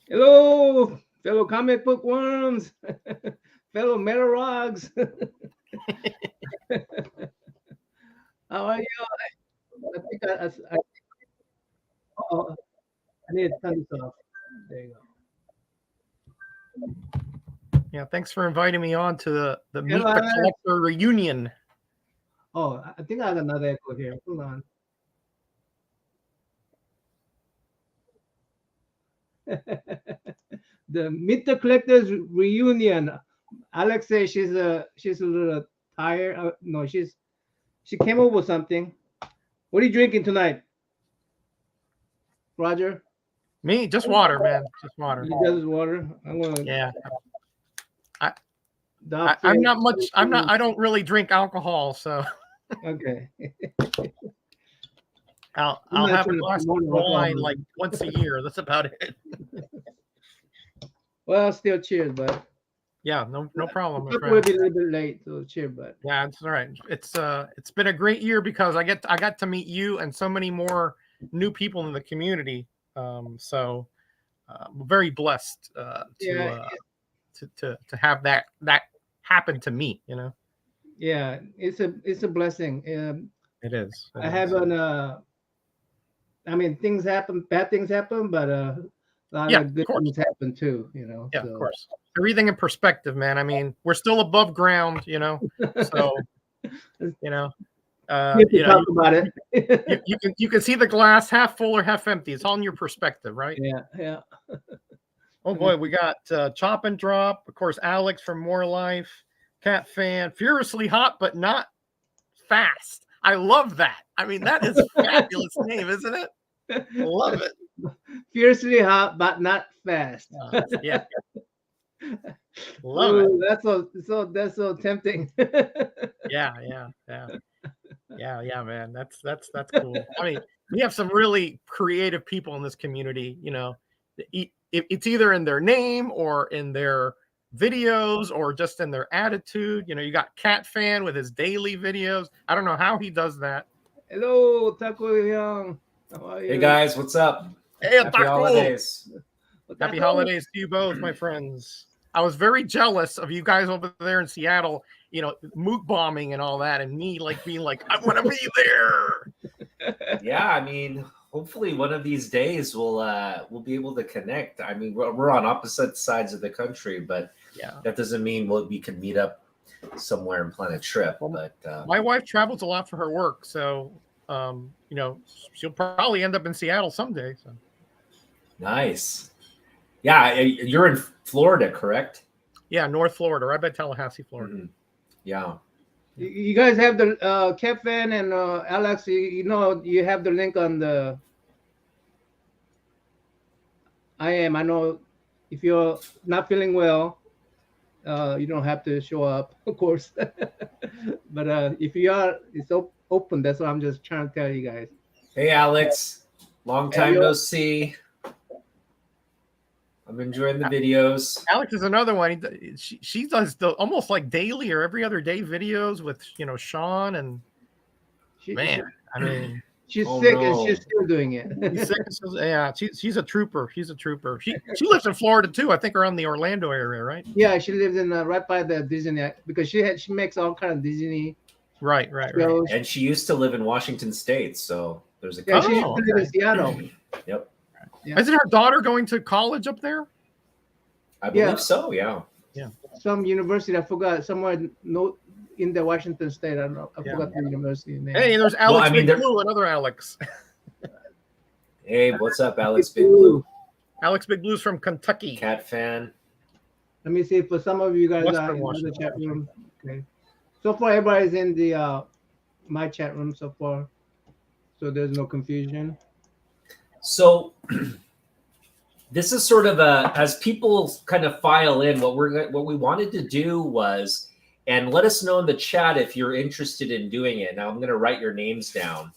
Hello, fellow comic book worms, fellow Metarogs. How are you? I think oh, I need to turn this off. There you go. Yeah, thanks for inviting me on to the Hello, Meet the Alex. Collector reunion. Oh, I think I have another echo here. Hold on. The Meet the Collectors reunion. Alex says she's a little tired. No, she came up with something. What are you drinking tonight, Roger? Me, just water, man, just water. He does water. I'm gonna. Yeah, I, Doc I'm says- not much. I'm not. I don't really drink alcohol, so Okay. I'll not have a trying to glass of promote wine alcoholism. like once a year. That's about it. Well, still cheers, bud. Yeah, no problem, my We'll friend. be a little bit late, so cheers, bud. Yeah, it's all right. It's been a great year because I got to meet you and so many more new people in the community. So I'm very blessed Yeah, to have that happen to me. You know, yeah, it's a blessing. it is. I haven't. I mean, things happen, bad things happen, but a lot Yeah, of good of course. things happen too. You know. Yeah, So. of course. Everything in perspective, man. I mean, we're still above ground, you know. So, you know, We have to talk about it. you can see the glass half full or half empty. It's all in your perspective, right? Yeah, yeah. Oh boy, we got Chop and Drop, of course. Alex from More Life, Cat Fan, Furiously Hot but Not Fast. I love that. I mean, that is a fabulous name, isn't it? I love it. Fiercely hot, but not fast. Yeah. Love it. Ooh, that's so tempting. Yeah, man. That's cool. I mean, we have some really creative people in this community. You know, it's either in their name or in their videos or just in their attitude. You know, you got Cat Fan with his daily videos. I don't know how he does that. Hello, Taco Young. How are you? Hey guys, what's up? Hey, Happy Taco! holidays. Happy holidays to you both, my friends. I was very jealous of you guys over there in Seattle, you know, moot bombing and all that, and me like being like, I want to be there. Yeah, I mean, hopefully one of these days we'll be able to connect. I mean, we're on opposite sides of the country, but Yeah, that doesn't mean we can meet up somewhere and plan a trip. But my wife travels a lot for her work, so you know, she'll probably end up in Seattle someday. So nice. Yeah, you're in Florida, correct? yeah, North Florida, right by Tallahassee, Florida. Mhm. Yeah. You guys have the Kevin and Alex. You know, you have the link on the. I know if you're not feeling well, you don't have to show up, of course. But if you are, it's open. That's what I'm just trying to tell you guys. Hey, Alex. Long time Hello. no see. I'm enjoying the videos. Alex is another one. She does almost like daily or every other day videos with, you know, Sean and man. I mean, she's Oh, sick no. and she's still doing it. he's sick. Yeah, she's a trooper. She's a trooper. She lives in Florida too. I think around the Orlando area, right? Yeah, she lives in right by the Disney because she makes all kind of Disney Right. shows. And she used to live in Washington State, so there's a Yeah, she used Oh, to live in Seattle. Yep. Yeah. Isn't her daughter going to college up there? I believe Yeah. so, yeah. Some university, I forgot, somewhere in the Washington State. I don't know. I Yeah. forgot the university name. Hey, there's Alex I mean, Big Blue, another Alex. Hey, what's up, Alex Big Blue? Alex Big Blue's from Kentucky. Cat fan. Let me see for some of you guys Western are in the Washington. chat room. Okay. So far, everybody's in the my chat room so far, so there's no confusion. So this is sort of as people kind of file in, what we wanted to do was, and let us know in the chat if you're interested in doing it. Now I'm going to write your names down.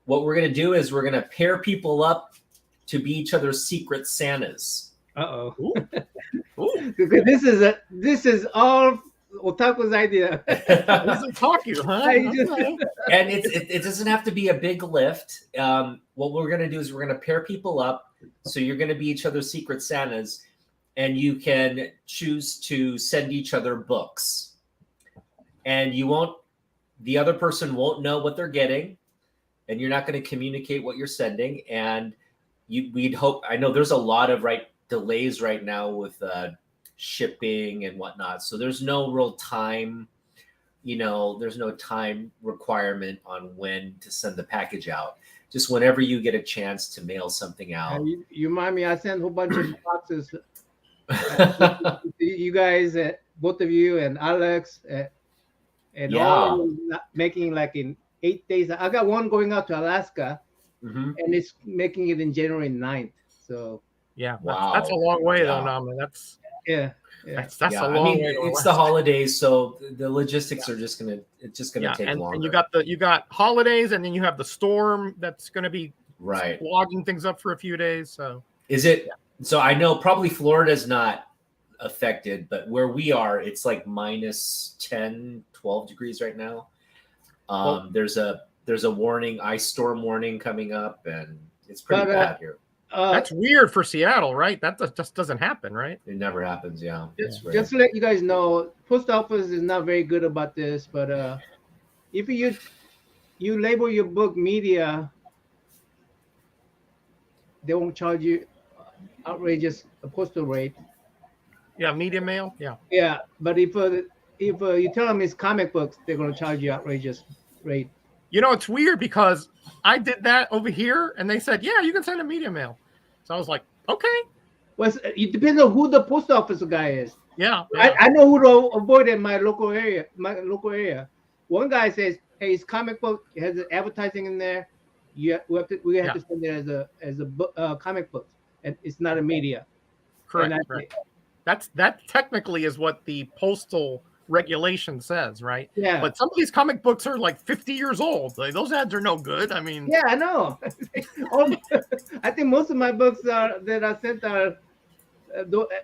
What we're going to do is we're going to pair people up to be each other's secret Santas. Uh-oh. Ooh. Because this is all Otaku's idea. This is Otaku, huh? I just- Okay. And it doesn't have to be a big lift. What we're going to do is we're going to pair people up. So you're going to be each other's secret Santas, and you can choose to send each other books. And the other person won't know what they're getting, and you're not going to communicate what you're sending. And we'd hope, I know there's a lot of delays right now with shipping and whatnot. So there's no real time, there's no time requirement on when to send the package out. Just whenever you get a chance to mail something out. You remind me, I sent a whole bunch of boxes. You guys, both of you and Alex, and all making like in 8 days. I got one going out to Alaska, and it's making it in January 9th. So Yeah, Wow. that's a long way though, Yeah. Nama. That's yeah. that's Yeah, a long way. to it's Alaska. the holidays, so the logistics are just gonna take and, longer. and you got holidays, and then you have the storm that's going to be right. logging things up for a few days. So Is it? So I know probably Florida's not affected, but where we are, it's like minus 10, 12 degrees right now. There's a warning, ice storm warning coming up, and it's pretty bad here. that's weird for Seattle, right? That just doesn't happen, right? It never happens. Yeah. It's rare. Just to let you guys know, post office is not very good about this, but if you label your book media, they won't charge you outrageous postal rate. Yeah, media mail. Yeah. Yeah, but if you tell them it's comic books, they're going to charge you outrageous rate. It's weird because I did that over here, and they said, "Yeah, you can send a media mail." So I was like, "Okay, Well, it depends on who the post office guy is. yeah." I know who to avoid in my local area. One guy says, "Hey, it's comic book. It has advertising in there. We have to send it as a book, comic book, and it's not a media." Correct. And Correct. That technically is what the postal regulation says, right? Yeah. But some of these comic books are like 50 years old. Like, those ads are no good. I mean, Yeah, I know. I think most of my books that I sent are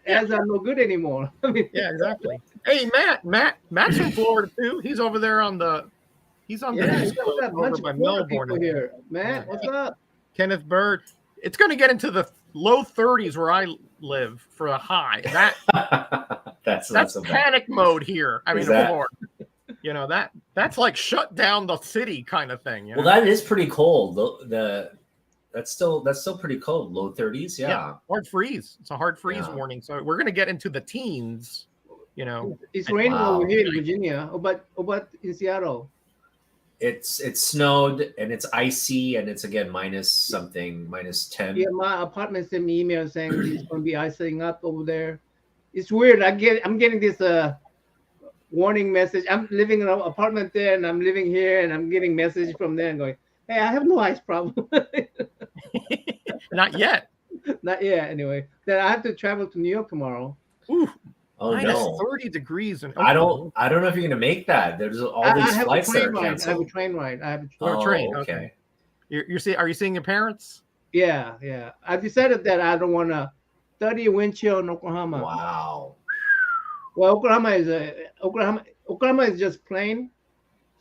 ads are no good anymore. I mean, yeah, exactly. Hey, Matt's from Florida too. He's over there on the East we Coast, got a bunch over of by Florida Melbourne. people here. Man, Yeah. what's up? Kenneth Bird. It's going to get into the low 30s where I live for a high. That's That's so bad. panic mode here. I mean, Is that- Florida. That's like shut down the city kind of thing. Well, that is pretty cold. That's still pretty cold. Low 30s. Yeah. Hard freeze. It's a hard freeze Yeah. warning. So we're going to get into the teens. It's raining Wow. over here in Virginia. But in Seattle? It's snowed and it's icy and it's again minus something, minus 10. Yeah, my apartment sent me email saying it's going to be icing up over there. It's weird. I'm getting this warning message. I'm living in an apartment there, and I'm living here, and I'm getting message from there and going, "Hey, I have no ice problem." Not yet. Not yet. Anyway, then I have to travel to New York tomorrow. Ooh, Oh minus no. 30 degrees. And I don't know if you're gonna make that. There's all I these have a flights that train are ride. I have a canceled. train ride. Or a train. Okay. Okay. Are you seeing your parents? Yeah. I decided that I don't want to 30 wind chill in Oklahoma. Wow. Well, Oklahoma is just plain,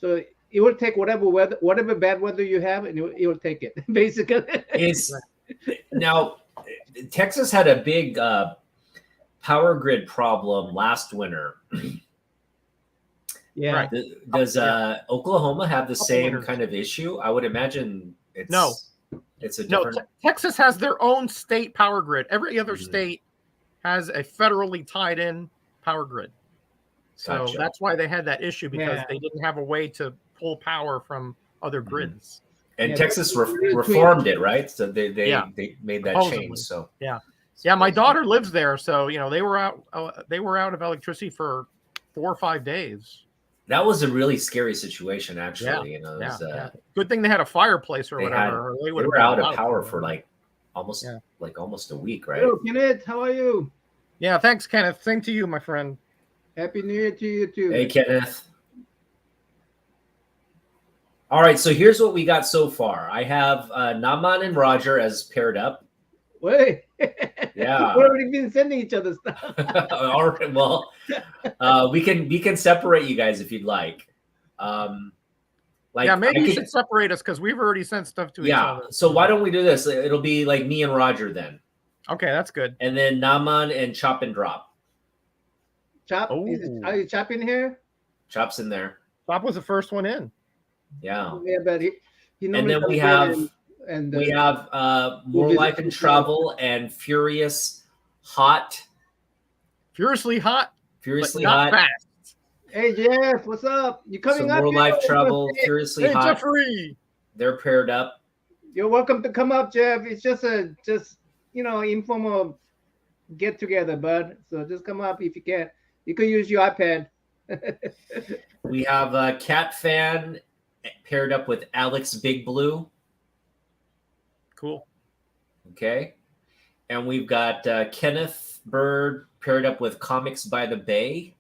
so it will take whatever bad weather you have, and it will take it basically. It's now Texas had a big power grid problem last winter. Yeah. Right. Does Oklahoma have the same winters. kind of issue? I would imagine it's No. It's a No, different. Texas has their own state power grid. Every other Mhm. state has a federally tied in power grid. So Gotcha. that's why they had that issue, because Yeah. they didn't have a way to pull power from other Mhm. grids. And Yeah, Texas that's really reformed it, right? So they Yeah. made that Supposedly. change. So Yeah, my daughter lives there, so they were out of electricity for 4 or 5 days. that was a really scary situation, actually. It Yeah, was, yeah. Good thing they had a fireplace or they whatever. or they would've were been out a of lot power trouble. for like almost a week, right? Hello, Kenneth. How are you? Yeah, thanks, Kenneth. Same to you, my friend. Happy New Year to you too. Hey, Kenneth. All right, so here's what we got so far. I have Naman and Roger as paired up. Wait. Yeah. We've already been sending each other stuff. All right. Well, we can separate you guys if you'd like. Like yeah, maybe I you could- should separate us because we've already sent stuff to each yeah. other. So why don't we do this? It'll be like me and Roger then, Okay, that's good. and then Naman and Chop and Drop. Chop, Oh. are you chopping here? Chop's in there. Bob was the first one in. Yeah. Yeah, but he And normally then we comes have in and we have More visit Life and the show. Travel and Furious Hot. Furiously hot, but Furiously not Hot. fast. Hey Jeff, what's up? You So coming up? More here? Life Travel, Furiously Hey, Hot. Jeffrey. They're paired up. You're welcome to come up, Jeff. It's just informal get together, bud. So just come up if you can. You could use your iPad. We have Cat Fan paired up with Alex Big Blue. Cool. Okay. And we've got Kenneth Bird paired up with Comics by the Bay.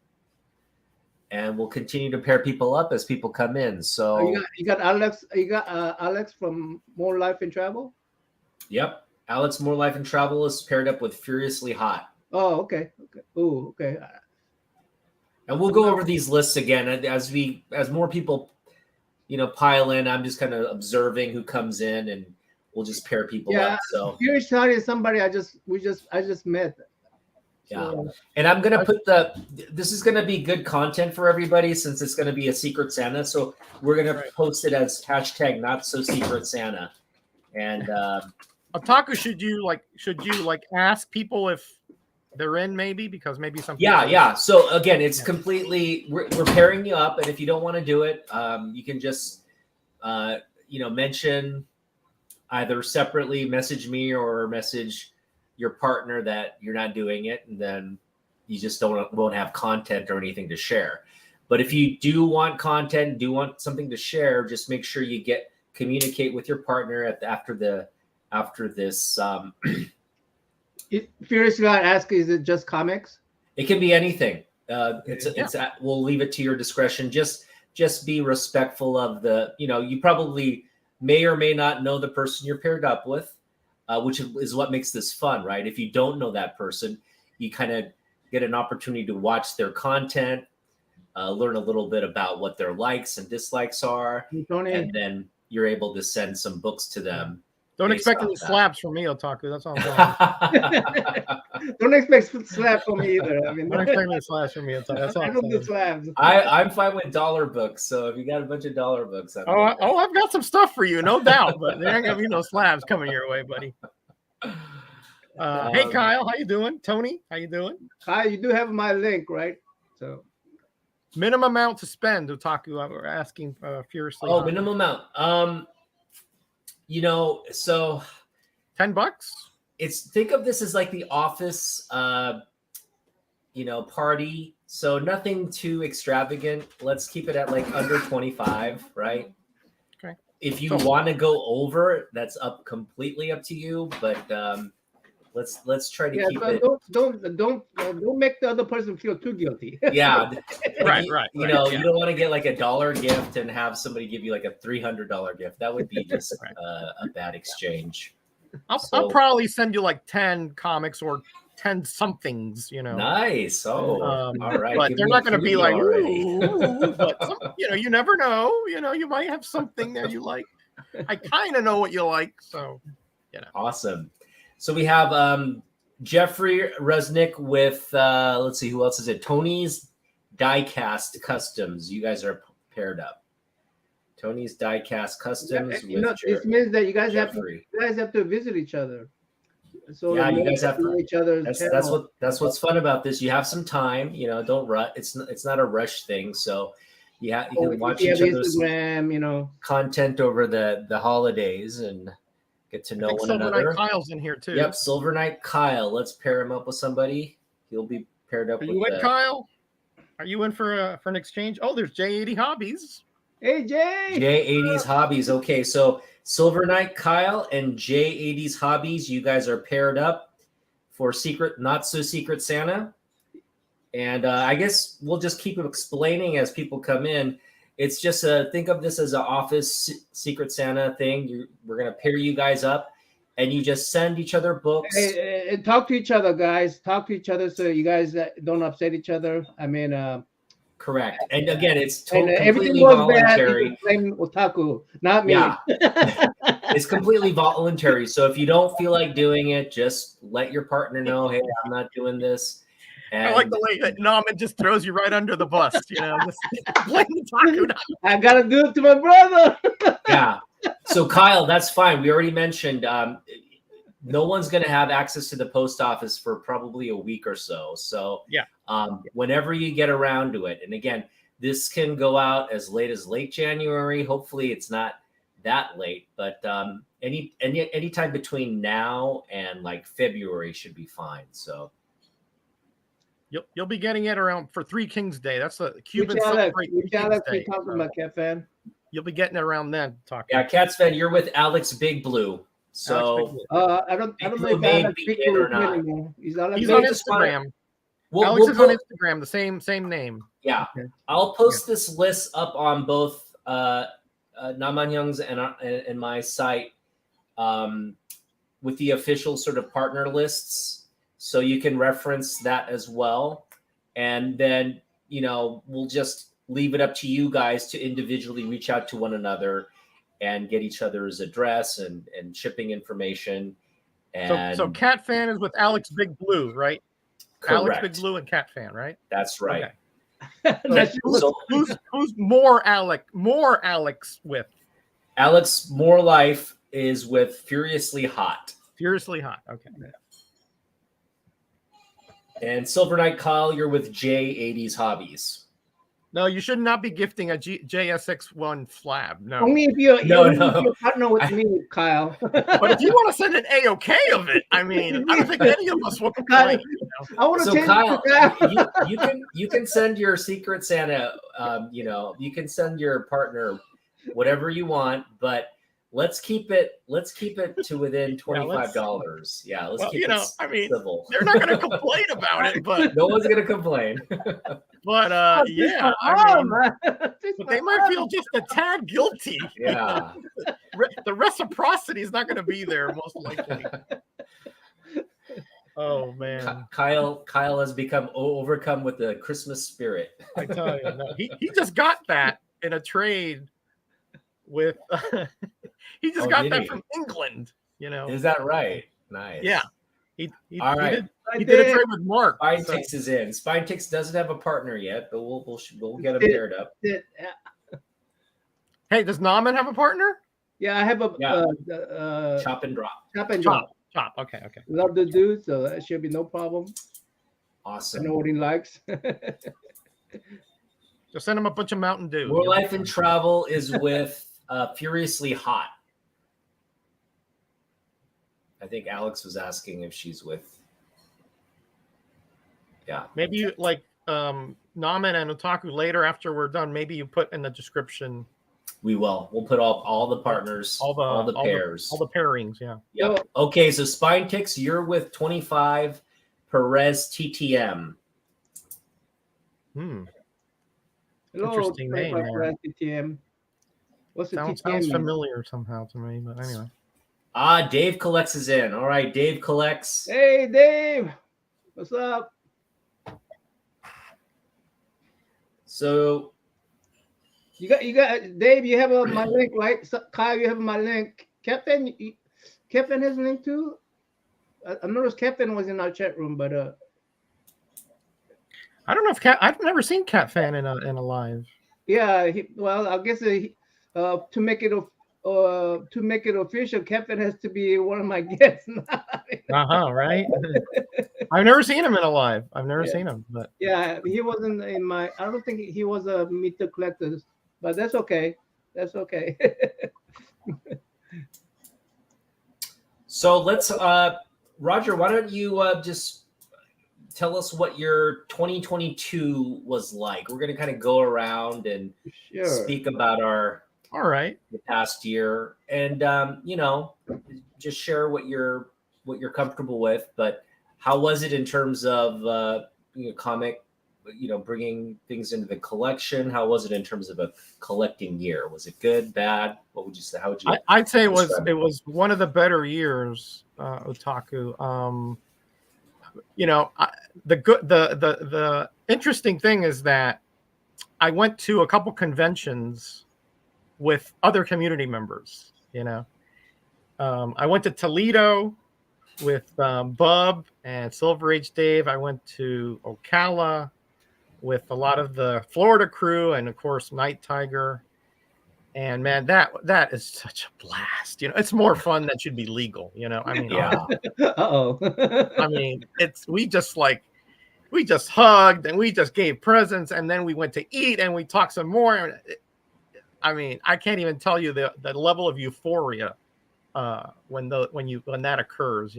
And we'll continue to pair people up as people come in. So, You got Alex. You got Alex from More Life and Travel. yep. Alex More Life and Travel is paired up with Furiously Hot. Oh, okay. Oh, okay. And we'll go over these lists again as more people, pile in. I'm just kind of observing who comes in, and we'll just pair people Yeah. up. So Furious Hot is somebody I just met. yeah. So, And I'm gonna put this is gonna be good content for everybody since it's gonna be a Secret Santa. So we're gonna Right. post it as hashtag Not So Secret Santa. And Otaku, should you ask people if they're in, maybe, because maybe some people- yeah. So again, it's completely we're pairing you up, and if you don't want to do it, you can just mention either separately, message me or message your partner that you're not doing it, and then you just won't have content or anything to share. But if you do want content, do want something to share, just make sure you communicate with your partner after this. Furious Hot ask, is it just comics? It can be anything. We'll leave it to your discretion. Just be respectful of you probably may or may not know the person you're paired up with, which is what makes this fun, right? If you don't know that person, you kind of get an opportunity to watch their content, learn a little bit about what their likes and dislikes are, Tony, and then you're able to send some books to them. Don't based expect off any that. slaps from me, Otaku. That's all I'm saying. don't expect slap from me either. I mean, Don't expect any slaps from me, Otaku. That's all I I'm don't do saying. slabs. I'm fine with dollar books. So if you got a bunch of dollar books, I'm good. I've got some stuff for you, no doubt, but there ain't gonna be no slabs coming your way, buddy. Hey, Kyle, how you doing? Tony, how you doing? Hi, you do have my link, right? So Minimum amount to spend, Otaku. We're asking furiously. Oh, minimum amount. So $10. think of this as like the office, party. So nothing too extravagant. Let's keep it at like under 25, right? Okay. If you So- want to go over, that's completely up to you. But let's try to keep but it. don't make the other person feel too guilty. Yeah. Right. You don't want to get like a $1 gift and have somebody give you like a $300 gift. That would be just Right. a bad exchange. I'll probably send you like 10 comics or 10 somethings, Nice. Oh, all right. But Give they're me not a going to be freebie like, already. ooh, but you never know. You might have something that you like. I kind of know what you like, so Awesome. So we have Jeffrey Resnick with let's see, who else is it? Tony's Diecast Customs. You guys are paired up. Tony's Diecast Customs with it means that you guys Jeffrey. have to visit each other. So Yeah, you guys have to know each other's That's what's fun about this. You have some time. Don't rush. It's not a rush thing. So you can watch each other's Instagram, content over the holidays and get to know one Silver another. Knight Kyle's in here too. Yep, Silver Knight Kyle. Let's pair him up with somebody. He'll be paired up Are with you in, Kyle? Are you in for an exchange? Oh, there's J80 Hobbies. Hey Jay. J80's Hobbies. Okay, so Silver Knight Kyle and J80's Hobbies, you guys are paired up for Not So Secret Santa. And I guess we'll just keep explaining as people come in. It's just think of this as an office Secret Santa thing. We're going to pair you guys up, and you just send each other books. Hey, talk to each other, guys. Talk to each other so you guys don't upset each other. I mean, Correct. And again, it's and everything completely goes bad. You voluntary. can blame Otaku, not me. Yeah. It's completely voluntary. So if you don't feel like doing it, just let your partner know, hey, I'm not doing this. And I like the way that Naman just throws you right under the bus. You know, just blame the Taku. I gotta do it to my brother. yeah. So Kyle, that's fine. We already mentioned no one's going to have access to the post office for probably a week or so. So yeah, whenever you get around to it, and again, this can go out as late January. Hopefully, it's not that late, but any time between now and like February should be fine. So you'll be getting it around for Three Kings Day. That's the Cuban Which celebrate Three Kings Alex Day. we talking about, Cat Fan? You'll be getting it around then. Talking. yeah, Cats Fan, you're with Alex Big Blue. So I don't know Blue if may Alex be Big in or Blue not. anymore. He's Alex He's Big on Blue. Instagram. we'll Alex is on put- Instagram. The same name. Yeah, Okay. I'll post this list up on both Naman Young's and my site with the official sort of partner lists, so you can reference that as well. And then we'll just leave it up to you guys to individually reach out to one another and get each other's address and shipping information. And So Cat Fan is with Alex Big Blue, right? Alex correct. Big Blue and Cat Fan, right? That's right. Okay. That's- So Who's more Alex with? Alex More Life is with Furiously Hot. Furiously Hot. Okay. And Silver Knight Kyle, you're with J80's Hobbies. No, you should not be gifting a JSX1 flab. No. Only if you're No, only no. if you're partner with me, Kyle. But if you want to send an AOK of it, I mean, I don't think any of us will complain. I want to So change Kyle, it to Kyle. you can send your Secret Santa, you can send your partner whatever you want, but let's keep it to within $25. Yeah, let's Well, keep it I mean, civil. they're not going to complain about it, but No one's gonna complain. yeah, I mean, but they might feel just a tad guilty. Yeah. The reciprocity is not going to be there, most likely. Oh man, Kyle has become overcome with the Christmas spirit. I tell you, no, he just got that in a trade with. He just got did that he? from England. Is that right? Nice. Yeah. He All right. He did a trade with Mark. Spine so- Tix is in. Spine Tix doesn't have a partner yet, but we'll get him paired up. Hey, does Naman have a partner? Yeah, I have a Chop and drop. chop and drop. Chop. Okay. Love the dude, so that should be no problem. I Awesome. know what he likes. Just send him a bunch of Mountain Dew. More Life and Travel is with Furiously Hot. I think Alex was asking if she's with. Yeah. Maybe you like Naman and Otaku later after we're done. Maybe you put in the description We will. We'll put all the partners, all the pairs. all the pairings. Yeah. Yep. Okay, so Spine Tix, you're with 25 Perez TTM. Hmm. Hello, Interesting name, 25 yeah. TTM. What's the Sounds TTM? familiar somehow to me, but anyway. Dave Collects is in. All right, Dave Collects. Hey, Dave. What's up? So You got Dave. You have my link, right? So, Kyle, you have my link. Captain has a link too. I noticed Captain was in our chat room, but I don't know if I've never seen Cat Fan in a live. yeah. I guess to make it official, Captain has to be one of my guests. Right. I've never seen him in a live. I've never seen him, but Yeah, he wasn't in my. I don't think he was a Meet the Collectors, but that's okay. That's okay. So let's, Roger, why don't you just tell us what your 2022 was like? We're going to kind of go around and Sure. speak about all right. the past year, and just share what you're comfortable with. But how was it in terms of comic bringing things into the collection? How was it in terms of a collecting year? Was it good, bad? What would you say? How would you? I'd say it describe was one of the better years, Otaku. The interesting thing is that I went to a couple conventions with other community members. I went to Toledo with Bub and Silver Age Dave. I went to Ocala with a lot of the Florida crew, and of course Night Tiger. And man, that is such a blast. It's more fun than should be legal. I mean, Yeah. Uh-oh. I mean, we just hugged and we just gave presents, and then we went to eat and we talked some more. I mean, I can't even tell you the level of euphoria when that occurs.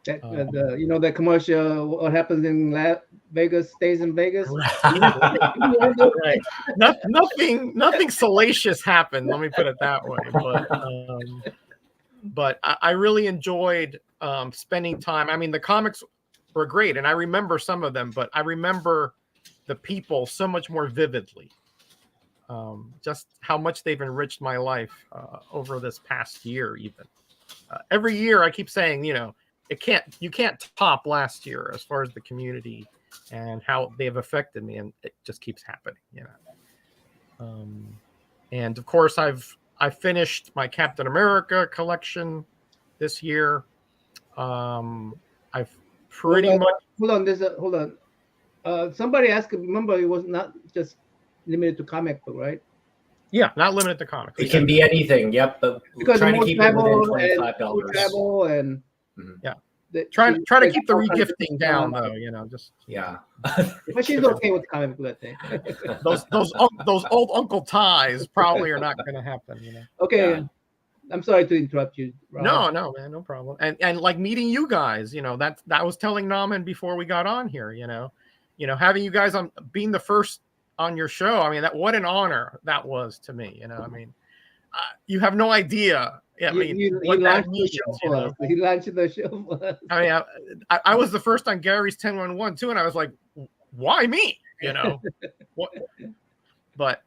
That commercial, what happens in Vegas stays in Vegas. Right. Nothing salacious happened. Let me put it that way. But I really enjoyed spending time. I mean, the comics were great, and I remember some of them, but I remember the people so much more vividly. Just how much they've enriched my life over this past year. Even every year, I keep saying, you can't top last year as far as the community and how they have affected me, and it just keeps happening. And of course, I finished my Captain America collection this year. I've pretty much hold on. Somebody asked. Remember, it was not just limited to comic book, right? Yeah, not limited to comics. It can be anything. Yep, but Because trying to keep it within $25. Travel and yeah. Try to keep the regifting down, though. Just yeah. But she's okay with comic book, I think. those old Uncle Ties probably are not going to happen. Okay, Yeah. I'm sorry to interrupt you, Rob. No, man, no problem. And like meeting you guys, that I was telling Naman before we got on here. Having you guys on, being the first on your show. I mean, what an honor that was to me. I mean, you have no idea. Yeah, I mean, he launched the show for us. He launched the show for us. I mean, I was the first on Gary's 1011 too, and I was like, why me? What? But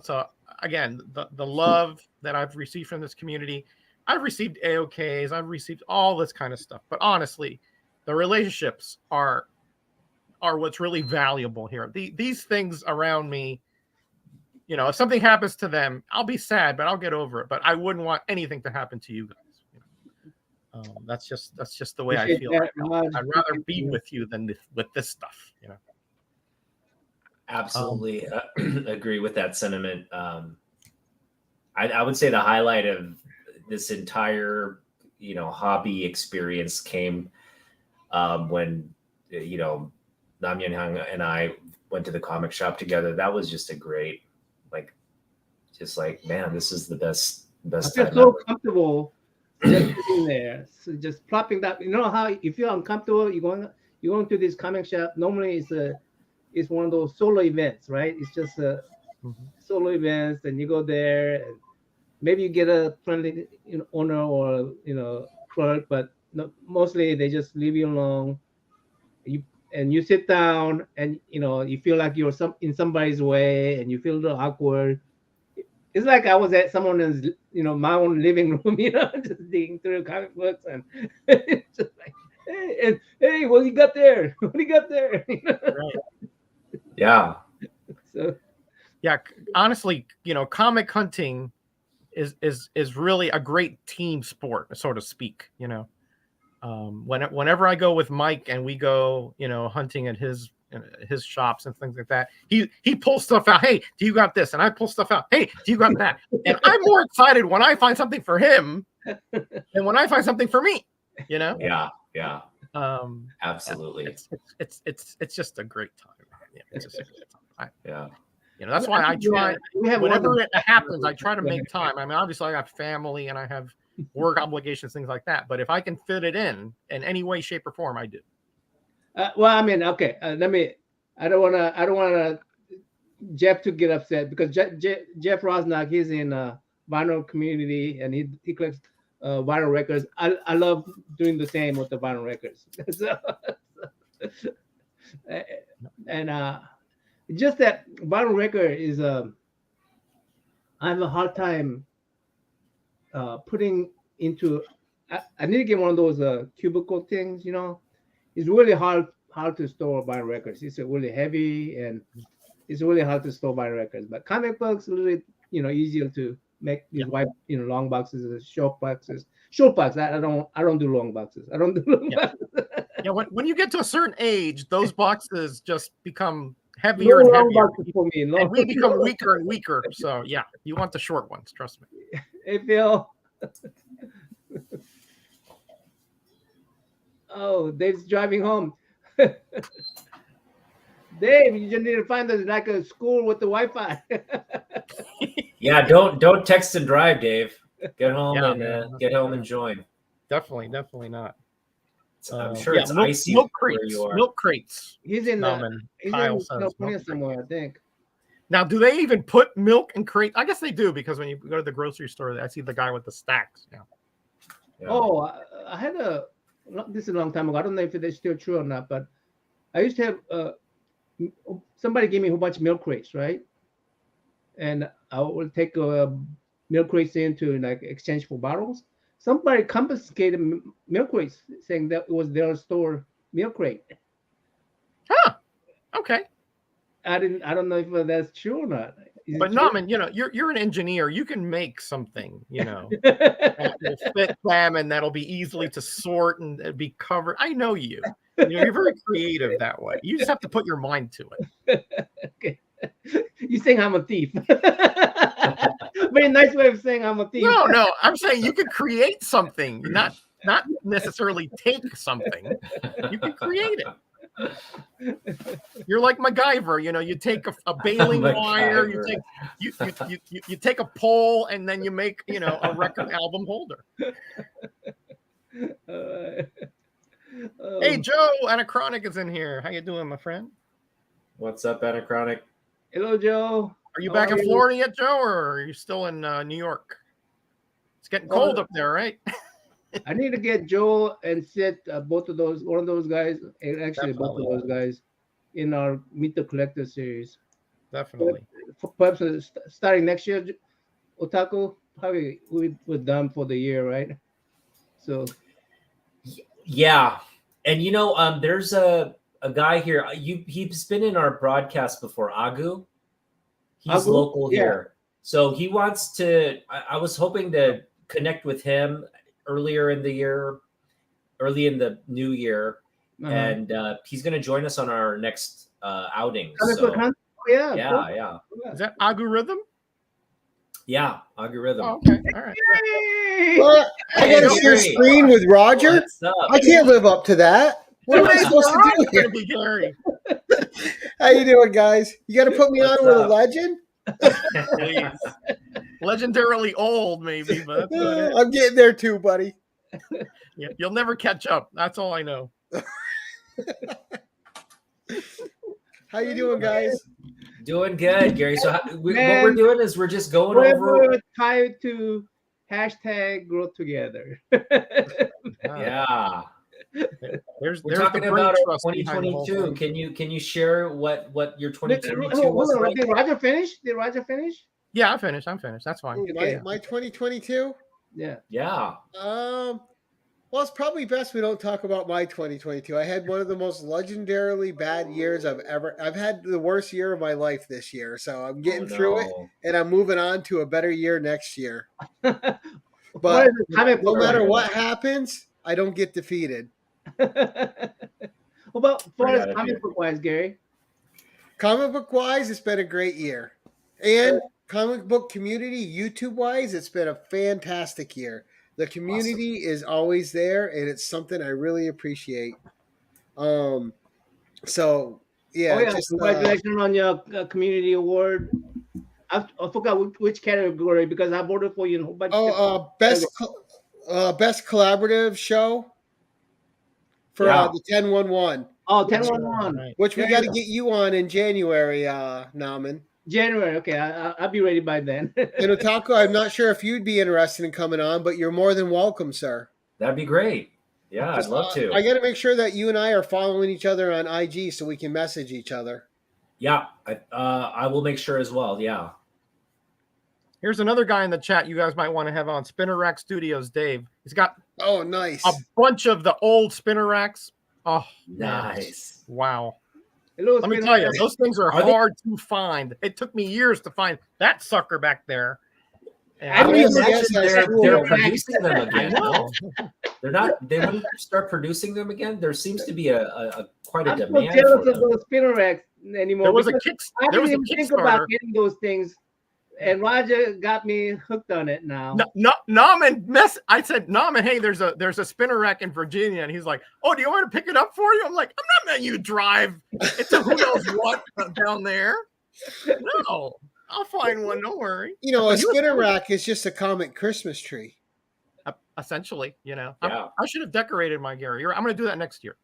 so again, the love that I've received from this community, I've received AOKs, I've received all this kind of stuff. But honestly, the relationships are what's really valuable here. These things around me. If something happens to them, I'll be sad, but I'll get over it. But I wouldn't want anything to happen to you guys. That's just the way I feel. I'd rather be with you than with this stuff. Absolutely agree with that sentiment. I would say the highlight of this entire hobby experience came when Nam Yen Hang and I went to the comic shop together. That was just a great. Man, this is the best I feel time so ever. comfortable just sitting there, so just plopping that. How if you're uncomfortable, you're going to this comic shop. Normally, it's one of those solo events, right? It's just solo events, and you go there, and maybe you get a friendly owner or clerk, but mostly they just leave you alone. You sit down, and you feel like you're in somebody's way, and you feel a little awkward. It's like I was at someone's, my own living room, just digging through comic books, and it's just like, hey, what do you got there? What do you got there? Right. Yeah. So yeah, honestly, comic hunting is really a great team sport, so to speak. Whenever I go with Mike and we go, hunting at his shops and things like that, he pulls stuff out. Hey, do you got this? And I pull stuff out. Hey, do you got that? And I'm more excited when I find something for him than when I find something for me. Yeah. Absolutely. It's just a great time. Yeah, it's just a great time. Yeah. That's why I try. Whenever it happens, I try to make time. I mean, obviously, I got family and I have work obligations, things like that. But if I can fit it in any way, shape, or form, I do. Well, I mean, okay. I don't want Jeff to get upset because Jeff Rosnack, he's in vinyl community and he collects vinyl records. I love doing the same with the vinyl records. and just that vinyl record is I have a hard time putting into. I need to get one of those cubicle things. You know, it's really hard to store vinyl records. It's really heavy and it's really hard to store vinyl records. But comic books, a little easier to make these white long boxes, short boxes. Short box. I don't do long boxes. I don't do long boxes. Yeah, when you get to a certain age, those boxes just become heavier and heavier. For me, and we become weaker and weaker. So yeah, you want the short ones, trust me. Hey Phil. Oh, Dave's driving home. Dave, you just need to find us like a school with the Wi-Fi. Yeah, don't text and drive, Dave. Get home and join. Definitely not. I'm sure it's icy milk where crates. you are. Milk crates. He's in California somewhere, I think. Now, do they even put milk in crates? I guess they do, because when you go to the grocery store, I see the guy with the stacks. Yeah. Oh, I had this is a long time ago. I don't know if it's still true or not, but I used to have somebody gave me a whole bunch of milk crates, right? And I would take milk crates into like exchange for bottles. Somebody confiscated milk crates, saying that it was their store milk crate. Huh. Okay. I don't know if that's true or not. But Nauman, you're an engineer. You can make something, that will fit them, and that'll be easily to sort and be covered. I know you. You're very creative that way. You just have to put your mind to it. Okay. You saying I'm a thief? Very nice way of saying I'm a thief. No. I'm saying you could create something, not necessarily take something. You can create it. You're like MacGyver, you take a baling wire, you take a pole, and then you make a record album holder. Hey Joe, Anachronic is in here. How you doing, my friend? What's up, Anachronic? Hello, Joe. Are you back in Florida yet, Joe, or are you still in New York? It's getting cold up there, right? I need to get Joe and Sid, one of those guys, and actually both of those guys, in our Meet the Collector series. Definitely. Perhaps starting next year, Otaku, probably we're done for the year, right? So. Yeah, and there's a guy here. He's been in our broadcast before. Agu. He's local here, so he wants to. I was hoping to connect with him early in the new year, and he's going to join us on our next outing. So, yeah. Is that Agu Rhythm? Yeah, Agu Rhythm. Oh, okay, all right. Well, I got to share screen with Roger. I can't live up to that. What am I supposed to do here? Be Gary. How you doing, guys? You got to put me on with a legend. Please. Legendarily old, maybe, but that's about it. I'm getting there too, buddy. Yeah, you'll never catch up. That's all I know. How you doing, guys? Doing good, Gary. So what we're doing is we're just going over. Tied to hashtag grow together. Yeah. We're talking about our 2022. Can you share what your 2022 was like? Did Roger finish? Yeah, I'm finished. That's fine. Okay. My 2022? Yeah. Well, it's probably best we don't talk about my 2022. I had one of the most legendarily bad years I've had the worst year of my life this year. So I'm getting through it, and I'm moving on to a better year next year. But no matter what happens, I don't get defeated. What about comic book wise, Gary? Comic book wise, it's been a great year. And comic book community, YouTube wise, it's been a fantastic year. The community is always there, and it's something I really appreciate. So yeah. Congratulations on your community award. I forgot which category because I voted for you. Best collaborative show for the 10-1-1. Oh, 10-1-1. Which we got to get you on in January, Nauman. January, okay. I'll be ready by then. And Otaku, I'm not sure if you'd be interested in coming on, but you're more than welcome, sir. That'd be great. Yeah, I'd love to. I got to make sure that you and I are following each other on IG so we can message each other. Yeah, I will make sure as well. Yeah. Here's another guy in the chat you guys might want to have on, Spinner Rack Studios, Dave. He's got nice. a bunch of the old spinner racks. Oh, nice. Man. Wow. Let me tell you, those things are hard to find. It took me years to find that sucker back there. I mean, they're producing them again. They're not. They wouldn't start producing them again. There seems to be a quite a demand. I'm not jealous of those spinner racks anymore. There was a Kickstarter. I didn't even think about getting those things, and Roger got me hooked on it now. I said, Nauman, hey, there's a spinner rack in Virginia, and he's like, oh, do you want to pick it up for you? I'm like, I'm not letting you drive. It's a who knows what down there. No. I'll find one. Don't worry. A spinner rack is just a comic Christmas tree. Essentially, Yeah. I should have decorated my Gary. I'm going to do that next year.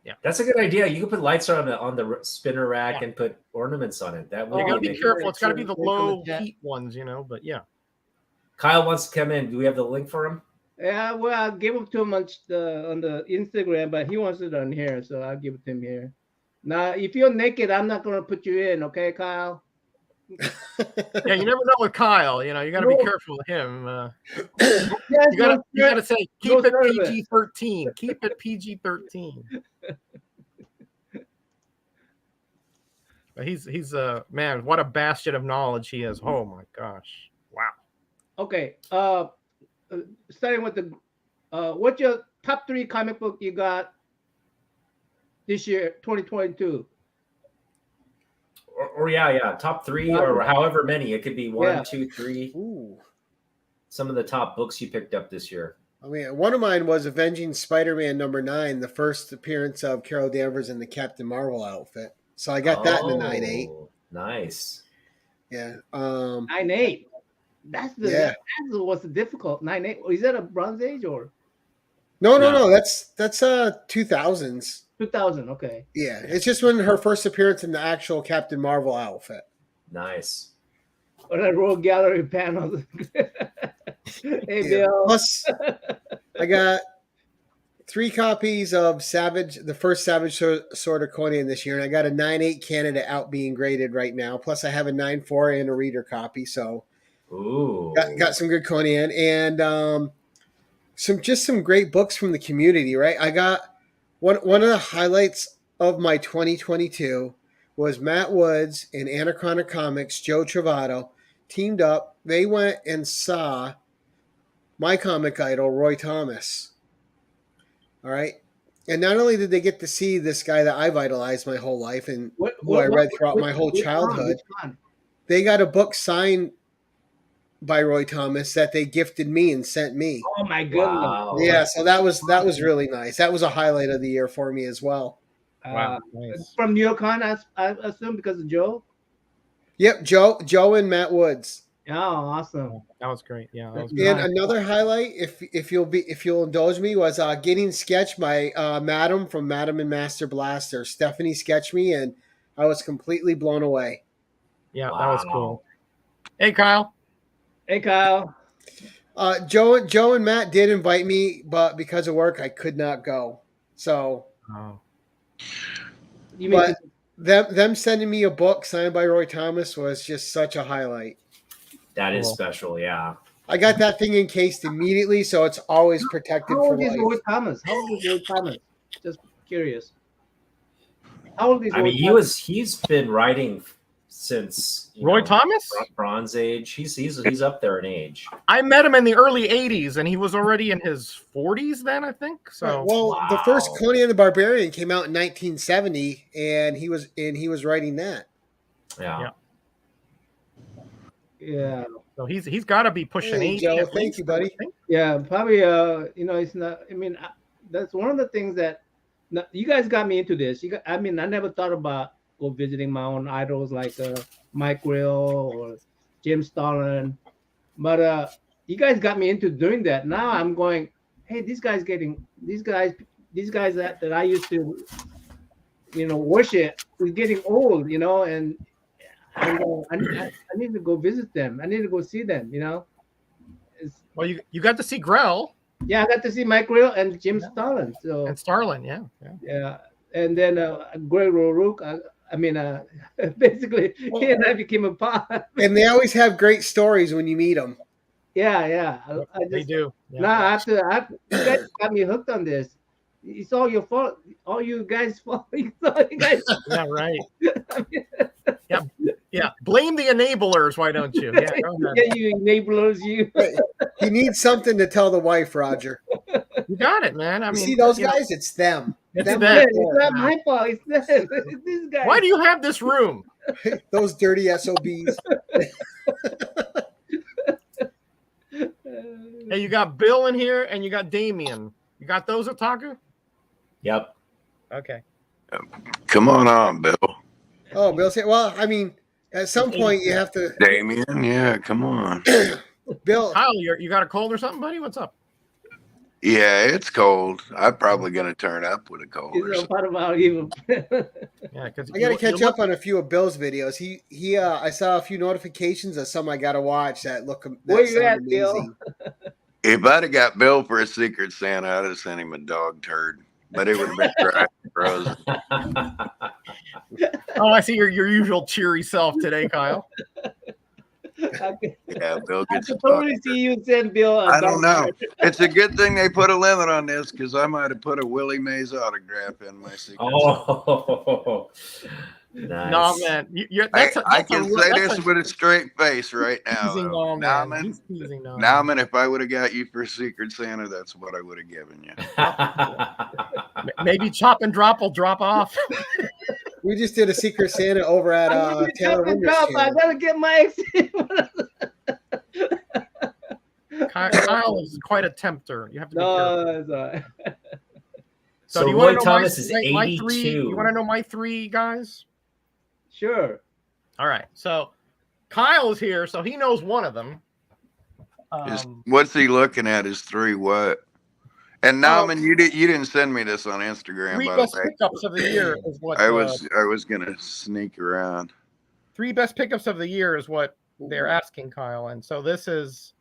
Yeah, that's a good idea. You can put lights on the spinner rack and put ornaments on it. That you got to be careful. It's got to be the low heat ones, But yeah. Kyle wants to come in. Do we have the link for him? Yeah, well, I'll give it to him on the Instagram, but he wants it on here, so I'll give it to him here. Now, if you're naked, I'm not going to put you in, okay, Kyle? Yeah, you never know with Kyle. You got to be careful with him. You got to say keep it PG-13. Keep it PG-13. But he's man. What a bastion of knowledge he is. Oh my gosh! Wow. Okay. Starting with the what's your top 3 comic book you got this year, 2022? Or top 3 or however many. It could be 1, 2, 3. Ooh. Some of the top books you picked up this year. I mean, one of mine was Avenging Spider-Man #9, the first appearance of Carol Danvers in the Captain Marvel outfit. So I got that in the 9.8. Nice. Yeah. 9.8. That's what's difficult. 9.8. Is that a Bronze Age or? No. That's 2000s. 2000. Okay. Yeah, it's just when her first appearance in the actual Captain Marvel outfit. Nice. On a Royal Gallery panel. Hey, Bill. Plus, I got 3 copies of Savage, the first Savage Sword of Conan this year, and I got a 9.8 Canada out being graded right now. Plus, I have a 9.4 and a reader copy, so got some good Conan and some great books from the community. Right, I got one of the highlights of my 2022 was Matt Woods and Anachronic Comics, Joe Travato teamed up. They went and saw my comic idol, Roy Thomas. All right. And not only did they get to see this guy that I've idolized my whole life and who I read throughout my whole childhood, they got a book signed by Roy Thomas that they gifted me and sent me. Oh my goodness. Wow. Yeah, so that was really nice. That was a highlight of the year for me as well. Wow. Nice. From New York Con, I assume because of Joe? Yep, Joe and Matt Woods. Oh, awesome. That was great. Yeah. That was and another highlight, if you'll indulge me, was getting sketched by Madam from Madam and Master Blaster. Stephanie sketched me, and I was completely blown away. Yeah, that was cool. Hey, Kyle. Hey, Kyle. Joe and Matt did invite me, but because of work, I could not go. So, them sending me a book signed by Roy Thomas was just such a highlight. That is special, yeah. I got that thing encased immediately, so it's always protected for life. How old is Roy Thomas? Just curious. How old is Roy Thomas? He's been writing since Roy Thomas? Bronze Age. He's up there in age. I met him in the early 80s, and he was already in his 40s then, I think. So the first Conan the Barbarian came out in 1970, and he was writing that. Yeah. Yeah. So he's got to be pushing 80. Joe, thank you, buddy. Yeah, probably. It's not. I mean, that's one of the things that you guys got me into this. I never thought about go visiting my own idols like Mike Grill or Jim Starlin, but you guys got me into doing that. Now I'm going, hey, these guys that I used to, worship is getting old, and I need to go visit them. I need to go see them, Well, you got to see Grell. Yeah, I got to see Mike Real and Jim Starlin. So And Starlin, yeah. yeah, and then Greg Rourke. I mean, basically, he and I became a part. And they always have great stories when you meet them. Yeah. I They just do. Yeah. nah. You guys got me hooked on this. It's all your fault. All you guys' fault. It's all you guys. Yeah, right. I mean, Yeah. Blame the enablers, why don't you? Yeah, go ahead. yeah, you enablers, you. He needs something to tell the wife, Roger. You got it, man. I You mean, see those you know, guys? It's them. it's Them them. right It's not my fault. It's them. It's these guys. Why do you have this room? there. Those dirty SOBs. Hey, you got Bill in here and you got Damien. You got those, Otaku? Yep. Okay. Come on, Bill. Oh, Bill said, well, I mean, at some point you have to. Damien, yeah, come on. Bill, Kyle, you got a cold or something, buddy? What's up? Yeah, it's cold. I'm probably going to turn up with a cold or It's a something. part of our evil. Yeah, because I got to catch up on a few of Bill's videos. I saw a few notifications of some I got to watch that look. That Where you sound at, Bill? amazing. If I'd have got Bill for a Secret Santa, I'd have sent him a dog turd. But it would have been dry and frozen. Oh, I see your usual cheery self today, Kyle. Yeah, Bill I gets could a dog totally turd. see you send Bill. I don't know. It's a good thing they put a limit on this because I might have put a Willie Mays autograph in my Secret Santa. Oh, nice. No, man. I can say this with a straight face right now. Teasing though. no, man. He's teasing no. Nauman, if I would have got you for Secret Santa, that's what I would have given you. Maybe Chop and Drop will drop off. We just did a Secret Santa over at Taylor Winder's I channel. gotta get my. Kyle is quite a tempter. You have to be careful. No, that's all right. So do you Roy wanna know Thomas is my 82. three? You want to know my three guys? Sure. All right. So Kyle is here, so he knows one of them. What's he looking at? His three what? And Nauman, you didn't send me this on Instagram, Three by the best way. pickups of the year is what I was gonna sneak around. three best pickups of the year is what they're asking Kyle, and so this is.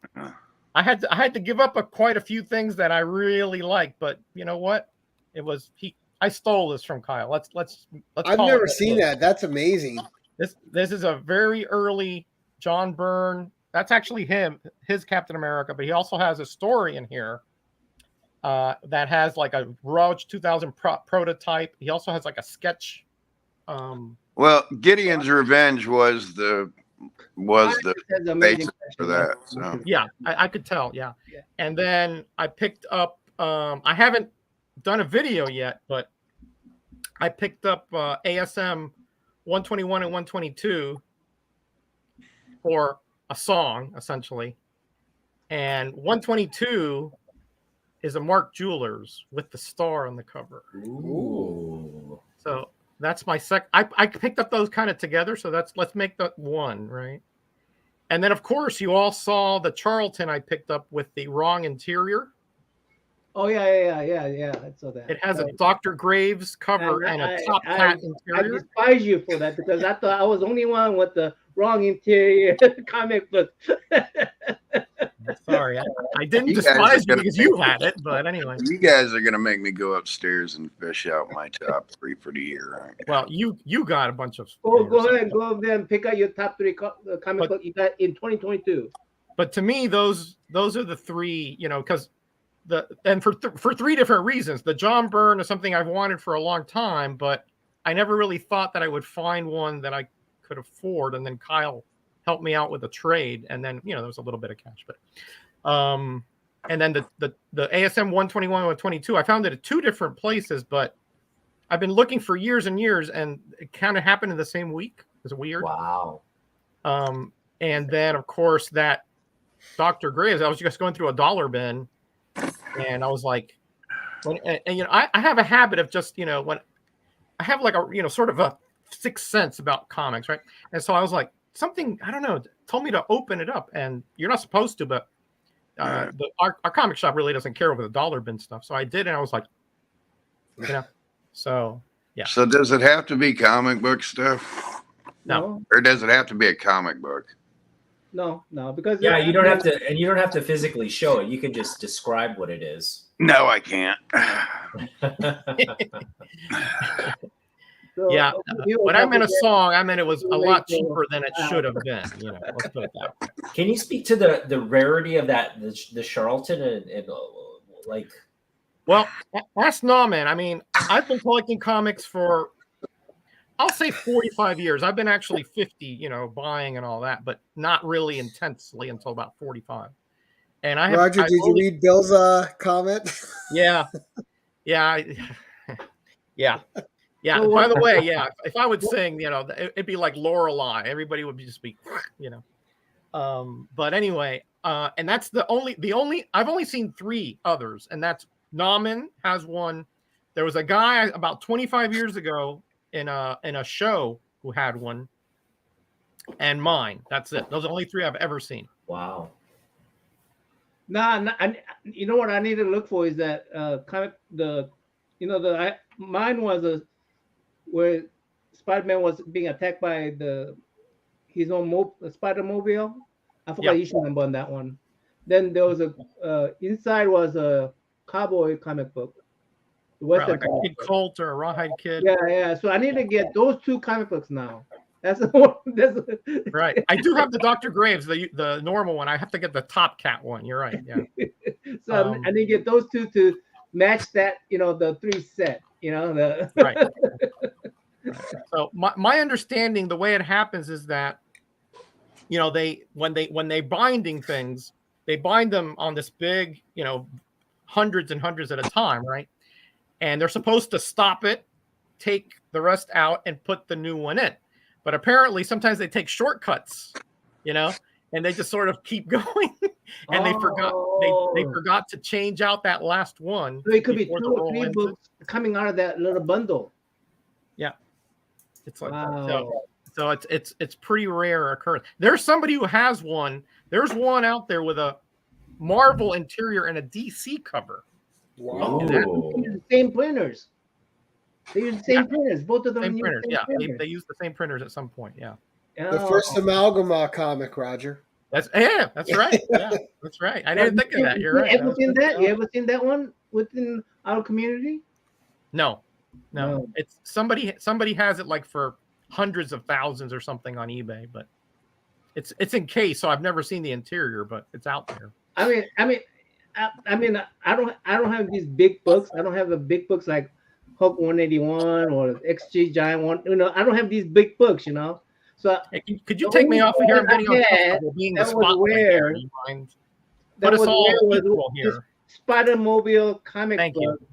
I had to give up quite a few things that I really like, but you know what? It was I stole this from Kyle. Let's. I've never seen that. That's amazing. This is a very early John Byrne. That's actually his Captain America, but he also has a story in here that has like a Rouge 2000 prototype. He also has like a sketch. Well, Gideon's Revenge was the That's amazing basis for question. that. So Yeah, I could tell. Yeah. And then I picked up. I haven't done a video yet, but I picked up ASM 121 and 122 for a song, essentially. And 122 is a Mark Jewelers with the star on the cover. Ooh. So that's my I picked up those kind of together. So let's make that one, right? And then, of course, you all saw the Charlton I picked up with the wrong interior. Oh yeah. I saw that. It has a Dr. Graves cover and a top hat I interior. despise you for that because I thought I was the only one with the wrong interior comic book. Sorry, I didn't You guys despise are you gonna because make you me- had it, but anyway. you guys are gonna make me go upstairs and fish out my top three for the year, aren't you? Well, you got a bunch of. Go ahead and go there and pick out your top three comic book you got in 2022. But to me, those are the three, because for three different reasons. The John Byrne is something I've wanted for a long time, but I never really thought that I would find one that I could afford. And then Kyle helped me out with a trade, and then there was a little bit of cash, but and then the ASM 121 and 122, I found it at two different places, but I've been looking for years and years, and it kind of happened in the same week. It's weird. Wow. And then of course that Dr. Graves, I was just going through a dollar bin, and I was like, I have a habit of just when I have like a sort of a sixth sense about comics, right? And so I was like, something, I don't know, told me to open it up, and you're not supposed to, but our comic shop really doesn't care over the dollar bin stuff. So I did, and I was like, so yeah. So does it have to be comic book stuff, No. or does it have to be a comic book? No, because Yeah, you don't have to, and you don't have to physically show it. You can just describe what it is. No, I can't. So, Yeah, we were when I meant a talking song, I meant it was a lot Wait, cheaper than it should have been. You know, let's put it that way. Can you speak to the rarity of that, the Charlton, and like? Well, ask Nauman. I mean, I've been collecting comics for, I'll say 45 years. I've been actually 50, you know, buying and all that, but not really intensely until about 45. And I have, Roger, did you read Bill's comment? Yeah. Yeah. Yeah. Yeah. So By the way, yeah, if I would sing, you know, it'd be like Lorelei. Everybody would just be, you know. But anyway, and that's the only I've only seen 3 others, and that's Nauman has one. There was a guy about 25 years ago in a show who had one, and mine. That's it. Those are the only 3 I've ever seen. Wow. Nah, you know what I need to look for is that comic mine was where Spider-Man was being attacked by his own Spider-Mobile. I forgot the issue number on that one. Then there was inside was a cowboy comic book. Right, like a Kid Colt or a Rawhide Kid. Yeah. So I need to get those 2 comic books now. That's the one. Right. I do have the Dr. Graves, the normal one. I have to get the Top Cat one. You're right. Yeah. So I need to get those 2 to match that, you know, the 3 set, you know, Right. So my understanding, the way it happens is that, you know, when they binding things, they bind them on this big, you know, hundreds and hundreds at a time, right? And they're supposed to stop it, take the rest out, and put the new one in. But apparently sometimes they take shortcuts, you know, and they just sort of keep going. And they forgot to change out that last one. So it could be 2 or 3 books coming out of that little bundle. Yeah. It's like wow. So it's pretty rare occurrence. There's somebody who has one. There's one out there with a Marvel interior and a DC cover. Wow. The same printers. They use the same printers. Both of them same use printers. the same printers. They use the same printers at some point. Yeah. The first Amalgama comic, Roger. That's right. Yeah, that's right. I didn't think of that. You're right. You ever seen that one within our community? No. It's somebody has it like for hundreds of thousands or something on eBay, but it's in case, so I've never seen the interior, but it's out there. I don't have these big books. I don't have the big books like Hulk 181 or XG Giant one. You know, I don't have these big books. You know, so hey, could you take me off of here? I'm getting uncomfortable being the spotlight. Put us all equal here. Spider-Mobile comic Thank book. You.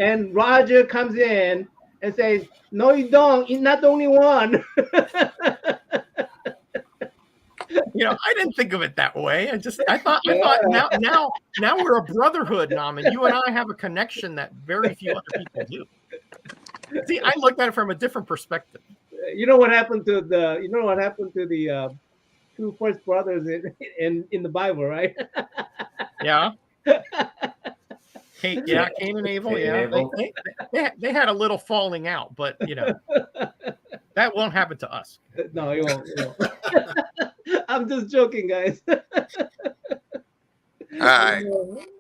And Roger comes in and says, "No, you don't. You're not the only one." You know, I didn't think of it that way. I thought now we're a brotherhood, Nauman. You and I have a connection that very few other people do. See, I looked at it from a different perspective. You know what happened to the 2 first brothers in the Bible, right? Yeah. Cain and Abel. They had a little falling out, but you know that won't happen to us. No, it won't. I'm just joking, guys. All right,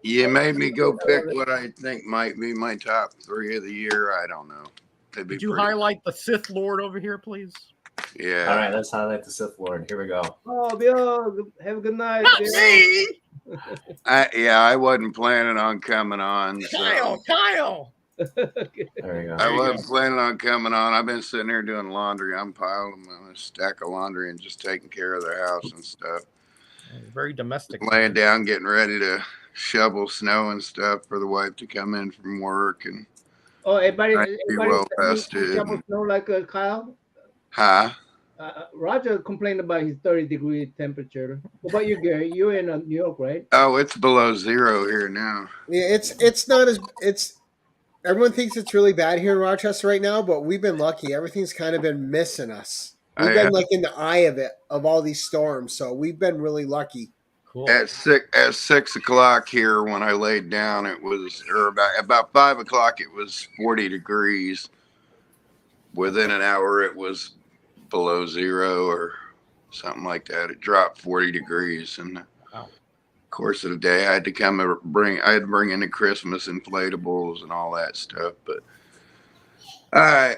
you made me go pick what I think might be my top 3 of the year. I don't know. Could you highlight the Sith Lord over here, please? Yeah. All right, let's highlight the Sith Lord. Here we go. Oh, Bill, have a good night. Not me. I wasn't planning on coming on. So. Kyle. There you go. I wasn't planning on coming on. I've been sitting here doing laundry. I'm piling a stack of laundry and just taking care of the house and stuff. Very domestic. Laying down, getting ready to shovel snow and stuff for the wife to come in from work. And everybody well rested. Snow like Kyle? Huh? Roger complained about his 30-degree temperature. What about you, Gary? You're in New York, right? Oh, it's below 0 here now. Yeah, it's not as everyone thinks it's really bad here in Rochester right now, but we've been lucky. Everything's kind of been missing us. We've been like in the eye of all these storms, so we've been really lucky. Cool. At 6 o'clock here, when I laid down, it was, or about 5 o'clock, it was 40 degrees. Within an hour, it was below 0 or something like that. It dropped 40 degrees in the Wow. course of the day. I had to I had to bring in the Christmas inflatables and all that stuff. But all right,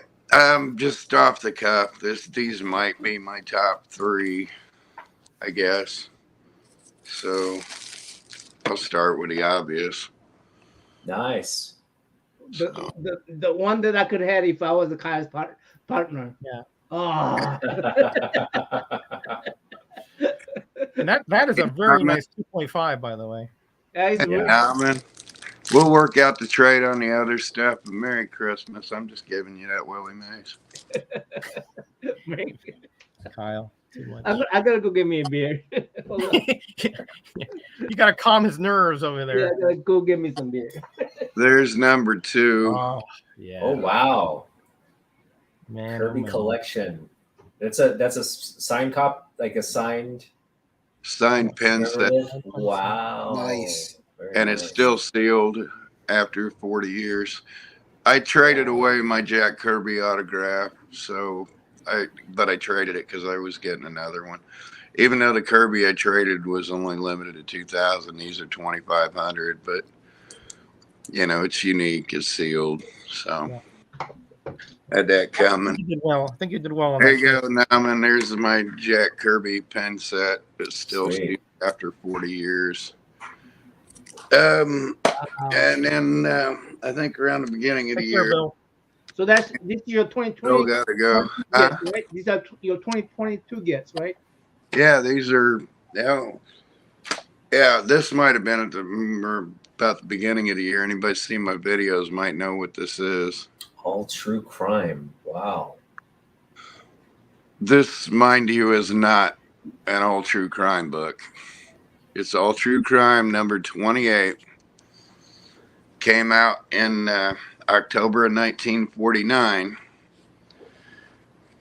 just off the cuff, these might be my top 3, I guess. So I'll start with the obvious. Nice. The one that I could have if I was the Kyle's partner. Yeah. Oh. And that is a very nice 2.5, by the way. Yeah, it's really- Man, we'll work out the trade on the other stuff. But Merry Christmas. I'm just giving you that Willie Mays. Kyle. Too much. I gotta go get me a beer. Hold on. You got to calm his nerves over Yeah, there. I gotta go get me some beer. There's number 2. Oh, yeah. Oh wow. Man, Kirby oh, man. collection. That's a signed like a signed Signed pen set. Wow. Nice. Very And it's nice. still sealed after 40 years. I traded away my Jack Kirby autograph, but I traded it because I was getting another one. Even though the Kirby I traded was only limited to 2,000, these are 2,500. But it's unique, it's sealed, so had that coming. You did well. I think you did well on There that. you go, Nauman. There's my Jack Kirby pen set. It's still Sweet. sealed after 40 years. And then I think around the beginning of the Take care, year, Bill. So this is your Bill 2020 gotta go. gets, right? These are your 2022 gets, right? Yeah, these are. Yeah, this might have been about the beginning of the year. Anybody seen my videos might know what this is. All true crime. Wow. This, mind you, is not an all true crime book. It's all true crime number 28. Came out in October of 1949.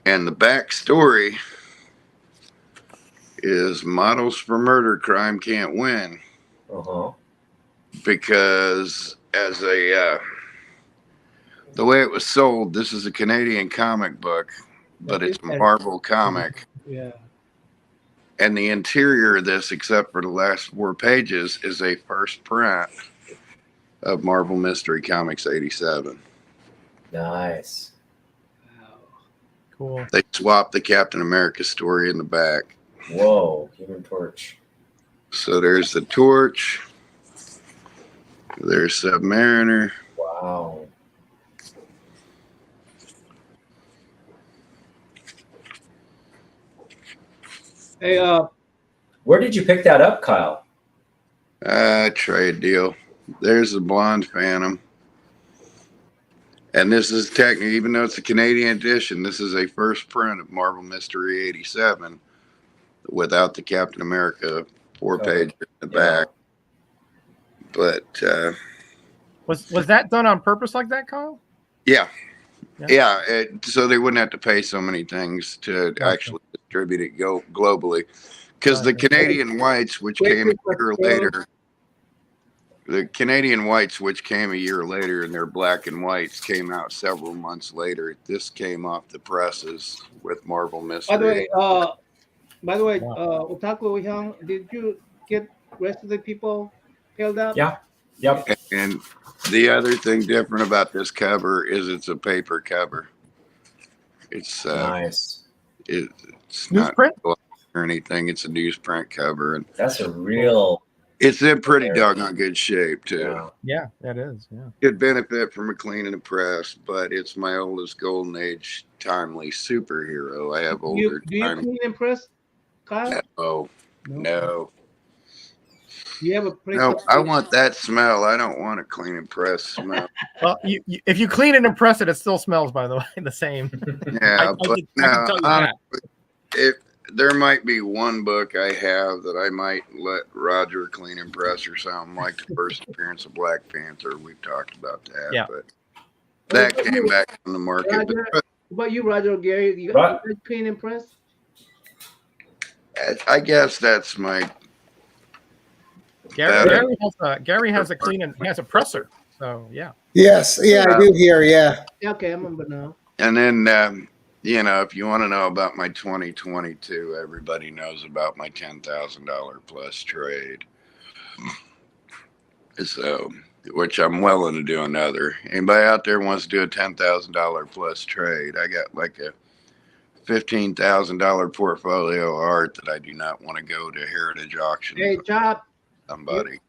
And the backstory is Models for Murder Crime Can't Win. Uh-huh. Because the way it was sold, this is a Canadian comic book, but it's a Marvel comic. Yeah. And the interior of this, except for the last 4 pages, is a first print of Marvel Mystery Comics 87. Nice. Wow. Cool. They swapped the Captain America story in the back. Whoa. Human Torch. So there's the Torch. There's Submariner. Wow. Hey, Where did you pick that up, Kyle? Trade deal. There's the Blonde Phantom. And this is technically, even though it's a Canadian edition, this is a first print of Marvel Mystery 87 without the Captain America 4-page in the back. But Was that done on purpose like that, Kyle? yeah. So they wouldn't have to pay so many things to Gotcha. actually distribute it globally. Because the Gotcha. Canadian Whites, which came a year later, and they're black and whites, came out several months later. This came off the presses with Marvel Mystery. by the way, Otaku Hyung, did you get rest of the people filled up? Yeah. Yep. And the other thing different about this cover is it's a paper cover. It's Nice. it's not Newsprint? or anything. It's a newsprint cover, and That's a real. it's in pretty doggone good shape too. Yeah. Yeah, that is. Yeah. Could benefit from a clean and a press, but it's my oldest golden age timely superhero. I have Do older you clean and press, Kyle? No. Do you have a place? No, I want that smell. I don't want a clean and press smell. Well, if you clean it and press it, it still smells, by the way, the same. Yeah, I but can tell you that. if there might be one book I have that I might let Roger clean and press or something, like the first appearance of Black Panther. We've talked about that. Yeah. But that came back on the market. Roger, But about you, Roger or Gary? You Right. got clean and press? I guess that's my. Gary has a clean and he has a presser. So yeah. Yes, yeah, I do hear. Yeah, Yeah, okay, I remember now. And then if you want to know about my 2022, everybody knows about my $10,000 plus trade. So, which I'm willing to do another. Anybody out there wants to do a $10,000 plus trade? I got like a $15,000 portfolio of art that I do not want to go to Heritage Auction. Hey, Chop, Somebody.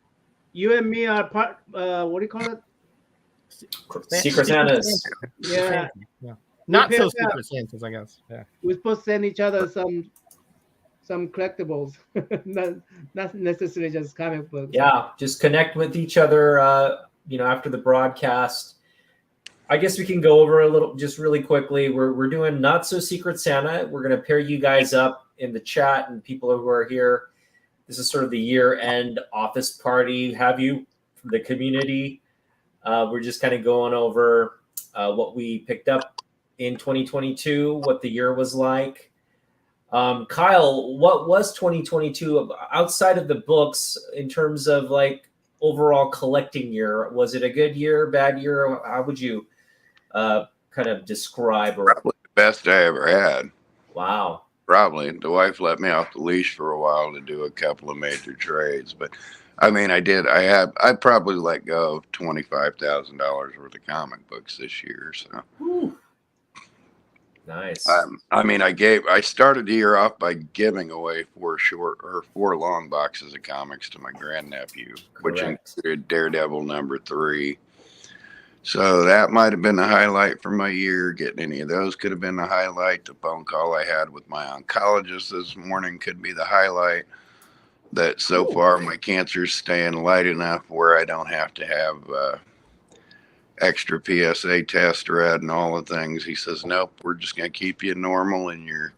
you and me are part. What do you call it? Secret Santas. Yeah, Not so Yeah. Secret Santas, I guess. Yeah. we're supposed to send each other some collectibles, not necessarily just comic books. Yeah, just connect with each other, after the broadcast. I guess we can go over a little, just really quickly. We're doing Not So Secret Santa. We're going to pair you guys up in the chat and people who are here. This is sort of the year-end office party. Have you from the community? We're just kind of going over what we picked up in 2022, what the year was like. Kyle, what was 2022 outside of the books in terms of like overall collecting year? Was it a good year, bad year? How would you kind of describe? Probably the best I ever had. Wow. Probably. The wife let me off the leash for a while to do a couple of major trades, but I mean, I probably let go of $25,000 worth of comic books this year. So, Whew. Nice. I started the year off by giving away 4 long boxes of comics to my grandnephew, which Correct. included Daredevil #3. So that might have been the highlight for my year. Getting any of those could have been the highlight. The phone call I had with my oncologist this morning could be the highlight. That so far my cancer's staying light enough where I don't have to have extra PSA test read and all the things. He says, nope, we're just going to keep you normal and your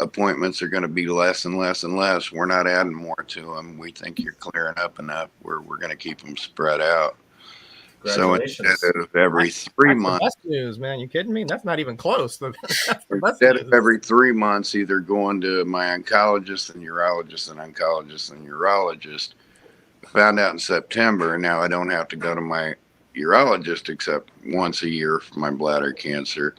appointments are going to be less and less and less. We're not adding more to them. We think you're clearing up enough where we're going to keep them spread out. So instead of every 3 months, That's the best news, man. You kidding me? That's not even close. That's the best instead news. of every 3 months, either going to my oncologist and urologist and oncologist and urologist. I found out in September, and now I don't have to go to my urologist except once a year for my bladder cancer.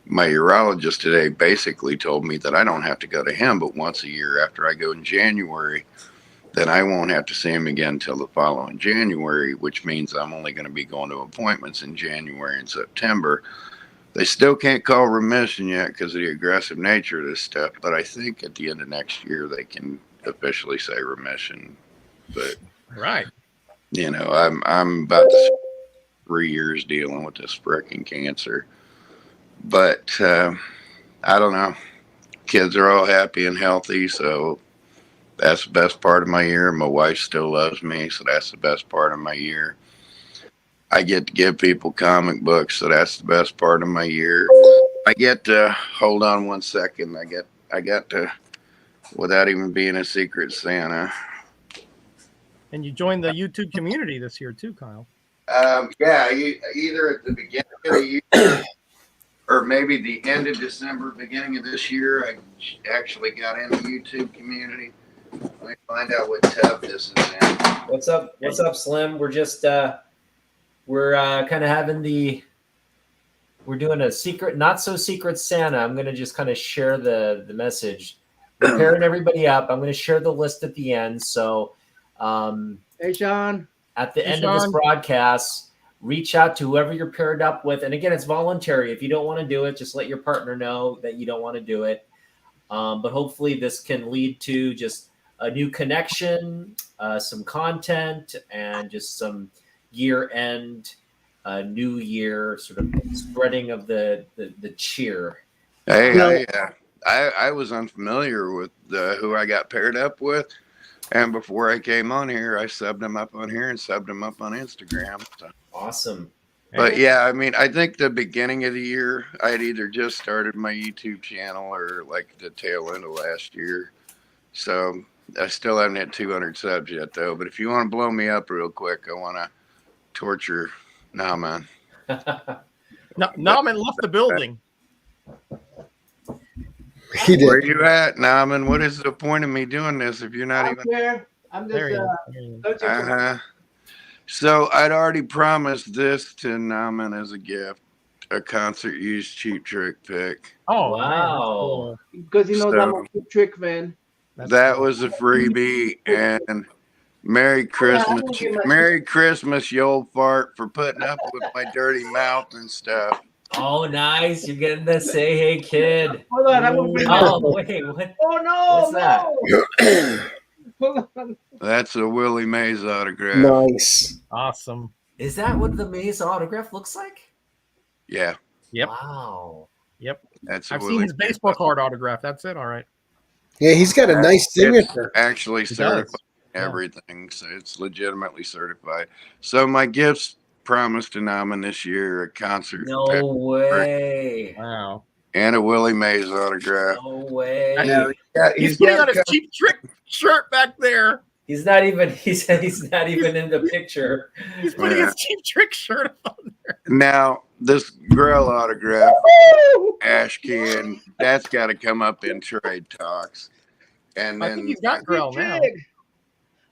My urologist today basically told me that I don't have to go to him but once a year. After I go in January, then I won't have to see him again until the following January, which means I'm only going to be going to appointments in January and September. They still can't call remission yet because of the aggressive nature of this stuff, but I think at the end of next year they can officially say remission. But Right. I'm about to 3 years dealing with this freaking cancer, but I don't know. Kids are all happy and healthy, so that's the best part of my year. My wife still loves me, so that's the best part of my year. I get to give people comic books, so that's the best part of my year. I get to hold on one second. I got to, without even being a Secret Santa. And you joined the YouTube community this year too, Kyle. Either at the beginning of the year or maybe the end of December, beginning of this year, I actually got in the YouTube community. Let me find out what tab this is in. What's up, Slim? We're just we're kind of having we're doing a secret, not so secret Santa. I'm gonna just kind of share the message. We're pairing everybody up. I'm gonna share the list at the end. So Hey, Sean. at the end of this broadcast, reach out to whoever you're paired up with. And again, it's voluntary. If you don't want to do it, just let your partner know that you don't want to do it. But hopefully this can lead to just a new connection, some content, and just some year-end, new year sort of spreading of the cheer. Hey, I was unfamiliar with who I got paired up with. And before I came on here, I subbed him up on here and subbed him up on Instagram. So. Awesome. But yeah, I mean, I think the beginning of the year, I had either just started my YouTube channel or like the tail end of last year. So I still haven't hit 200 subs yet, though. But if you want to blow me up real quick, I want to torture Naaman. Naaman left the building. He did. Where are you at, Naaman? What is the point of me doing this if you're not I'm even there. I'm just There you go. searching for So I'd already promised this to Naaman as a gift. a concert used Cheap Trick pick. Oh, Wow. man, that's cool. Because he knows I'm So- a Cheap Trick fan. That's That cool. was a freebie, and Merry Christmas, Merry Christmas, you old fart, for putting up with my dirty mouth and stuff. Oh, nice. You're getting the Say Hey Kid. Hold on, I'm gonna bring that. Oh, wait. What? Oh no! What's that? No! Hold on. That's a Willie Mays autograph. Nice. Awesome. Is that what the Maze autograph looks like? Yeah, Yep. Wow. that's a I've Willie seen his Mays baseball card autograph. That's it. All right. Yeah, he's got a nice It's signature. actually does. certified, Yeah. everything, so it's legitimately certified. So my gifts promised to Nauman this year: a concert No way. Wow. and a Willie Mays autograph. No way. Yeah, He's putting on his Cheap Trick shirt back there. He's not even he's not even in the picture. He's putting his Cheap Trick shirt on. Now this Grell autograph, Ash Can, that's got to come up in trade talks, and I think then he's got Grell now.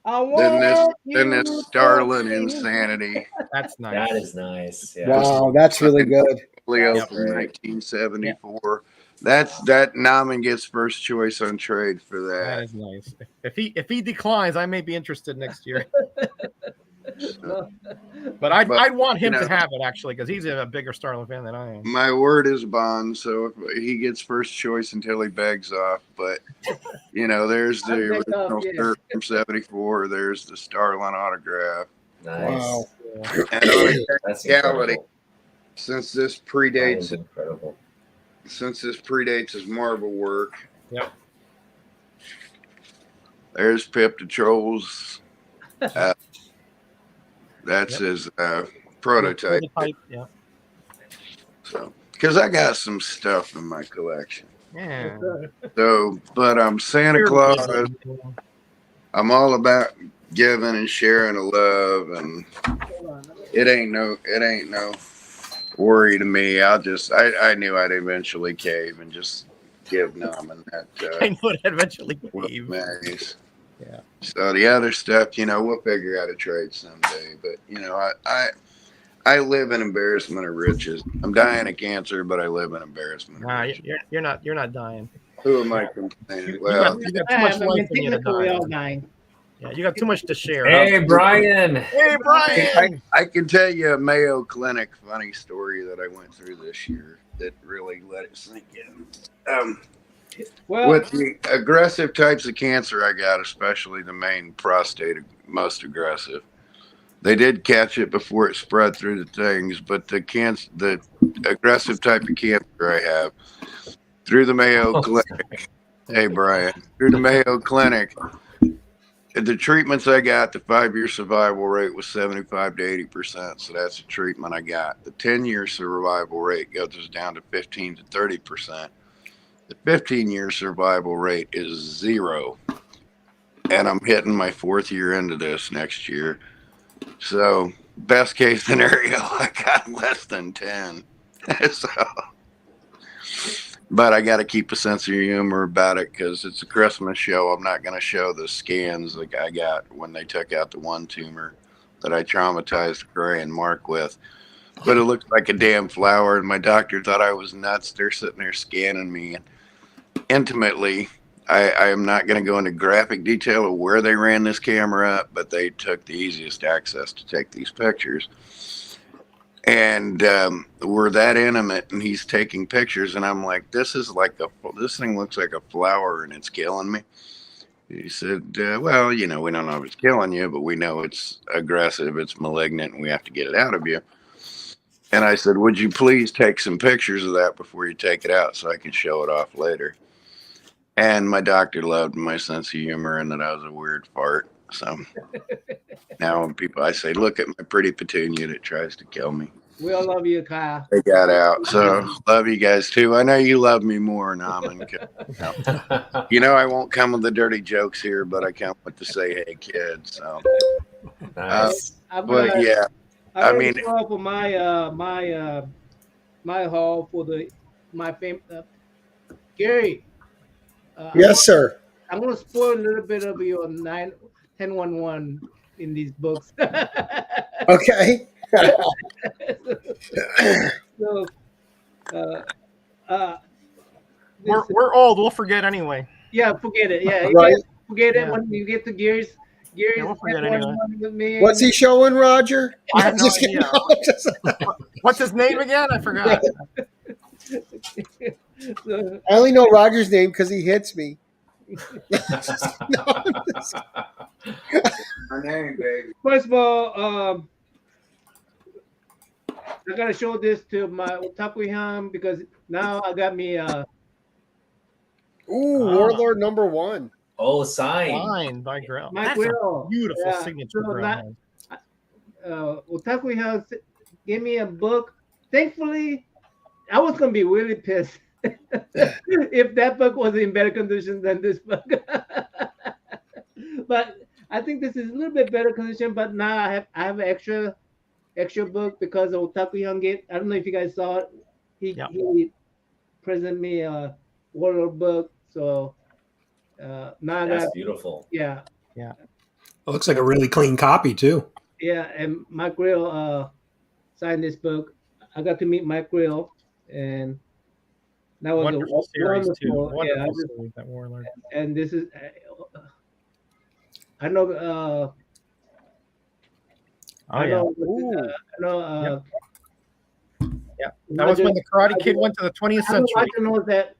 then this Starlin Insanity. That's nice. That is nice. Yeah. Wow, that's really good. Leo That's from great. 1974. That Nauman gets first choice on trade for That that. is nice. If he declines, I may be interested next year. But I'd want him you know, to have it actually because he's a bigger Starlin fan than I am. My word is bond, so if he gets first choice until he begs off. But there's the I'll beg off, original yeah. shirt from '74. There's the Starlin autograph. Nice. Wow. And on a That's technicality, incredible. since this That predates is incredible. his Marvel work. Yep. There's Pip the Trolls. That's his prototype. Yeah. So, because I got some stuff in my collection. Yeah. So, but Santa Claus. I'm all about giving and sharing the love, and it ain't no worry to me. I knew I'd eventually cave and just give Nauman I that know it eventually Willie gave. Mays. Yeah. So the other stuff, we'll figure out a trade someday. But I live in embarrassment of riches. I'm dying of cancer, but I live in embarrassment of Nah, riches. you're not dying. Who am I complaining? You Well, got too much life in you to technically all die. nine. Yeah, you got too much to share. Hey, Brian. Hey, Brian. I can tell you a Mayo Clinic funny story that I went through this year that really let it sink in. Well, With the aggressive types of cancer I got, especially the main prostate, most aggressive, they did catch it before it spread through the things. But the aggressive type of cancer I have, through the Mayo Clinic. Hey, Brian, through the Mayo Clinic, the treatments I got, the 5-year survival rate was 75 to 80%. So that's the treatment I got. The 10-year survival rate goes down to 15 to 30%. The 15-year survival rate is 0. And I'm hitting my 4th year into this next year. So best case scenario, I got less than 10. But I got to keep a sense of humor about it because it's a Christmas show. I'm not going to show the scans like I got when they took out the one tumor that I traumatized Gray and Mark with. But it looked like a damn flower, and my doctor thought I was nuts. They're sitting there scanning me intimately. I am not going to go into graphic detail of where they ran this camera up, but they took the easiest access to take these pictures. And we're that intimate, and he's taking pictures, and I'm like, this thing looks like a flower, and it's killing me. He said, well, we don't know if it's killing you, but we know it's aggressive, it's malignant, and we have to get it out of you. And I said, would you please take some pictures of that before you take it out so I can show it off later? And my doctor loved my sense of humor and that I was a weird fart. So now when I say, look at my pretty petunia that tries to kill me. we all love you, Kyle. They got out. So love you guys too. I know you love me more, Nauman. I won't come with the dirty jokes here, but I come with the say hey kids. So Nice. but yeah. I mean, for my haul for my fame. Gary. Yes, sir. I'm gonna spoil a little bit of your 1011 in these books. Okay. So Uh, uh, We're old. We'll forget anyway. Yeah, forget it. Yeah, you Right. can't forget it Yeah. when you get to Gears. Gears Yeah, we'll forget one anyway. with me. What's he showing, Roger? I have no Just kidding. idea. No, just- What's his name again? I forgot. So, I only know Roger's name because he hits me. Her name, baby. first of all, I gotta show this to my otaku because now I got me Ooh, Ah. Warlord #1. Oh, sign. Signed by Grail. my That's grill. a beautiful Yeah, signature. so Grail not- has. Otaku House gave me a book. Thankfully, I was gonna be really pissed if that book was in better condition than this book. But I think this is a little bit better condition. But now I have an extra book because Otaku Young Gate. I don't know if you guys saw it. Yep. He presented me a Warlord book. So now I That's got beautiful. yeah. It looks like a really clean copy too. Yeah, and Mike Grill signed this book. I got to meet Mike Grill, and that was Wonderful series too. wonderful. Wonderful Yeah, I just- series, that Warlord. and this is I know Oh I yeah. know Ooh. I know That was when the Karate Kid went to the 20th I know century. Roger knows that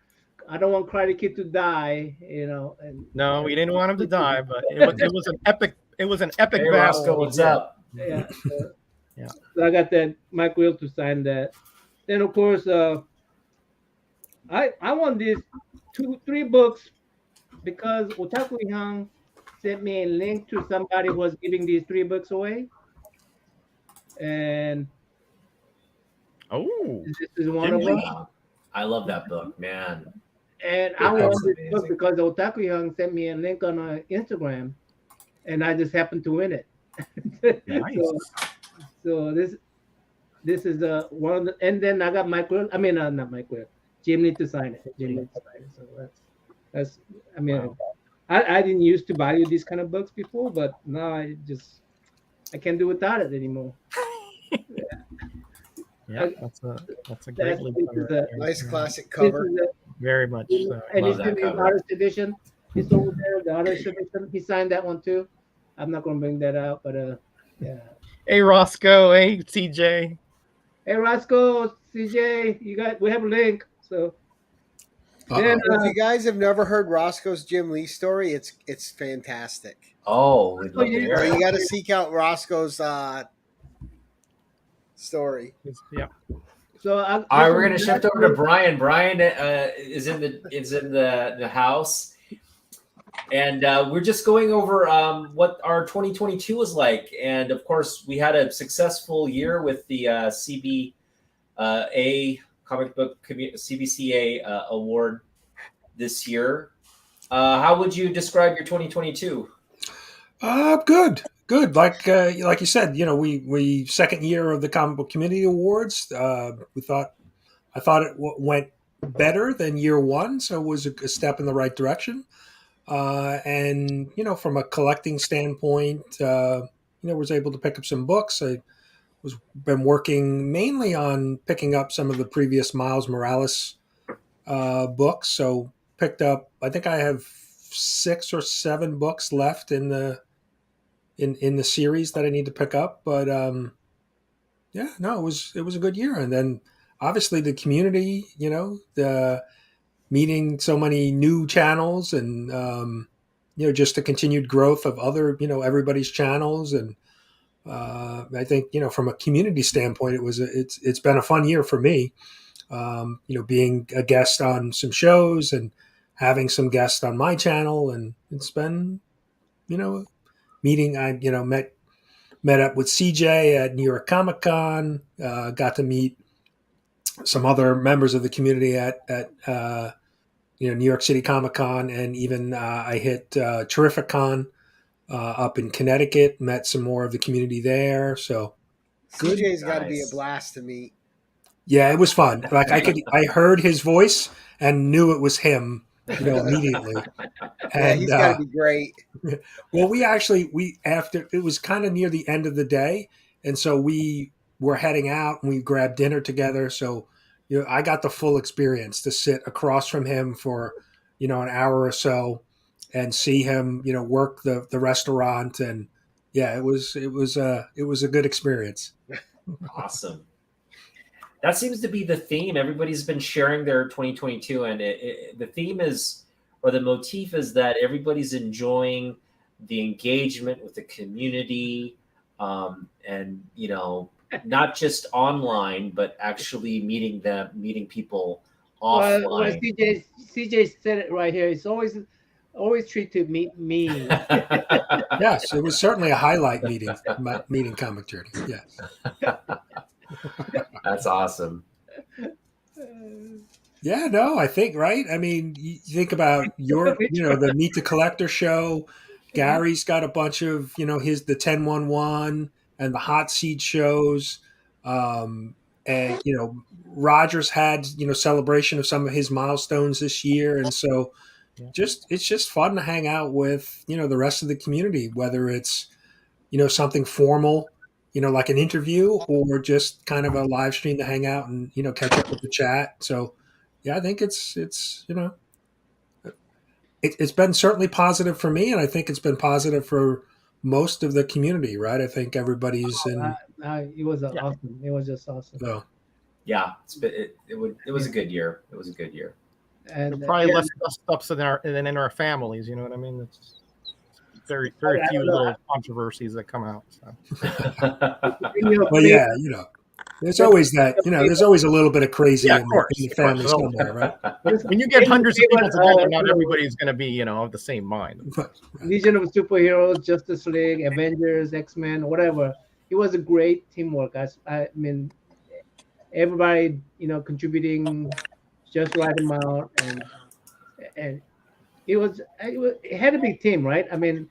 I don't want Karate Kid to die, and No, we didn't want him to die, but it was an epic. It was an epic Hey, battle. Roscoe, what's up? yeah. Yeah. So I got that Mike Will to sign that. Then of course I want these 3 books because Otaku Young sent me a link to somebody who was giving these 3 books away. And Oh, this is one Jim of them. Wow. I love that book, man. And I That's won this book amazing. because Otaku Young sent me a link on Instagram, and I just happened to win it. Nice. So this is one of the, and then I got Mike Will. I mean, not Mike Will. Jim need to sign it. Jim needs to sign it. So that's. I mean, Wow. I didn't used to value these kind of books before, but now I can't do without it anymore. Yeah, that's a great That's- link. this cover is a- right there. Nice Yeah, classic This cover. is a- very much so. and Love he's that doing the cover. artist edition. He's over there, the artist edition. He signed that one too. I'm not gonna bring that out, but yeah. Hey Roscoe, hey CJ. Hey Roscoe, CJ, we have a link. So then If you guys have never heard Roscoe's Jim Lee story, it's fantastic. Oh, we'd love to yeah. hear So it. you got to seek out Roscoe's story. Yeah. so All right, we're gonna shift over to Brian. Brian is in the house, and we're just going over what our 2022 was like. And of course, we had a successful year with the CBA Comic Book CBCA award this year. How would you describe your 2022? Good. Like you said, we second year of the Comic Book Community Awards. I thought it went better than year one, so it was a step in the right direction. And from a collecting standpoint, was able to pick up some books. I been working mainly on picking up some of the previous Miles Morales books. So picked up, I think I have 6 or 7 books left in the series that I need to pick up. But it was a good year. And then obviously the community, the meeting so many new channels and just the continued growth of other, everybody's channels. And I think, from a community standpoint, it's been a fun year for me. Being a guest on some shows and having some guests on my channel, and it's been, meeting. I met up with CJ at New York Comic Con. Got to meet some other members of the community at New York City Comic Con, and even I hit Terrificon up in Connecticut. Met some more of the community there. So Good. CJ's got to be a Nice. blast to meet. yeah, it was fun. Like I heard his voice and knew it was him, immediately. Yeah, he's got to be great. Well, after it was kind of near the end of the day, and so we were heading out and we grabbed dinner together. So, I got the full experience to sit across from him for, an hour or so and see him, work the restaurant. And yeah, it was a good experience. Awesome. That seems to be the theme. Everybody's been sharing their 2022, and the theme is, or the motif is, that everybody's enjoying the engagement with the community, and not just online, but actually meeting people offline. Well, CJ said it right here. It's always treat to meet me. Yes, it was certainly a highlight meeting Comic Journey. Yes. That's awesome. Yeah, no, I think, right? I mean, you think about the Meet the Collector show. Gary's got a bunch of, the 1011 and the Hot Seat shows. And, Rogers had, celebration of some of his milestones this year. And so it's just fun to hang out with, the rest of the community, whether it's, something formal, like an interview, or just kind of a live stream to hang out and, catch up with the chat. So, yeah, I think it's been certainly positive for me, and I think it's been positive for most of the community, right? I think everybody's in. It was awesome. It was just awesome. So, yeah, it was a good year. It was a good year. And probably less ups in our families. You know what I mean? It's very few little controversies that come out. So. Well, yeah, there's always that. There's always a little bit of crazy in the family somewhere, right? When you get hundreds of people together, not everybody's going to be, of the same mind. Legion of Superheroes, Justice League, Avengers, X-Men, whatever. It was a great teamwork. I mean, everybody, contributing just right amount, and it had a big team, right? I mean,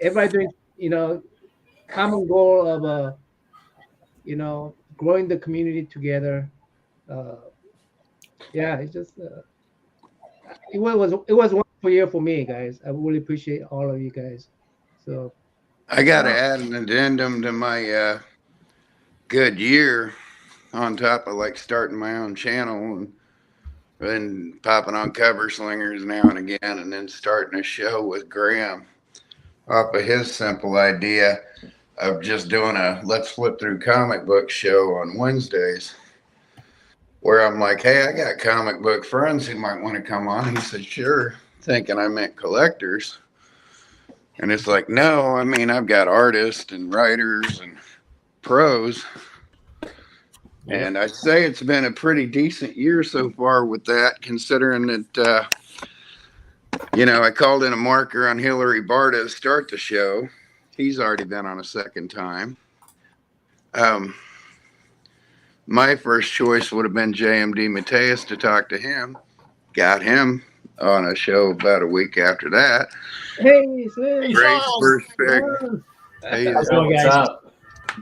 everybody doing, common goal of growing the community together. It's just it was a wonderful year for me, guys. I really appreciate all of you guys. So I got to add an addendum to my good year, on top of like starting my own channel and popping on Cover Slingers now and again, and then starting a show with Graham off of his simple idea of just doing a Let's Flip Through comic book show on Wednesdays, where I'm like, hey, I got comic book friends who might want to come on. He said, sure, thinking I meant collectors. And it's like, no, I mean, I've got artists and writers and pros. And I'd say it's been a pretty decent year so far with that, considering that, I called in a marker on Hillary Barta to start the show. He's already been on a second time. My first choice would have been JMD Mateus to talk to him. Got him on a show about a week after that. Hey, Gray's first pick. Hey, What's up?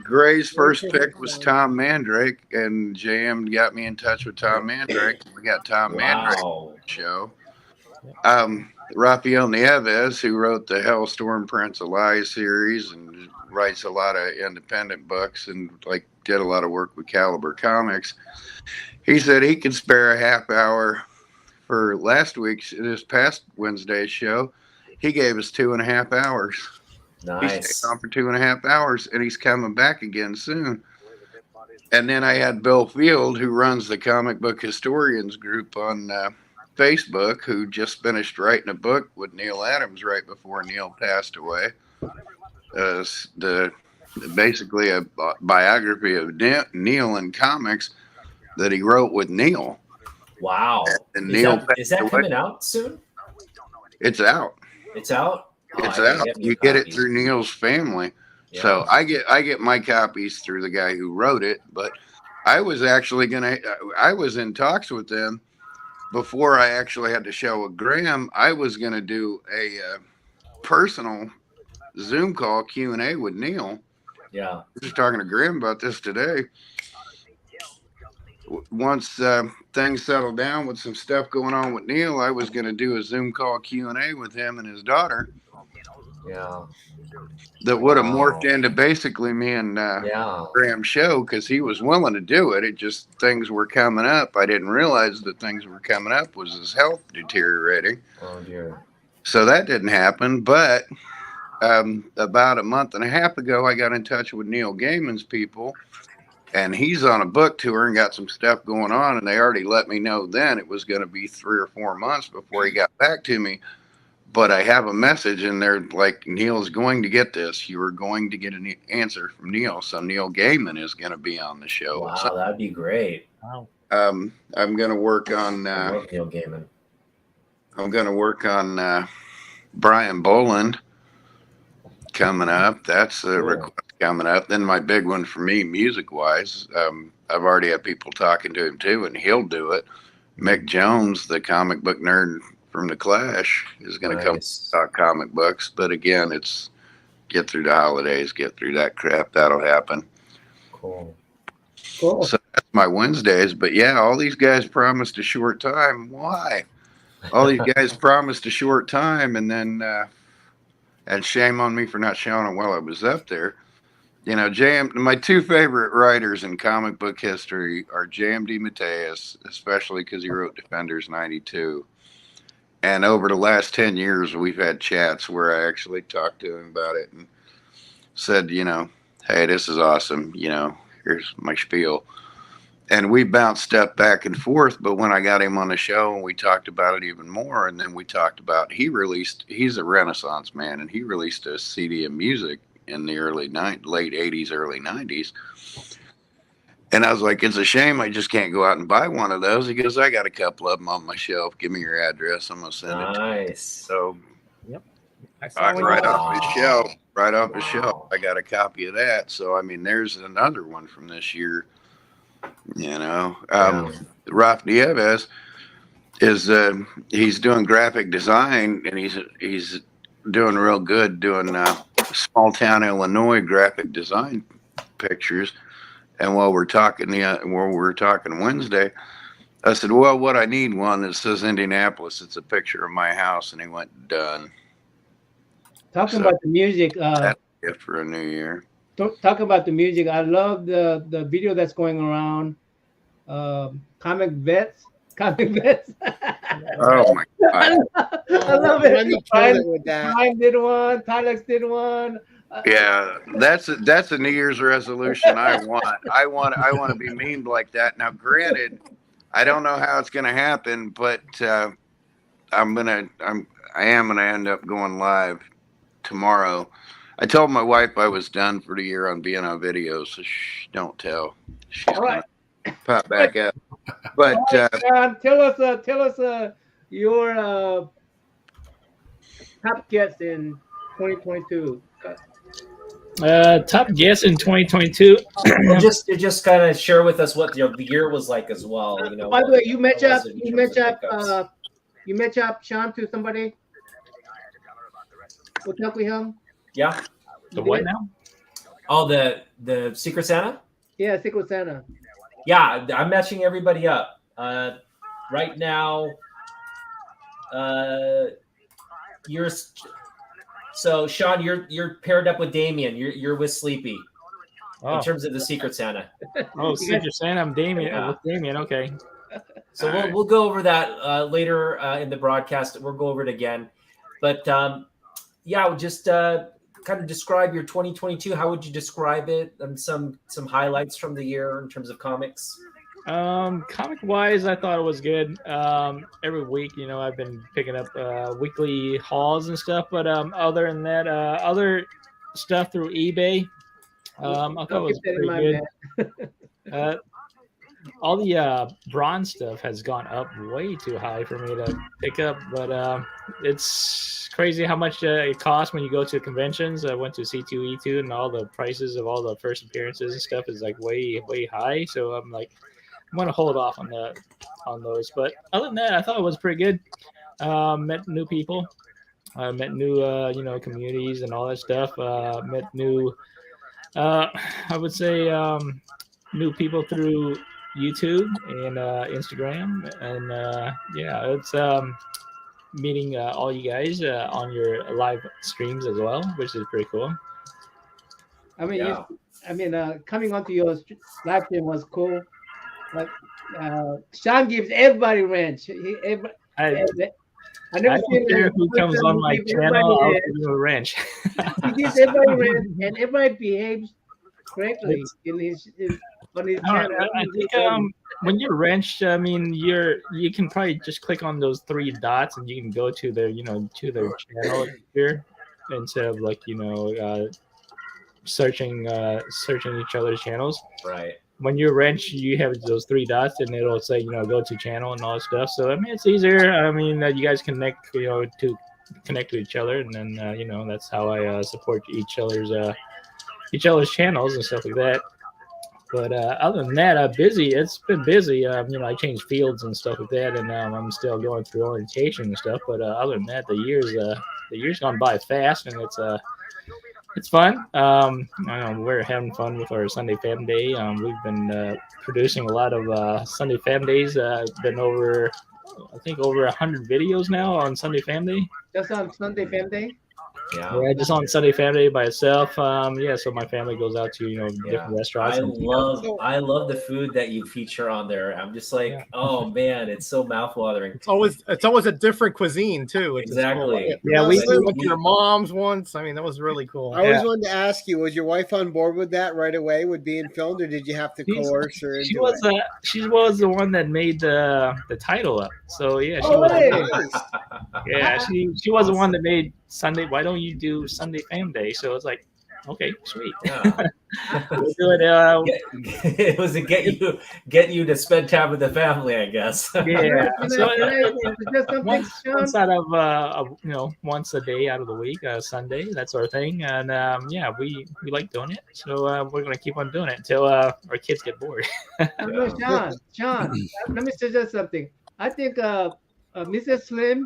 Gray's first pick was Tom Mandrake, and JM got me in touch with Tom Mandrake. We got Tom Mandrake on the show. Rafael Nieves, who wrote the Hellstorm Prince of Lies series and writes a lot of independent books and did a lot of work with Caliber Comics. He said he could spare a half hour for this past Wednesday's show. He gave us 2.5 hours. Nice. He stayed on for 2.5 hours, and he's coming back again soon. And then I had Bill Field, who runs the Comic Book Historians group on Facebook, who just finished writing a book with Neil Adams right before Neil passed away. Basically a biography of Neil in comics that he wrote with Neil. Wow. And is that coming out soon? It's out. It's out? It's out. You get it through Neil's family. Yeah. So I get my copies through the guy who wrote it, but I was in talks with them before I actually had the show with Graham. I was going to do a personal Zoom call Q&A with Neil. Yeah. I was just talking to Graham about this today. Once things settled down with some stuff going on with Neil, I was going to do a Zoom call Q&A with him and his daughter. Yeah. that would have Wow. morphed into basically me and Yeah. Graham's show because he was willing to do it. It just things were coming up. I didn't realize that things were coming up was his health deteriorating. Oh dear. So that didn't happen. But about a month and a half ago, I got in touch with Neil Gaiman's people, and he's on a book tour and got some stuff going on. And they already let me know then it was going to be 3 or 4 months before he got back to me. But I have a message in there like, Neil's going to get this. You are going to get an answer from Neil. So Neil Gaiman is going to be on the show. Wow, So, that'd be great. Wow. I'm going to work on. I love Neil Gaiman. I'm going to work on Brian Boland coming up. That's the request coming up. Then my big one for me, music-wise, I've already had people talking to him too, and he'll do it. Mick Jones, the comic book nerd from The Clash, is going to come talk comic books. But again, it's get through the holidays, get through that crap. That'll happen. Cool. Cool. So that's my Wednesdays. But yeah, all these guys promised a short time. Why? All these guys promised a short time, and then and shame on me for not showing them while I was up there. You know, my 2 favorite writers in comic book history are J.M. DeMatteis, especially because he wrote Defenders 92. And over the last 10 years, we've had chats where I actually talked to him about it and said, you know, hey, this is awesome. You know, here's my spiel. And we bounced stuff back and forth. But when I got him on the show and we talked about it even more, and then we talked about, he's a Renaissance man, and he released a CD of music in the late 80s, early 90s. And I was like, it's a shame I just can't go out and buy one of those. He goes, I got a couple of them on my shelf. Give me your address. I'm going to send it to you. Nice. So I right off the shelf, I got a copy of that. So, I mean, there's another one from this year. You know, Ralph Nieves is he's doing graphic design, and he's doing real good doing small town Illinois graphic design pictures. And while we're talking Wednesday, I said, well, what I need one that says Indianapolis. It's a picture of my house. And he went, done. Talking about the music, that's a gift for a new year. Talk about the music. I love the video that's going around. Comic vets. Oh my God! I love it. Brian did one. Tylex did one. Yeah, that's a New Year's resolution I want. I want to be memed like that. Now, granted, I don't know how it's going to happen, but I am going to end up going live tomorrow. I told my wife I was done for the year on being on video, so don't tell. She's going to pop back up. But John, tell us your top guess in 2022. Top guess in 2022. just kind of share with us what the year was like as well. You know. By the way, you match up Sean to somebody. What's up with him? Yeah. The what now? Oh, the Secret Santa? Yeah, Secret Santa. Yeah, I'm matching everybody up. Right now, so Sean, you're paired up with Damien. You're with Sleepy. Oh. In terms of the Secret Santa. Oh, Secret Santa. I'm Damien. Yeah. With Damien. Okay. So we'll go over that later in the broadcast. We'll go over it again, but just kind of describe your 2022. How would you describe it? And some highlights from the year in terms of comics. Comic wise, I thought it was good. Every week, I've been picking up weekly hauls and stuff. But other than that, other stuff through eBay, I thought it was pretty good. All the bronze stuff has gone up way too high for me to pick up, but it's crazy how much it costs when you go to conventions. I went to C2E2, and all the prices of all the first appearances and stuff is like way high. So I'm like, I'm gonna hold off on those. But other than that, I thought it was pretty good. Met new people, met new communities and all that stuff. Met new, I would say, new people through YouTube and Instagram, and it's meeting all you guys on your live streams as well, which is pretty cool. I mean, Yeah. coming onto your live stream was cool. Like Sean gives everybody ranch. I never I seen don't care who comes on my channel. I'll give you a ranch. He gives everybody ranch, and everybody behaves correctly on his channel. I think when you're wrenched, I mean, you can probably just click on those 3 dots and you can go to their, to their channel here instead of like, searching each other's channels. Right. When you're wrenched, you have those 3 dots and it'll say, go to channel and all that stuff. So I mean, it's easier. I mean, you guys connect, to connect to each other, and then that's how I support each other's channels and stuff like that. But other than that, busy. It's been busy. I changed fields and stuff like that, and I'm still going through orientation and stuff. But other than that, the year's gone by fast, and it's fun. We're having fun with our Sunday Fam Day. We've been producing a lot of Sunday Fam Days. Been over 100 videos now on Sunday Fam Day. Just on Sunday Fam Day. Yeah, just on Sunday Family by itself. So my family goes out to different restaurants. I love the food that you feature on there. I'm just like, oh man, it's so mouthwatering. It's always a different cuisine too. Exactly. Yeah, we went to your mom's once. I mean, that was really cool. I always wanted to ask you: was your wife on board with that right away, with being filmed, or did you have to coerce her into it? She was the one that made the title up. So yeah, she was the one that made Sunday. Why don't you do Sunday Fam Day? So it's like, okay, sweet. Yeah. We'll do it. It was to get you to spend time with the family, I guess. Yeah. So once out of once a day out of the week, Sunday, that's our thing, and we like doing it. So we're gonna keep on doing it until our kids get bored. Sean, let me suggest something. I think Mrs. Slim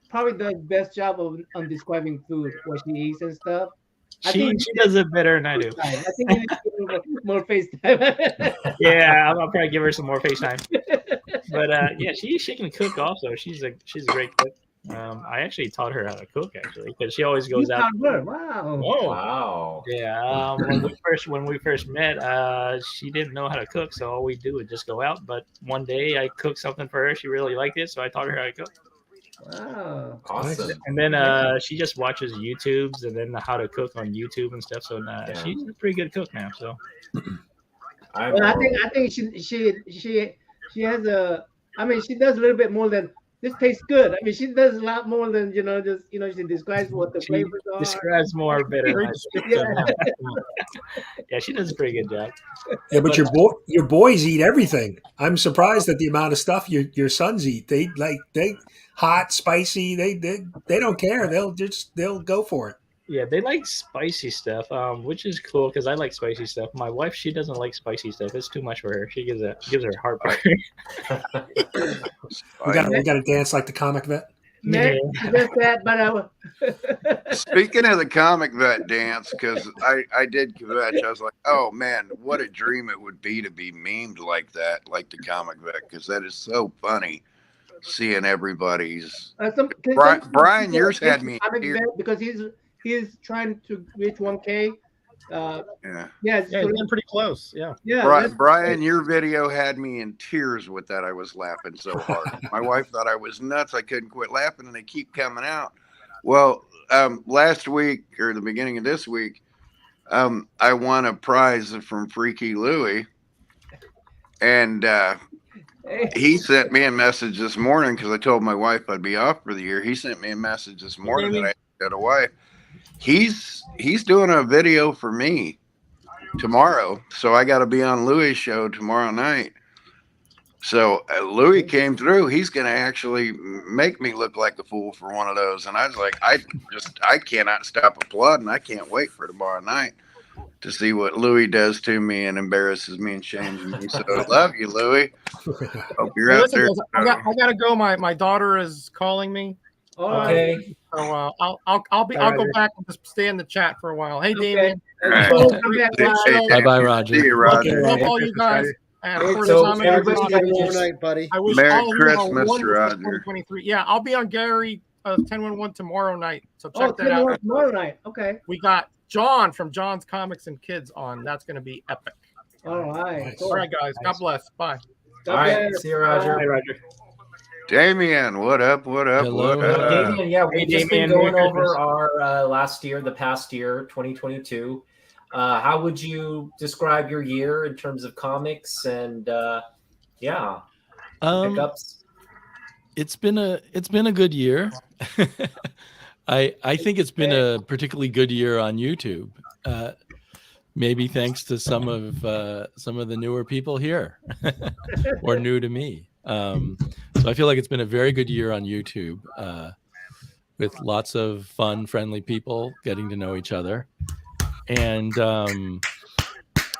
probably does the best job on describing food, what she eats and stuff. She does it better than I do. I think you need to give her more FaceTime. Yeah, I'll probably give her some more FaceTime. But she can cook also. She's a great cook. I actually taught her how to cook because she always goes out. Wow! Oh wow! Yeah. When we first met, she didn't know how to cook, so all we do would just go out. But one day I cooked something for her. She really liked it, so I taught her how to cook. Wow! Awesome. And then she just watches YouTubes and then how to cook on YouTube and stuff. So she's a pretty good cook now. So. I think she has a. I mean, she does a little bit more than. This tastes good. I mean, she does a lot more than she describes what the flavors are. Describes more better. Yeah, she does a pretty good job. Yeah, but your boys eat everything. I'm surprised at the amount of stuff your sons eat. They hot, spicy. They don't care. They'll go for it. Yeah, they like spicy stuff, which is cool because I like spicy stuff. My wife, she doesn't like spicy stuff. It's too much for her. She gives her heartburn. we got to dance like the comic vet. Man, just that, but speaking of the comic vet dance, because I did kvetch, I was like, oh man, what a dream it would be to be memed like that, like the comic vet, because that is so funny. Seeing everybody's Brian, yours had me because he's trying to reach 1K. He's been pretty close. Yeah. Brian, your video had me in tears with that. I was laughing so hard. My wife thought I was nuts. I couldn't quit laughing, and they keep coming out. Well, last week or the beginning of this week, I won a prize from Freaky Louie, and he sent me a message this morning because I told my wife I'd be off for the year. He sent me a message this morning that I had a wife. He's doing a video for me tomorrow, so I got to be on Louie's show tomorrow night. So Louie came through. He's going to actually make me look like a fool for one of those. And I was like, I cannot stop applauding. I can't wait for tomorrow night to see what Louie does to me and embarrasses me and shames me. So I love you, Louie. Hope you're out there. I got to go. My daughter is calling me. Okay. So I'll go back and just stay in the chat for a while. Hey, Damien. Right. Bye, Roger. See you, Roger. Love all you guys. And Hey, for so the everybody everybody have a that tomorrow just- night, buddy. I wish Merry all of you a Christmas, wonderful Roger. 2023. Yeah, I'll be on Gary 1011 tomorrow night. So Oh, check that out. tomorrow night. Okay. We got John from John's Comics and Kids on. That's going to be epic. All right. Nice. Cool. All right, guys. God bless. Bye. God All right, bless. see you, Roger. Hi, Roger. Damien, what up? What up? Hello, What up? hello. Damien, yeah, we've Hey, just been Damien, going Merry over Christmas. our the past year, 2022. How would you describe your year in terms of comics and pickups? It's been a good year. I think it's been a particularly good year on YouTube. Maybe thanks to some of the newer people here, or new to me. So I feel like it's been a very good year on YouTube, with lots of fun, friendly people getting to know each other, and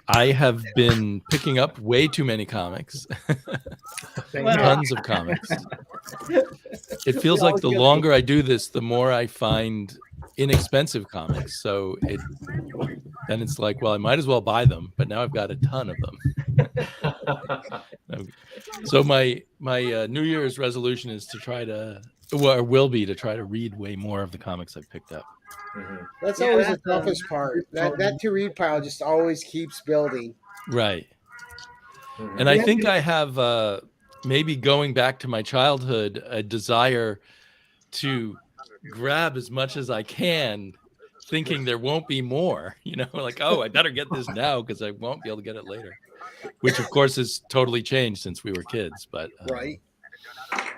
I have been picking up way too many comics. Tons of comics. It feels like the longer I do this, the more I find inexpensive comics. So then it's like, well, I might as well buy them, but now I've got a ton of them. So my New Year's resolution is to try to, or will be to try to read way more of the comics I've picked up. Mhm. That's Yeah, always that's, the toughest part. That to read pile just always keeps building. Right. Mhm. And I think I have, maybe going back to my childhood, a desire to grab as much as I can, thinking there won't be more, like, oh, I better get this now because I won't be able to get it later, which of course has totally changed since we were kids, but Right.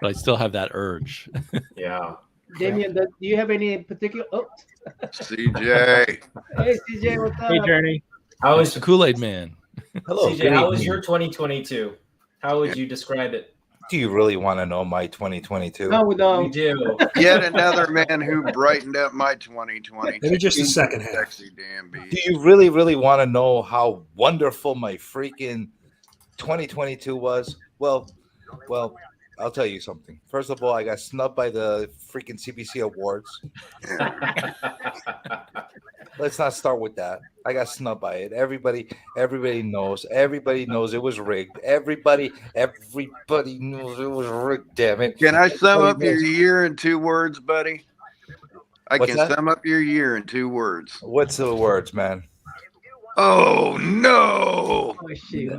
but I still have that urge. Yeah. Damien, do you have any particular? Oh, CJ. hey CJ, what's up? Hey, Journey. How It's was the Kool-Aid Man. Hello. CJ? good How was evening. your 2022? How would you describe it? Do you really want to know my 2022? No, we We don't. do. Yet another man who brightened up my 2020. Maybe just the second half. Sexy damn Do beast. you really, really want to know how wonderful my freaking 2022 was? Well, I'll tell you something. First of all, I got snubbed by the freaking CBC Awards. Let's not start with that. I got snubbed by it. Everybody knows. Everybody knows it was rigged. Everybody knows it was rigged. Damn it! Can I sum up your Everybody knows. year in 2 words, buddy? I What's can that? sum up your year in 2 words. What's the words, man? Oh no! Oh shoot.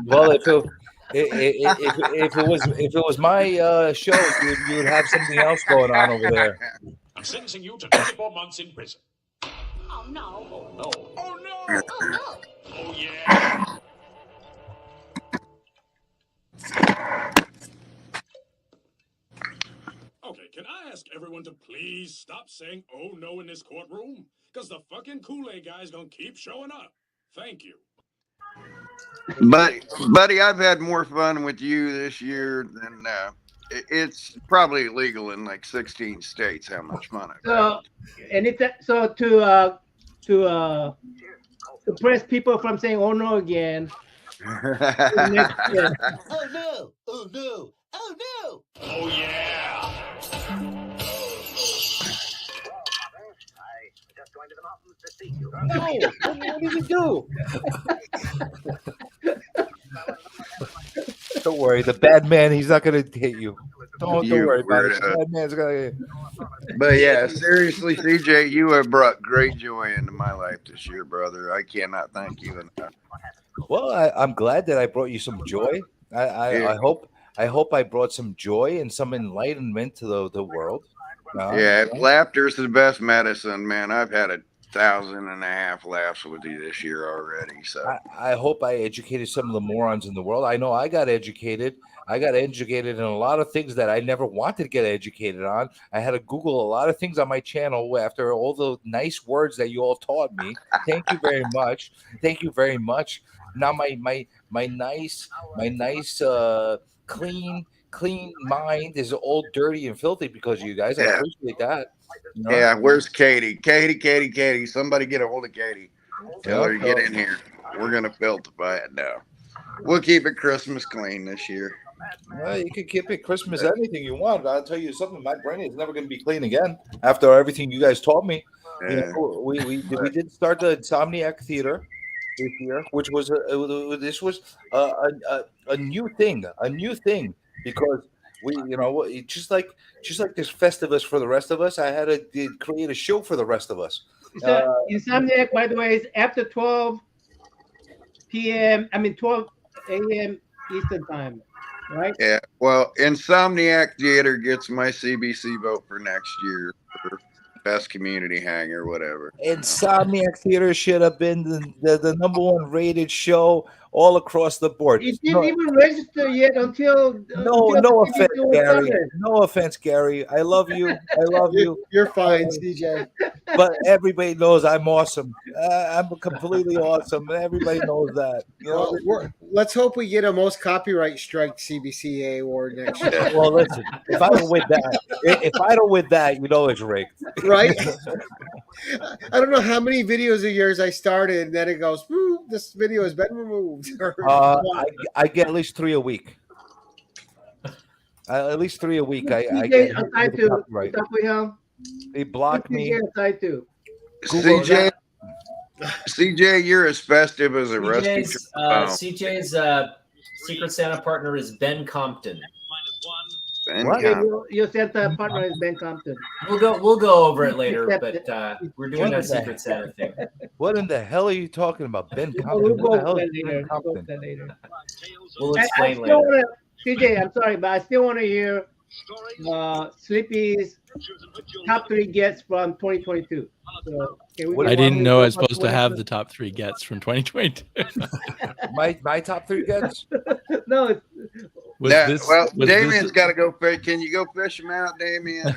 Well, if it was my show, you would have something else going on over there. I'm sentencing you to 24 months in prison. Oh no. Oh no. Oh no. Oh no. Oh yeah. Okay, can I ask everyone to please stop saying oh no in this courtroom? Because the fucking Kool-Aid guy's gonna keep showing up. Thank you. Buddy, I've had more fun with you this year than it's probably illegal in like 16 states. How much fun I've So, so to suppress people from saying "oh no" again. had. Next year. Oh no. Oh no. Oh no. Oh yeah. No, what did you do? Don't worry, the bad man, he's not gonna hit you. Don't You worry about it. weirdo. The bad man's gonna hit you. But yeah, seriously, CJ, you have brought great joy into my life this year, brother. I cannot thank you enough. Well, I'm glad that I brought you some joy. Yeah. I hope I brought some joy and some enlightenment to the world. Yeah, laughter's the best medicine, man. I've had 1,500 laughs with you this year already. So I hope I educated some of the morons in the world. I know I got educated. I got educated in a lot of things that I never wanted to get educated on. I had to Google a lot of things on my channel after all the nice words that you all taught me. Thank you very much. Thank you very much. Now my nice clean mind is all dirty and filthy because of you guys. I Yeah. appreciate that. You know? yeah, where's Katie? Katie. Somebody get a hold of Katie. Tell her to get in here. We're gonna filtify it now. We'll keep it Christmas clean this year. Well, you can keep it Christmas anything you want. I'll tell you something. My brain is never going to be clean again after everything you guys taught me. You Yeah. know, we did start the Insomniac Theater. this year, which was this was a new thing, because we, just like there's Festivus for the rest of us, I had to create a show for the rest of us. So Insomniac, by the way, is after 12 p.m. 12 a.m. Eastern time, right? Yeah. Well, Insomniac Theater gets my CBC vote for next year for best community hang or whatever. Insomniac Theater should have been the number one rated show all across the board. It didn't even register yet until no offense, Gary. No offense, Gary. I love you. You're fine, CJ. But everybody knows I'm awesome. I'm completely awesome. Everybody knows that. Let's hope we get a most copyright strike CBCA award next year. Well, listen. If I don't win that, it's rigged, right? I don't know how many videos of yours I started, and then it goes, this video has been removed. I get at least 3 a week. At least 3 a week. I get right. Right. They blocked me. CJ, you're as festive as a rusty. CJ's Secret Santa partner is Ben Compton. Your Santa partner is Ben Compton. We'll go over it later, but we're doing a Secret Santa thing. What in the hell are you talking about, Ben Compton? We'll go later. We'll explain later. CJ, I'm sorry, but I still want to hear Sleepy's top 3 gets from 2022. So, I didn't know I was supposed to have the top 3 gets from 2022. my top 3 gets? No. Damien's got to go fish. Can you go fish them out, Damien?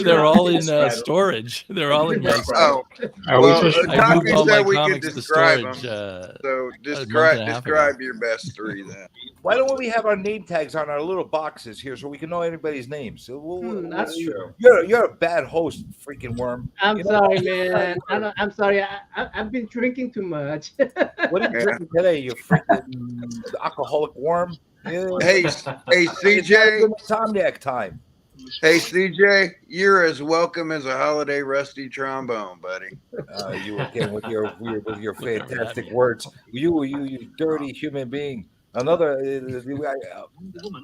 They're all in storage. They're all in my storage. I moved all my comics to storage. So describe your best 3 then. Why don't we have our name tags on our little boxes here so we can know everybody's names? That's true. You're a bad host, freaking worm. I'm sorry, man. I'm sorry. I've been drinking too much. What are you drinking today? You freaking alcoholic worm. Yeah. Hey, CJ. Insomniac time. Hey, CJ, you're as welcome as a holiday rusty trombone, buddy. You again with your fantastic words. You dirty human being. Another,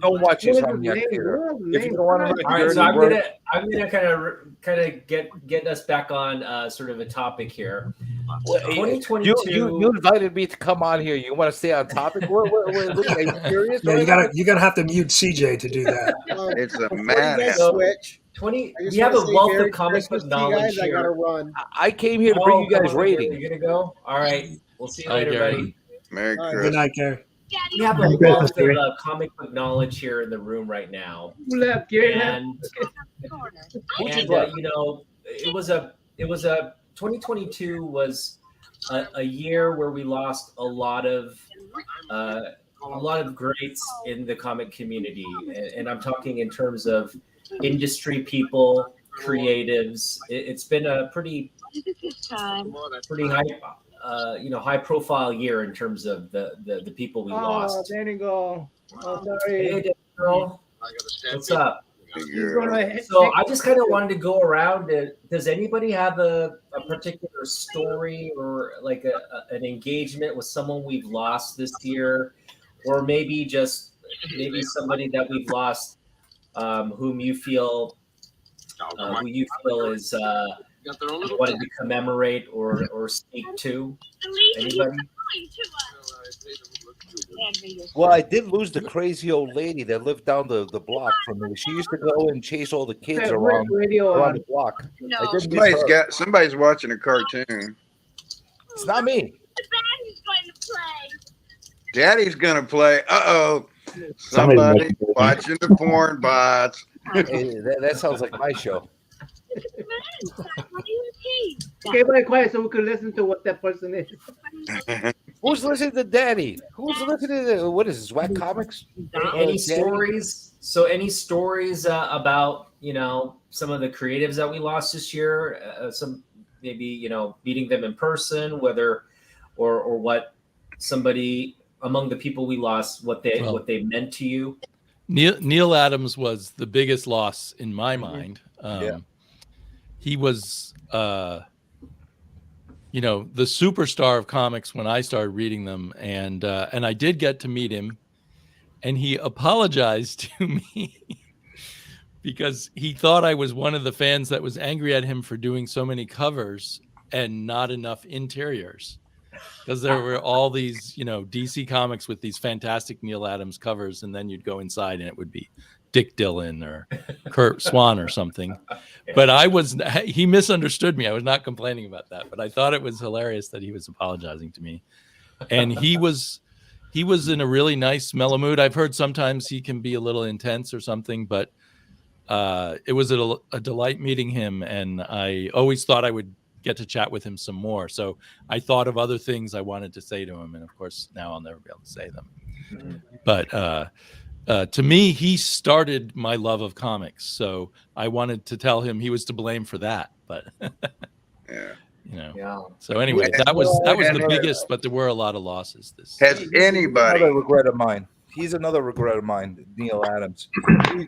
don't watch Insomniac Theater. If you don't want to, all right. So I'm gonna kind of get us back on sort of a topic here. 2022. You invited me to come on here. You want to stay on topic? Are you serious? Yeah, you're gonna have to mute CJ to do that. It's a madhouse. Switch. We have a wealth of comic book knowledge here. I gotta run. I came here to bring you guys ratings. You're gonna go. All right. We'll see you later, buddy. Merry Christmas. Good night, Gary. We have a wealth of comic book knowledge here in the room right now, and it was a 2022 was a year where we lost a lot of greats in the comic community, and I'm talking in terms of industry people, creatives. It's been a pretty high profile year in terms of the people we lost. There you go. Oh, sorry. Hey, girl. What's up? So I just kind of wanted to go around. Does anybody have a particular story or like an engagement with someone we've lost this year, or maybe somebody that we've lost, whom you feel is wanted to commemorate or speak to? Anybody? Well, I did lose the crazy old lady that lived down the block from me. She used to go and chase all the kids around the block. Somebody's watching a cartoon. It's not me. Daddy's gonna play. Somebody's watching the porn bots. Hey, that sounds like my show. Okay, be quiet so we can listen to what that person is. Who's listening to Daddy? Who's listening to what is this? Whack Comics? Any stories? So any stories about some of the creatives that we lost this year? Some maybe meeting them in person, whether or what somebody among the people we lost, what they meant to you. Neil Adams was the biggest loss in my mind. He was you know, the superstar of comics when I started reading them, and I did get to meet him, and he apologized to me because he thought I was one of the fans that was angry at him for doing so many covers and not enough interiors. Because there were all these, you know, DC comics with these fantastic Neil Adams covers, and then you'd go inside and it would be Dick Dillon or Kurt Swan or something. But he misunderstood me. I was not complaining about that, but I thought it was hilarious that he was apologizing to me. And he was in a really nice, mellow mood. I've heard sometimes he can be a little intense or something, but it was a delight meeting him, and I always thought I would get to chat with him some more. So I thought of other things I wanted to say to him, and of course now I'll never be able to say them. But to me, he started my love of comics, so I wanted to tell him he was to blame for that. But you know, so anyway, that was the biggest, but there were a lot of losses. Has anybody? Another regret of mine. He's another regret of mine, Neil Adams.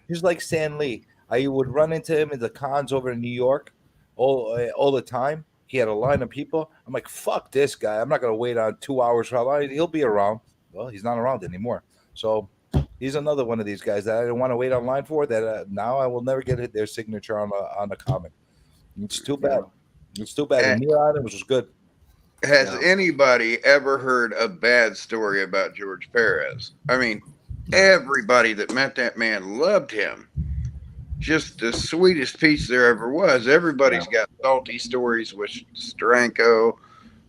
He's like Stan Lee. I would run into him in the cons over in New York all the time. He had a line of people. I'm like, fuck this guy. I'm not going to wait on 2 hours for a line. He'll be around. Well, he's not around anymore. So he's another one of these guys that I didn't want to wait online for, that now I will never get their signature on a comic. It's too bad. It's too bad. And Neil Adams was good. Has anybody ever heard a bad story about George Perez? I mean, everybody that met that man loved him. Just the sweetest piece there ever was. Everybody's got salty stories with Steranko,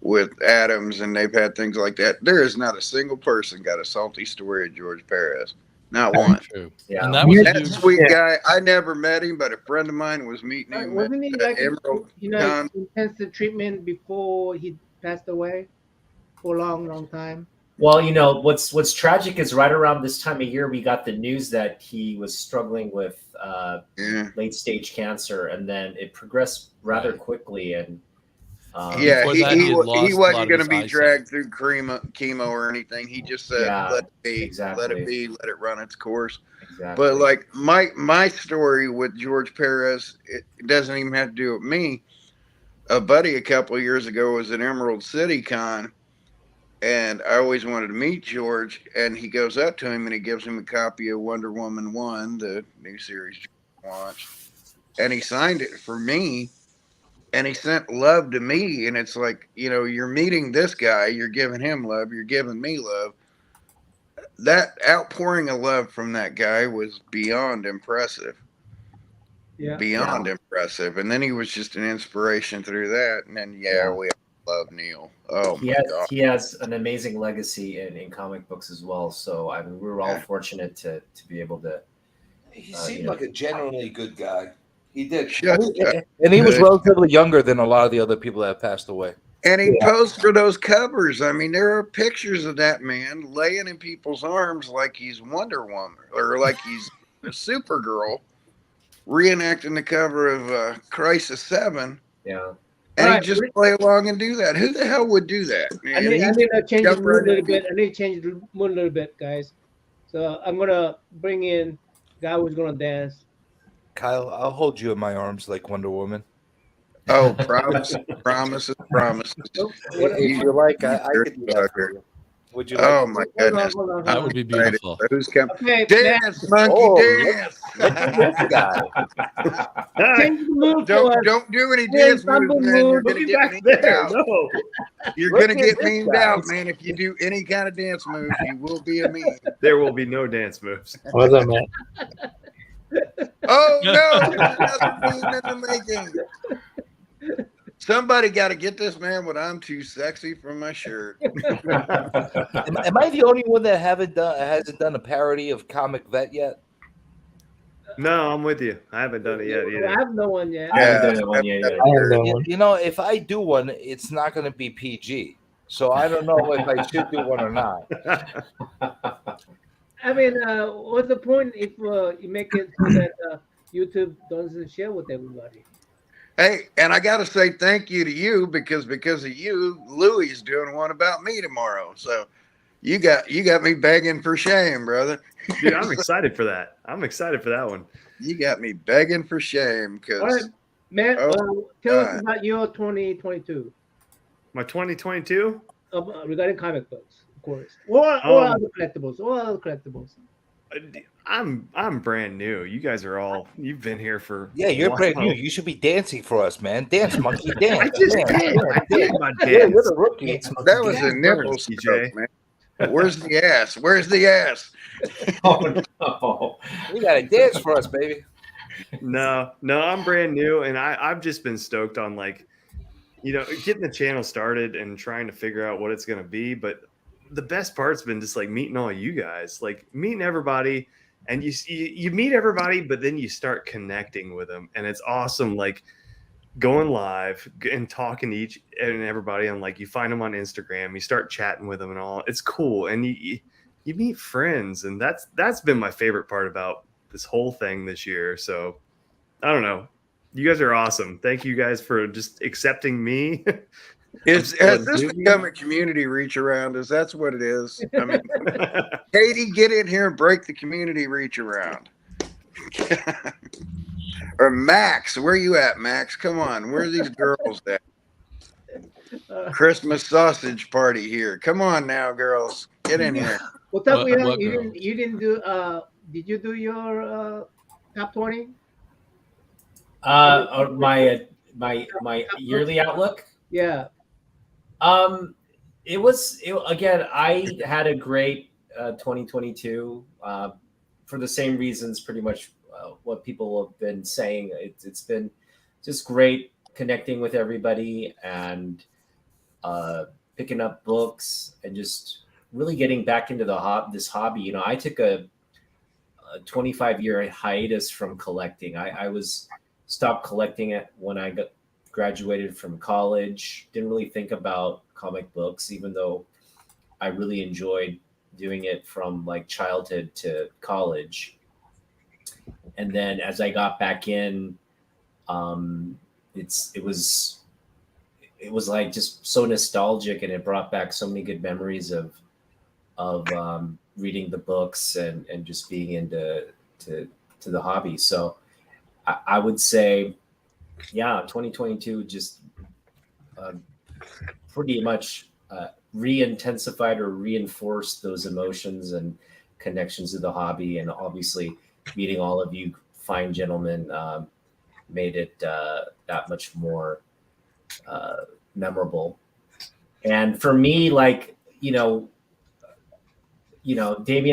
with Adams, and they've had things like that. There is not a single person got a salty story of George Perez. Not one. True. Yeah. And that was that sweet guy. I never met him, but a friend of mine was meeting him. Wasn't he like Emerald intensive treatment before he passed away for a long time? Well, you know, what's tragic is right around this time of year, we got the news that he was struggling with late stage cancer, and then it progressed rather quickly. And he wasn't going to be dragged through chemo or anything. He just said, let it be, let it run its course. Exactly. But like my story with George Perez, it doesn't even have to do with me. A buddy a couple of years ago was at Emerald City Con, and I always wanted to meet George, and he goes up to him and he gives him a copy of Wonder Woman 1, the new series George watched, and he signed it for me, and he sent love to me. And it's like, you know, you're meeting this guy, you're giving him love, you're giving me love. That outpouring of love from that guy was beyond impressive. Beyond impressive. And then he was just an inspiration through that. And then we love Neil. Oh my God. He has an amazing legacy in comic books as well. So I mean, we were all fortunate to be able to. He seemed like a genuinely good guy. He did. And he was relatively younger than a lot of the other people that have passed away. And he posed for those covers. I mean, there are pictures of that man laying in people's arms like he's Wonder Woman or like he's a Supergirl, reenacting the cover of Crisis 7. Yeah. And he just play along and do that. Who the hell would do that? I need to change the mood a little bit. I need to change the mood a little bit, guys. So I'm going to bring in a guy who's going to dance. Kyle, I'll hold you in my arms like Wonder Woman. Oh, promises. If you like, I could do that for you. Would you like oh my goodness. Hold on. That would be beautiful. Who's coming? Okay, dance, monkey, dance. Look at this guy. Change the mood. Don't do any dance moves, man. You're going to get memed out. No. You're going to get memed out, man. If you do any kind of dance move, you will be a meme. There will be no dance moves. What's up, man? Oh, no. Another meme in the making. Somebody got to get this man what I'm too sexy for my shirt. Am I the only one that hasn't done a parody of Comic Vet yet? No, I'm with you. I haven't done it yet either. I have no one yet. I haven't done one yet either. You know, if I do one, it's not going to be PG. So I don't know if I should do one or not. I mean, what's the point if you make it so that YouTube doesn't share with everybody? Hey, and I got to say thank you to you because of you, Louis is doing one about me tomorrow. So you got me begging for shame, brother. Dude, I'm excited for that. I'm excited for that one. You got me begging for shame because. All right, Matt, tell us about your 2022. My 2022 regarding comic books, of course, or other collectibles, I'm brand new. You guys are all you've been here for Yeah, a you're while. brand new. You should be dancing for us, man. Dance, monkey, dance. I just dance, did. dance, I did dance. my Yeah, dance. you're the rookie. That was a nipple stroke, man. Where's the ass? Where's the ass? Oh no! You gotta dance for us, baby. No, I'm brand new, and I've just been stoked on getting the channel started and trying to figure out what it's gonna be. But the best part's been just like meeting all you guys, like meeting everybody, and you meet everybody, but then you start connecting with them, and it's awesome. Like going live and talking to each and everybody on, like, you find them on Instagram, you start chatting with them and all. It's cool, and you meet friends, and that's been my favorite part about this whole thing this year. So I don't know. You guys are awesome. Thank you guys for just accepting me. Has this become a community reach around us? That's what it is. I mean, Katie, get in here and break the community reach around. Or Max, where you at, Max? Come on, where are these girls at? Christmas sausage party here. Come on now, girls, get in here. What's up, Leon? You didn't do. Did you do your top 20? My yearly outlook. Yeah. Again, I had a great 2022 for the same reasons, pretty much what people have been saying. It's been just great connecting with everybody and picking up books and just really getting back into this hobby. You know, I took a 25-year hiatus from collecting. I was stopped collecting it when I graduated from college. Didn't really think about comic books, even though I really enjoyed doing it from like childhood to college. And then as I got back in, it was like just so nostalgic, and it brought back so many good memories of reading the books and just being into the hobby. So I would say, yeah, 2022 just pretty much re-intensified or reinforced those emotions and connections to the hobby. And obviously meeting all of you fine gentlemen made it that much more memorable. And for me, like, Damien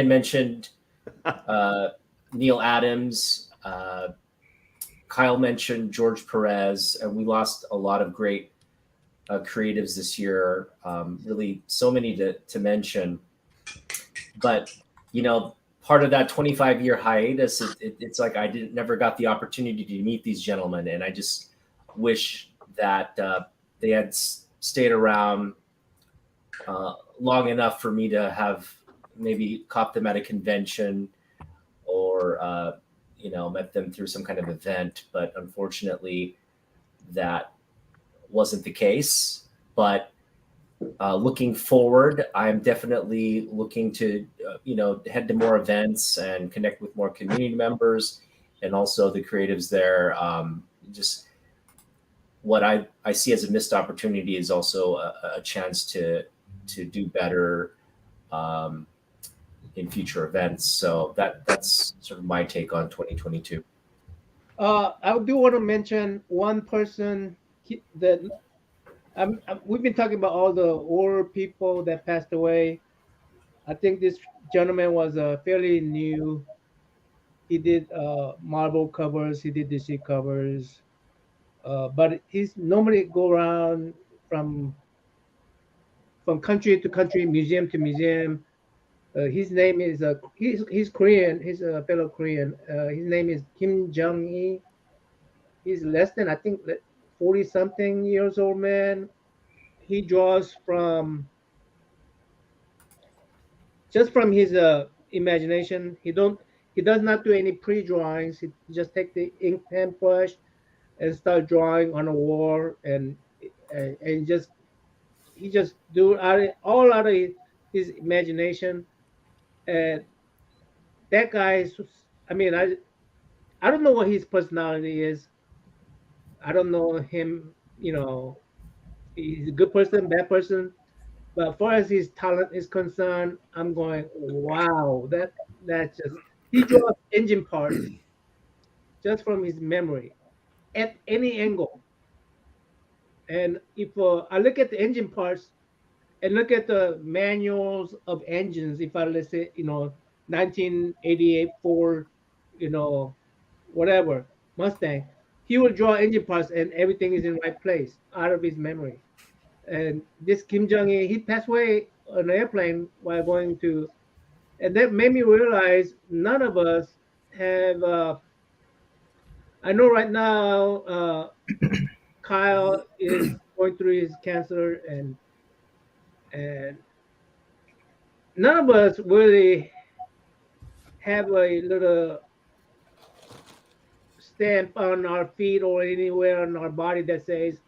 mentioned Neil Adams, Kyle mentioned George Perez, and we lost a lot of great creatives this year. Really, so many to mention. But part of that 25-year hiatus, it's like I never got the opportunity to meet these gentlemen, and I just wish that they had stayed around long enough for me to have maybe caught them at a convention or met them through some kind of event. But unfortunately, that wasn't the case. But looking forward, I'm definitely looking to head to more events and connect with more community members and also the creatives there. Just what I see as a missed opportunity is also a chance to do better in future events. So that's sort of my take on 2022. I do want to mention one person that we've been talking about all the old people that passed away. I think this gentleman was fairly new. He did Marvel covers, he did DC covers, but he's normally go around from country to country, museum to museum. His name is he's Korean. He's a fellow Korean. His name is Kim Jung-hee. He's less than, I think, 40-something years old man. He draws from just from his imagination. He does not do any pre-drawings. He just take the ink pen brush and start drawing on a wall, and he just do all out of his imagination. And that guy is, I mean, I don't know what his personality is. I don't know him, He's a good person, bad person. But as far as his talent is concerned, I'm going, wow, that's just he draws engine parts just from his memory at any angle. And if I look at the engine parts and look at the manuals of engines, if I let's say 1988 Ford, whatever Mustang, he will draw engine parts and everything is in the right place out of his memory. And this Kim Jong Il, he passed away on an airplane while going to, and that made me realize none of us have. I know right now, Kyle is going through his cancer, and none of us really have a little stamp on our feet or anywhere on our body that says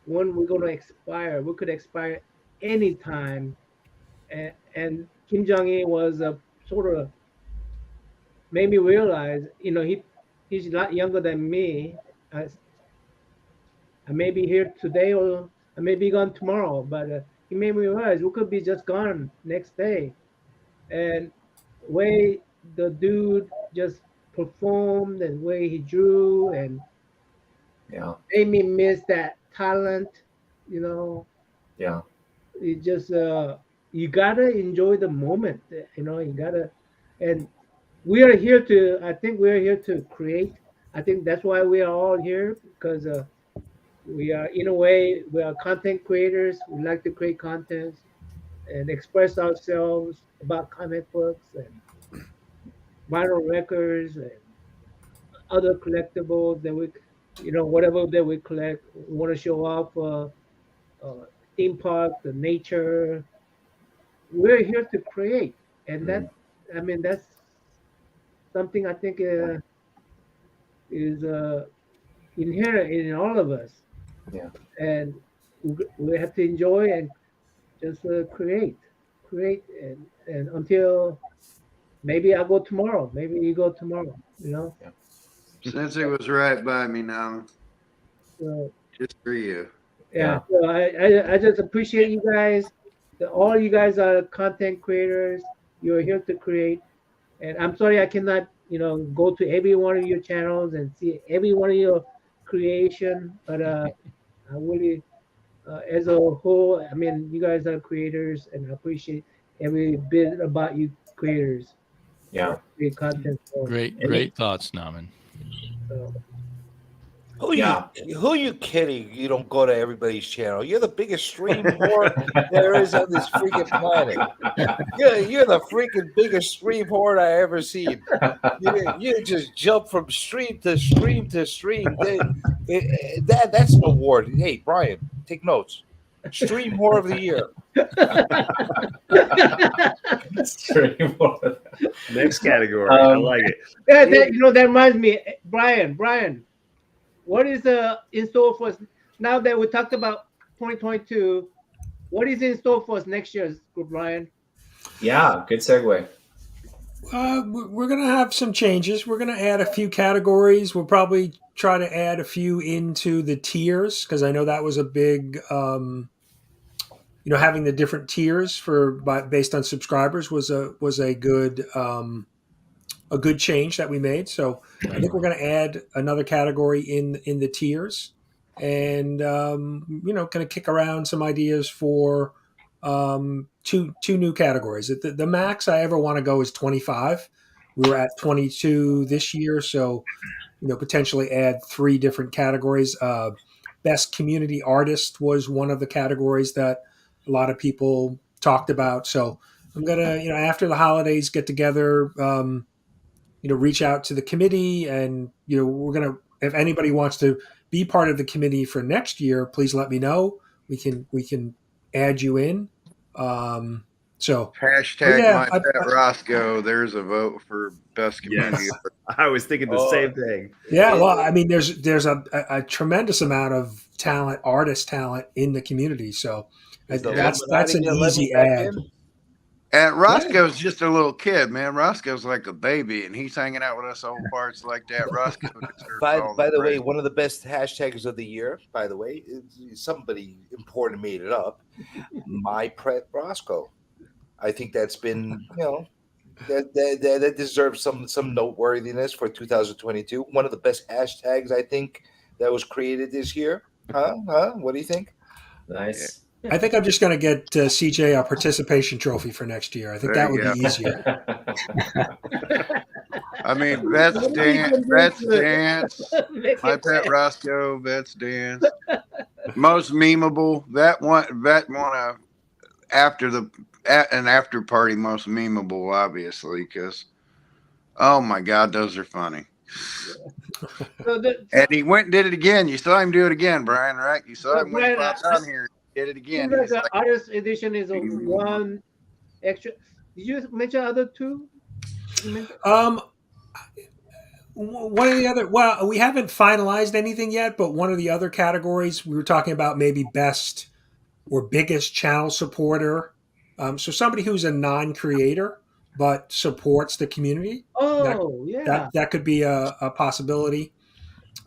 when we're going to expire. We could expire anytime. And Kim Jong-il was a sort of made me realize, he's a lot younger than me. I may be here today or I may be gone tomorrow, but he made me realize we could be just gone next day. And way the dude just performed and way he drew and made me miss that talent, Yeah. It just you gotta enjoy the moment, you gotta, and I think we're here to create. I think that's why we are all here, because we are, in a way, we are content creators. We like to create content and express ourselves about comic books and vinyl records and other collectibles that we, whatever that we collect. We want to show off theme park, the nature. We're here to create, and that's something I think is inherent in all of us. Yeah. And we have to enjoy and just create, and until maybe I'll go tomorrow. Maybe you go tomorrow. Yeah. Since it was right by me now, So, just for you. yeah. So I just appreciate you guys. All you guys are content creators. You're here to create, and I'm sorry I cannot, go to every one of your channels and see every one of your creation. But I really, as a whole, I mean, you guys are creators, and I appreciate every bit about you creators. Yeah. Great content. Great thoughts, Naman. So, Who you kidding? You don't go to everybody's channel. You're the biggest stream whore there is on this freaking planet. You're the freaking biggest stream whore I ever seen. You just jump from stream to stream to stream. That's an award. Hey, Brian, take notes. Stream whore of the year. Next category. I like it. Yeah, that reminds me, Brian. What is in store for us now that we talked about 2022? What is in store for us next year, Brian? Yeah, good segue. We're going to have some changes. We're going to add a few categories. We'll probably try to add a few into the tiers, because I know that was a big, having the different tiers based on subscribers was a good change that we made. So I think we're going to add another category in the tiers, and kind of kick around some ideas for two new categories. The max I ever want to go is 25. We were at 22 this year, so potentially add 3 different categories. Best community artist was one of the categories that a lot of people talked about. So I'm gonna after the holidays get together. Reach out to the committee, and we're gonna, if anybody wants to be part of the committee for next year, please let me know. We can add you in. So Hashtag my pet Roscoe. There's a vote for best community. Yes. I was thinking the same thing. Yeah, well, I mean, there's a tremendous amount of artist talent in the community. So that's an easy add. And Roscoe's just a little kid, man. Roscoe's like a baby, and he's hanging out with us old parts like that. Roscoe deserves By all the way, praise. one of the best hashtags of the year, by the way, somebody important made it up. My Pret Roscoe. I think that's been, that deserves some noteworthiness for 2022. One of the best hashtags I think that was created this year. Huh? What do you think? Nice. I think I'm just going to get CJ a participation trophy for next year. I think There that would you be easier. I mean, Bet's dance. My Pet Roscoe, Bet's dance. Most memeable. That one after an after party, most memeable, obviously, because oh my God, those are funny. And he went and did it again. You saw him do it again, Brian, right? You saw him when he popped down here. Did it again. The artist edition is one extra. Did you mention other two? One of the other, well, we haven't finalized anything yet, but one of the other categories we were talking about maybe best or biggest channel supporter. So somebody who's a non-creator but supports the community. Oh, that could be a possibility.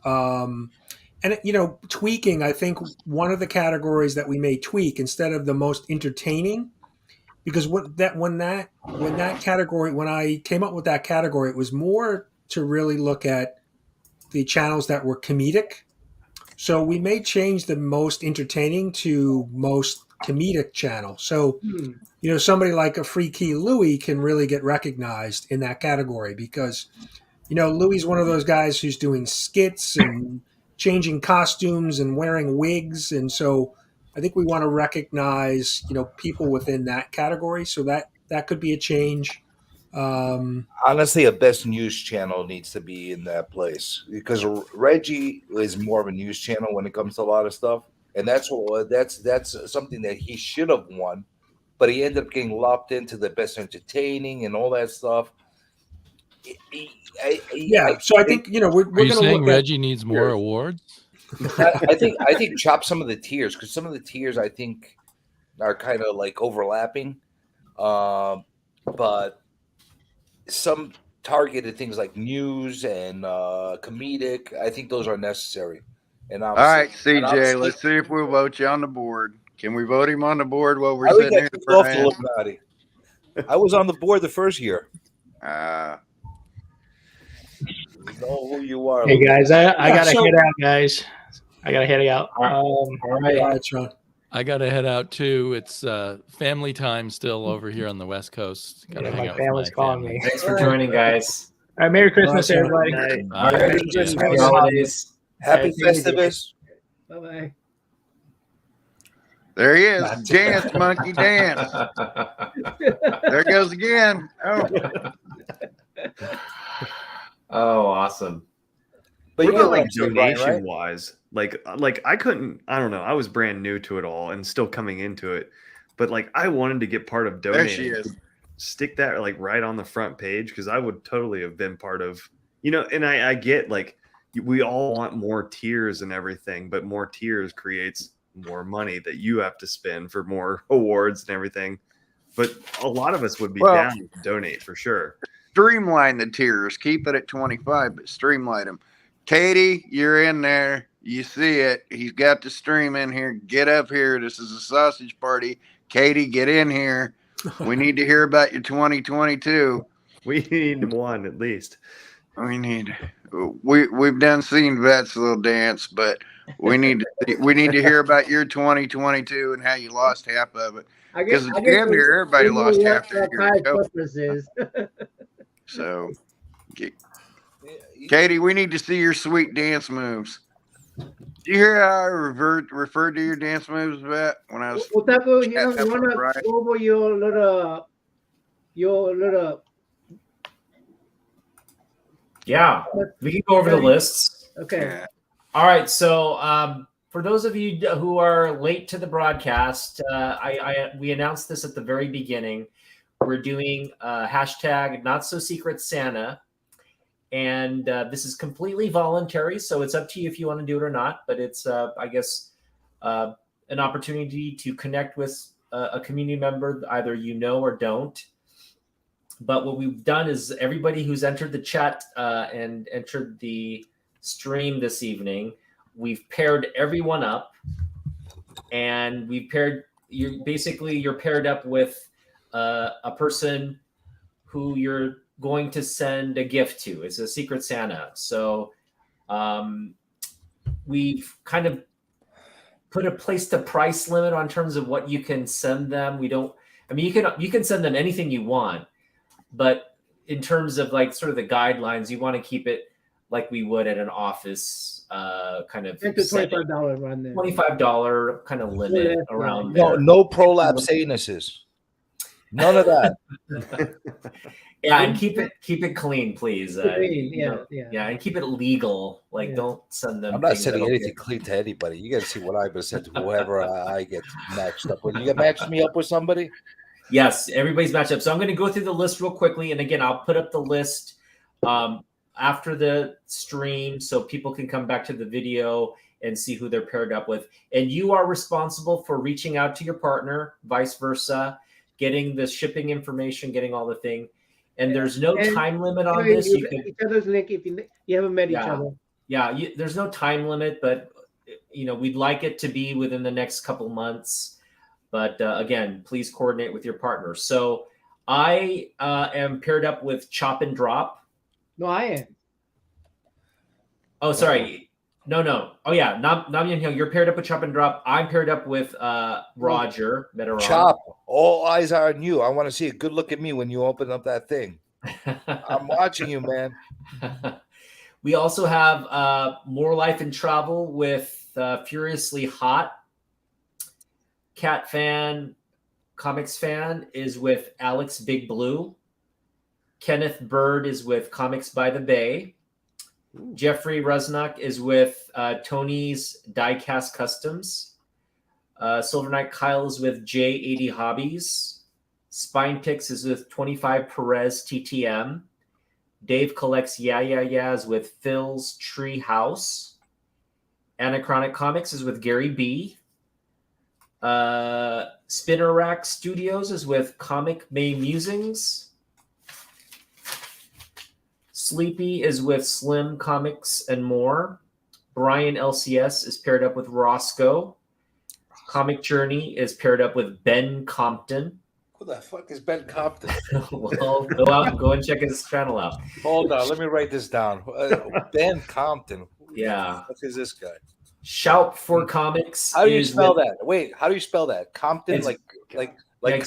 And tweaking. I think one of the categories that we may tweak instead of the most entertaining, because when I came up with that category, it was more to really look at the channels that were comedic. So we may change the most entertaining to most comedic channel. So somebody like a Freaky Louie can really get recognized in that category because Louie's one of those guys who's doing skits and changing costumes and wearing wigs. And so I think we want to recognize, people within that category. So that could be a change. Honestly, a best news channel needs to be in that place because Reggie is more of a news channel when it comes to a lot of stuff. And that's something that he should have won, but he ended up getting lopped into the best entertaining and all that stuff. So I think we're going to saying Reggie needs more awards. I think chop some of the tiers because some of the tiers I think are kind of like overlapping, but some targeted things like news and comedic. I think those are necessary. And all right, CJ, let's see if we'll vote you on the board. Can we vote him on the board while we're sitting here? I was on the board the first year. You know who you are. Hey guys, I gotta head out, guys. I gotta head out. All right, Sean. I gotta head out too. It's family time still over here on the West Coast. Gotta hang my out family's with my calling family. me. Thanks for joining, guys. All right, Merry Christmas, everybody. Happy holidays. Happy Festivus. Bye-bye. There he is. Dance, monkey, dance. There goes again. Oh, awesome. But We're you know, like like donation wise, like I couldn't, I don't know. I was brand new to it all and still coming into it. But like I wanted to get part of donating. There she is. Stick that like right on the front page because I would totally have been part of, and I get like we all want more tiers and everything, but more tiers creates more money that you have to spend for more awards and everything. But a lot of us would be down to donate for sure. Streamline the tiers. Keep it at 25, but streamline them. Katie, you're in there. You see it. He's got the stream in here. Get up here. This is a sausage party. Katie, get in here. We need to hear about your 2022. We need one at least. We've done seen Vet's little dance, but we need to hear about your 2022 and how you lost half of it. Because damn near everybody lost half their year. So, Katie, we need to see your sweet dance moves. Do you hear how I referred to your dance moves, Vet? When I was over your little. Yeah, we can go over the lists. Okay. All right. So, for those of you who are late to the broadcast, we announced this at the very beginning. We're doing hashtag Not So Secret Santa, and this is completely voluntary, so it's up to you if you want to do it or not. But it's, I guess, an opportunity to connect with a community member, either you know or don't. But what we've done is everybody who's entered the chat and entered the stream this evening, we've paired everyone up, and we've paired you're paired up with a person who you're going to send a gift to. It's a Secret Santa. So we've kind of put a place to price limit on terms of what you can send them. You can send them anything you want, but in terms of like sort of the guidelines, you want to keep it like we would at an office kind of $25 around there. $25 kind of limit around there. No prolapse anuses. None of that. Yeah, and keep it clean, please. Clean, yeah, and keep it legal. Like, don't send them. I'm not things sending that'll anything clean to anybody. You got to see what I've been sent to whoever I get matched up with. You get matched me up with somebody? Yes, everybody's matched up. So I'm going to go through the list real quickly, and again, I'll put up the list after the stream so people can come back to the video and see who they're paired up with. And you are responsible for reaching out to your partner, vice versa, getting the shipping information, getting all the thing. And there's no time limit on this. You can each other's link if you haven't met each other. Yeah, there's no time limit, but we'd like it to be within the next couple months. But again, please coordinate with your partner. So I am paired up with Chop and Drop. No, I am. Oh, sorry. No. Oh, yeah. Nam Yen Hill, you're paired up with Chop and Drop. I'm paired up with Roger Meteron. Chop, all eyes are on you. I want to see a good look at me when you open up that thing. I'm watching you, man. We also have More Life and Travel with Furiously Hot. Cat Fan, Comics Fan is with Alex Big Blue. Kenneth Bird is with Comics by the Bay. Jeffrey Rusnak is with Tony's Diecast Customs. Silver Knight Kyle is with J80 Hobbies. Spine Picks is with 25 Perez TTM. Dave collects is with Phil's Tree House. Anachronic Comics is with Gary B. Spinner Rack Studios is with Comic May Musings. Sleepy is with Slim Comics and More. Brian LCS is paired up with Roscoe. Comic Journey is paired up with Ben Compton. Who the fuck is Ben Compton? Well, go out and go and check his channel out. Hold on, let me write this down. Ben Compton. Yeah. What is this guy? Shout for Comics. How do you spell that? Wait, how do you spell that? Compton, like COMPTON. COMPTON,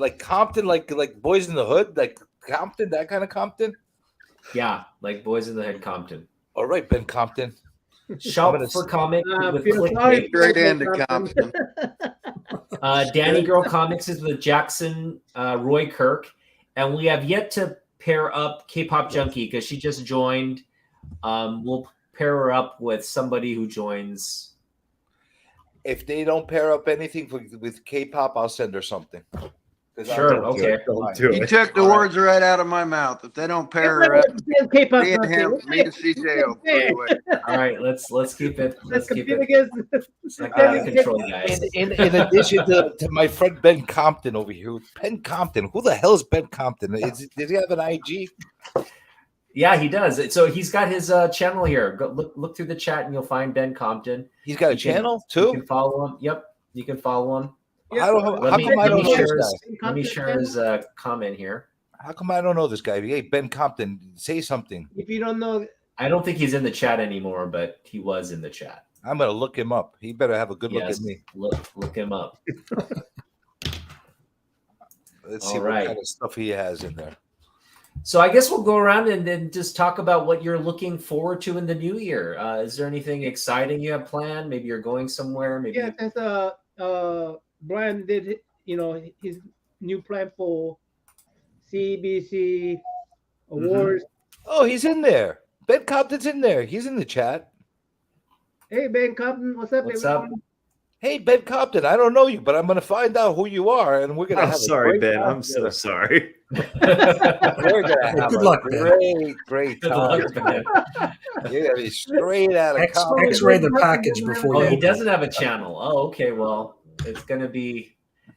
like Compton, like Boys in the Hood, like Compton, that kind of Compton. Yeah, like Boys in the Hood Compton. All right, Ben Compton. Shout for Comic with Straight into Compton. Danny Girl Comics is with Jackson Roy Kirk, and we have yet to pair up K-Pop Junkie because she just joined. We'll pair her up with somebody who joins. If they don't pair up anything with K-pop, I'll send her something. Sure, okay. You took the words right out of my mouth. If they don't pair her up, K-pop me and him, me and CJ. All right, let's keep it. Let's keep it. It's not out of control, guys. In addition to my friend Ben Compton over here, Ben Compton. Who the hell is Ben Compton? Does he have an IG? Yeah, he does. So he's got his channel here. Go look through the chat and you'll find Ben Compton. He's got a channel too. You can follow him. Yep, you can follow him. Yeah. Let me share his comment here. How come I don't know this guy? Hey, Ben Compton, say something. If you don't know, I don't think he's in the chat anymore, but he was in the chat. I'm gonna look him up. He better have a good look at me. Look him up. Let's see what kind of stuff he has in there. So I guess we'll go around and then just talk about what you're looking forward to in the new year. Is there anything exciting you have planned? Maybe you're going somewhere. Maybe since Brian did his new plan for CBC Awards. Oh, he's in there. Ben Compton's in there. He's in the chat. Hey, Ben Compton, what's up, What's everyone? Hey, Ben Compton, I don't know you, but I'm going to find out who you are, and we're going to I'm have sorry, a great Ben. time I'm so together. sorry. We're going to have Good a luck, Ben. great Good time. luck, Ben. You're going to be straight out of Compton. X-ray the package before Oh, you he open doesn't have a channel. Oh, okay. Well, it's gonna be.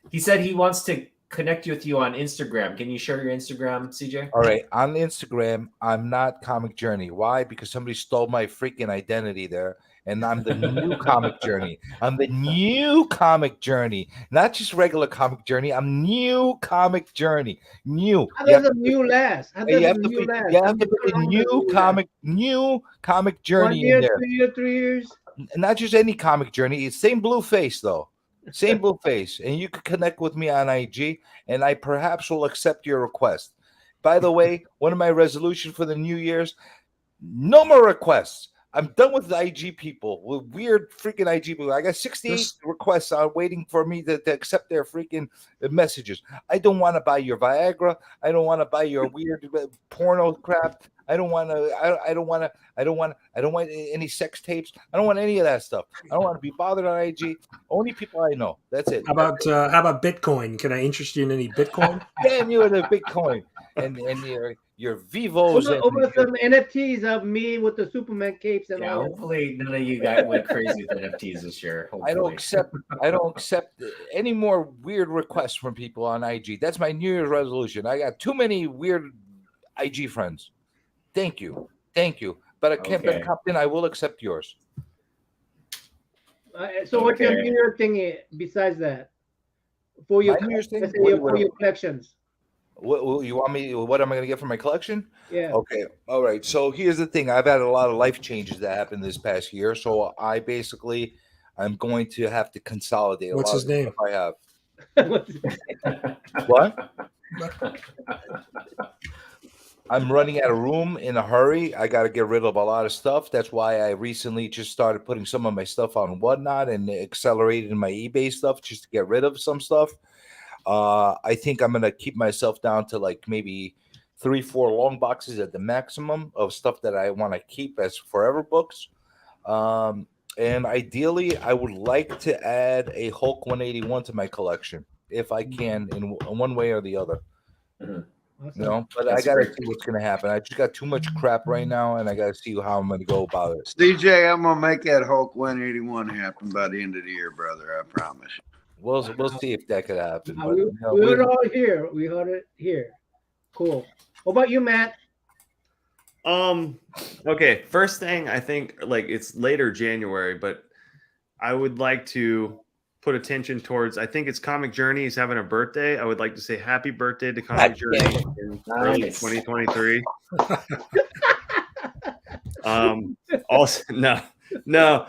He said he wants to connect with you on Instagram. Can you share your Instagram, CJ? All right, on Instagram, I'm not Comic Journey. Why? Because somebody stole my freaking identity there, and I'm the new Comic Journey. I'm the new Comic Journey, not just regular Comic Journey. I'm new Comic Journey. New. How You have does a to new last? How does you a have to new put, last? you have to put the new comic 1 journey year, in there. 2 years, 3 years. Not just any comic journey. It's same blue face though. Same blue face. And you can connect with me on IG, and I perhaps will accept your request. By the way, one of my resolutions for the New Year's, no more requests. I'm done with the IG people, with weird freaking IG people. I got 68 requests waiting for me to accept their freaking messages. I don't want to buy your Viagra. I don't want to buy your weird porno crap. I don't want any sex tapes. I don't want any of that stuff. I don't want to be bothered on IG. Only people I know. That's it. How about Bitcoin? Can I interest you in any Bitcoin? Damn you and the Bitcoin and your Vivos Over some NFTs of me with the Superman capes and Yeah, all. hopefully none of you guys went crazy with NFTs this year. I don't Hopefully. accept any more weird requests from people on IG. That's my New Year's resolution. I got too many weird IG friends. Thank you. But I can't Okay. Ben Compton. I will accept yours. So what's your Okay. New Year thing besides that? For your, My New Year's thing? let's say What- for your collections. What you want me? What am I going to get for my collection? Yeah. Okay. All right. So here's the thing. I've had a lot of life changes that happened this past year. So I'm going to have to consolidate. What's a lot his of the name? stuff I have. What? I'm running out of room in a hurry. I got to get rid of a lot of stuff. That's why I recently just started putting some of my stuff on Whatnot and accelerated my eBay stuff just to get rid of some stuff. I think I'm going to keep myself down to like maybe 3-4 long boxes at the maximum of stuff that I want to keep as forever books. And ideally, I would like to add a Hulk 181 to my collection if I can in one way or the other. You know, but That's I gotta great. see what's gonna happen. I just got too much crap right now, and I gotta see how I'm gonna go about it. CJ, I'm gonna make that Hulk 181 happen by the end of the year, brother. I promise. We'll see if that could happen. But, We you know, heard it all here. We heard it here. Cool. What about you, Matt? Okay, first thing, I think like it's later January, but I would like to put attention towards, I think it's Comic Journey is having a birthday. I would like to say happy birthday to Comic Journey in early Nice. 2023. Also, no.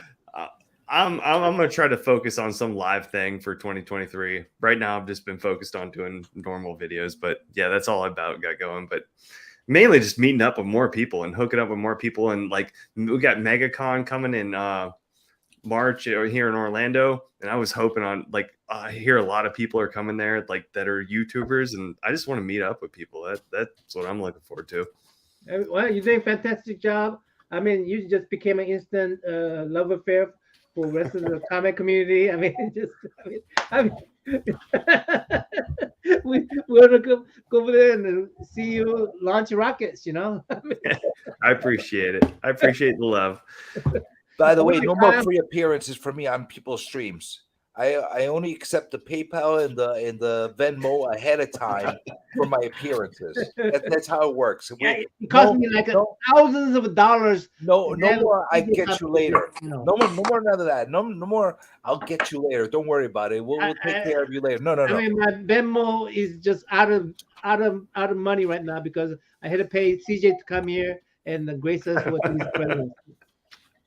I'm gonna try to focus on some live thing for 2023. Right now, I've just been focused on doing normal videos, but yeah, that's all I about got going. But mainly just meeting up with more people and hooking up with more people, and like we got MegaCon coming in March or here in Orlando, and I was hoping on like I hear a lot of people are coming there like that are YouTubers, and I just want to meet up with people. That's what I'm looking forward to. Well, you're doing a fantastic job. I mean, you just became an instant love affair for the rest of the comic community. I mean, we want to go over there and see you launch rockets, you know? I appreciate it. I appreciate the love. by the way, no more free appearances for me on people's streams. I only accept the PayPal and the Venmo ahead of time for my appearances. That's how it works. It cost me like thousands of dollars. No more. I get you later. No more none of that. No more. I'll get you later. Don't worry about it. We'll take care of you later. No. I mean, my Venmo is just out of money right now because I had to pay CJ to come here and grace us with his presence.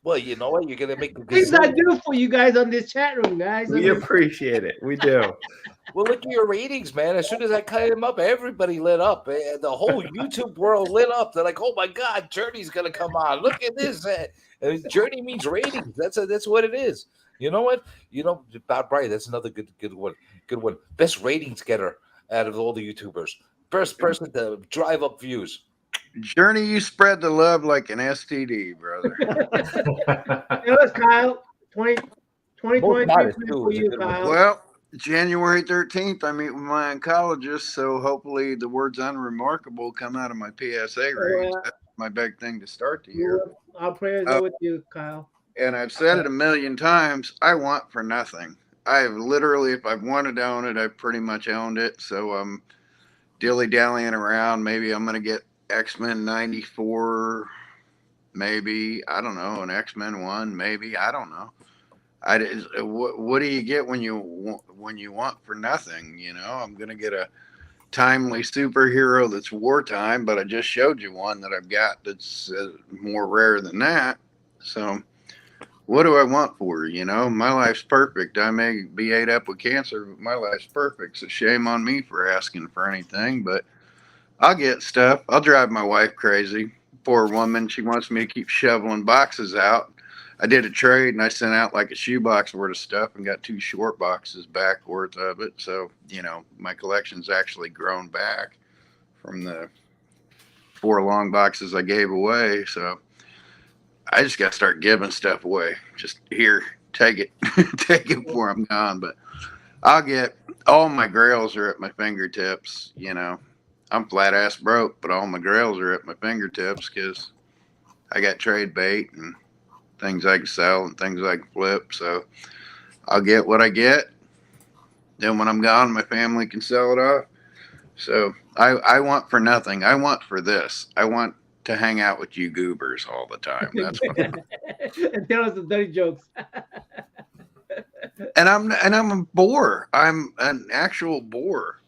Well, you know what? You're gonna make things I do for you guys on this chat room, guys. We appreciate it. We do. Well, look at your ratings, man. As soon as I cut him up, everybody lit up. The whole YouTube world lit up. They're like, "Oh my God, Journey's gonna come on! Look at this." Journey means ratings. That's what it is. You know what? You know, Bob Bright. That's another good one. Good one. Best ratings getter out of all the YouTubers. First person to drive up views. Journey, you spread the love like an STD, brother. You know, Kyle, 2023 for you, Kyle. Well, January 13th, I meet with my oncologist, so hopefully the words unremarkable come out of my PSA reads. That's my big thing to start the year. Our prayers are with you, Kyle. And I've said it a million times, I want for nothing. I've literally, if I've wanted to own it, I've pretty much owned it. So I'm dilly-dallying around. Maybe I'm going to get X-Men 94, maybe, I don't know, an X-Men 1, maybe, I don't know. What do you get when you want for nothing? You know, I'm going to get a timely superhero that's wartime, but I just showed you one that I've got that's more rare than that. So what do I want for her? You know, my life's perfect. I may be ate up with cancer, but my life's perfect. So shame on me for asking for anything, but I'll get stuff. I'll drive my wife crazy. Poor woman. She wants me to keep shoveling boxes out. I did a trade and I sent out like a shoebox worth of stuff and got 2 short boxes back worth of it. So, you know, my collection's actually grown back from the 4 long boxes I gave away. So I just got to start giving stuff away. Just here, take it, take it before I'm gone. But I'll get all my grails are at my fingertips. You know, I'm flat ass broke, but all my grails are at my fingertips because I got trade bait and things I can sell and things I can flip. So I'll get what I get. Then when I'm gone, my family can sell it off. So I want for nothing. I want for this. I want to hang out with you goobers all the time. That's what and tell us the dirty jokes. and I'm a bore. I'm an actual bore.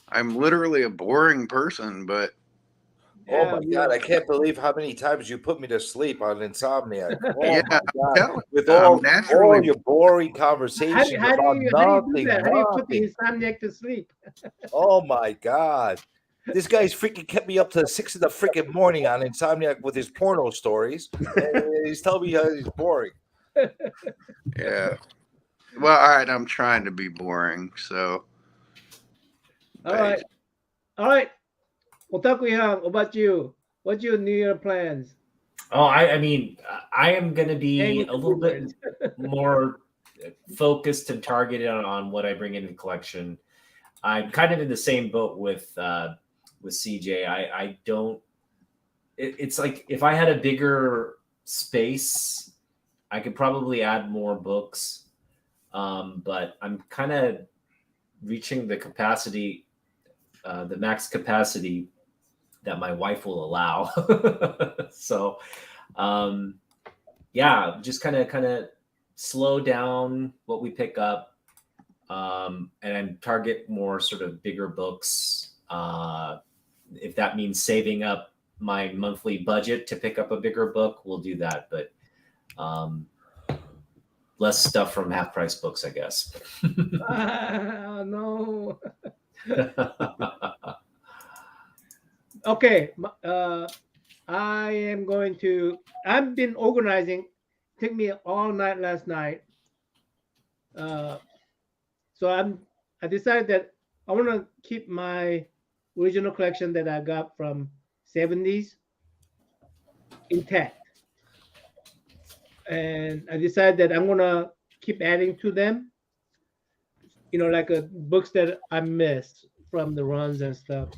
I'm literally a boring person, but oh my God, I can't believe how many times you put me to sleep on Insomniac. Oh yeah, my God. With all your boring conversations How do about you nothing. do that? How do you put the Insomniac to sleep? Oh my God. This guy's freaking kept me up to 6 in the freaking morning on Insomniac with his porno stories. And he's telling me how he's boring. Yeah. Well, all right, I'm trying to be boring, so. All right. Otaku-yan, what about you? What's your New Year plans? Oh, I mean, I am going to be a little bit more focused and targeted on what I bring into the collection. I'm kind of in the same boat with CJ. I don't. It's like if I had a bigger space, I could probably add more books. But I'm kind of reaching the capacity, the max capacity that my wife will allow. So, yeah, just kind of slow down what we pick up, and target more sort of bigger books. If that means saving up my monthly budget to pick up a bigger book, we'll do that. But less stuff from half price books, I guess. No. Okay. I've been organizing. It took me all night last night. So I decided that I want to keep my original collection that I got from 70s intact. And I decided that I'm going to keep adding to them, you know, like books that I missed from the runs and stuff.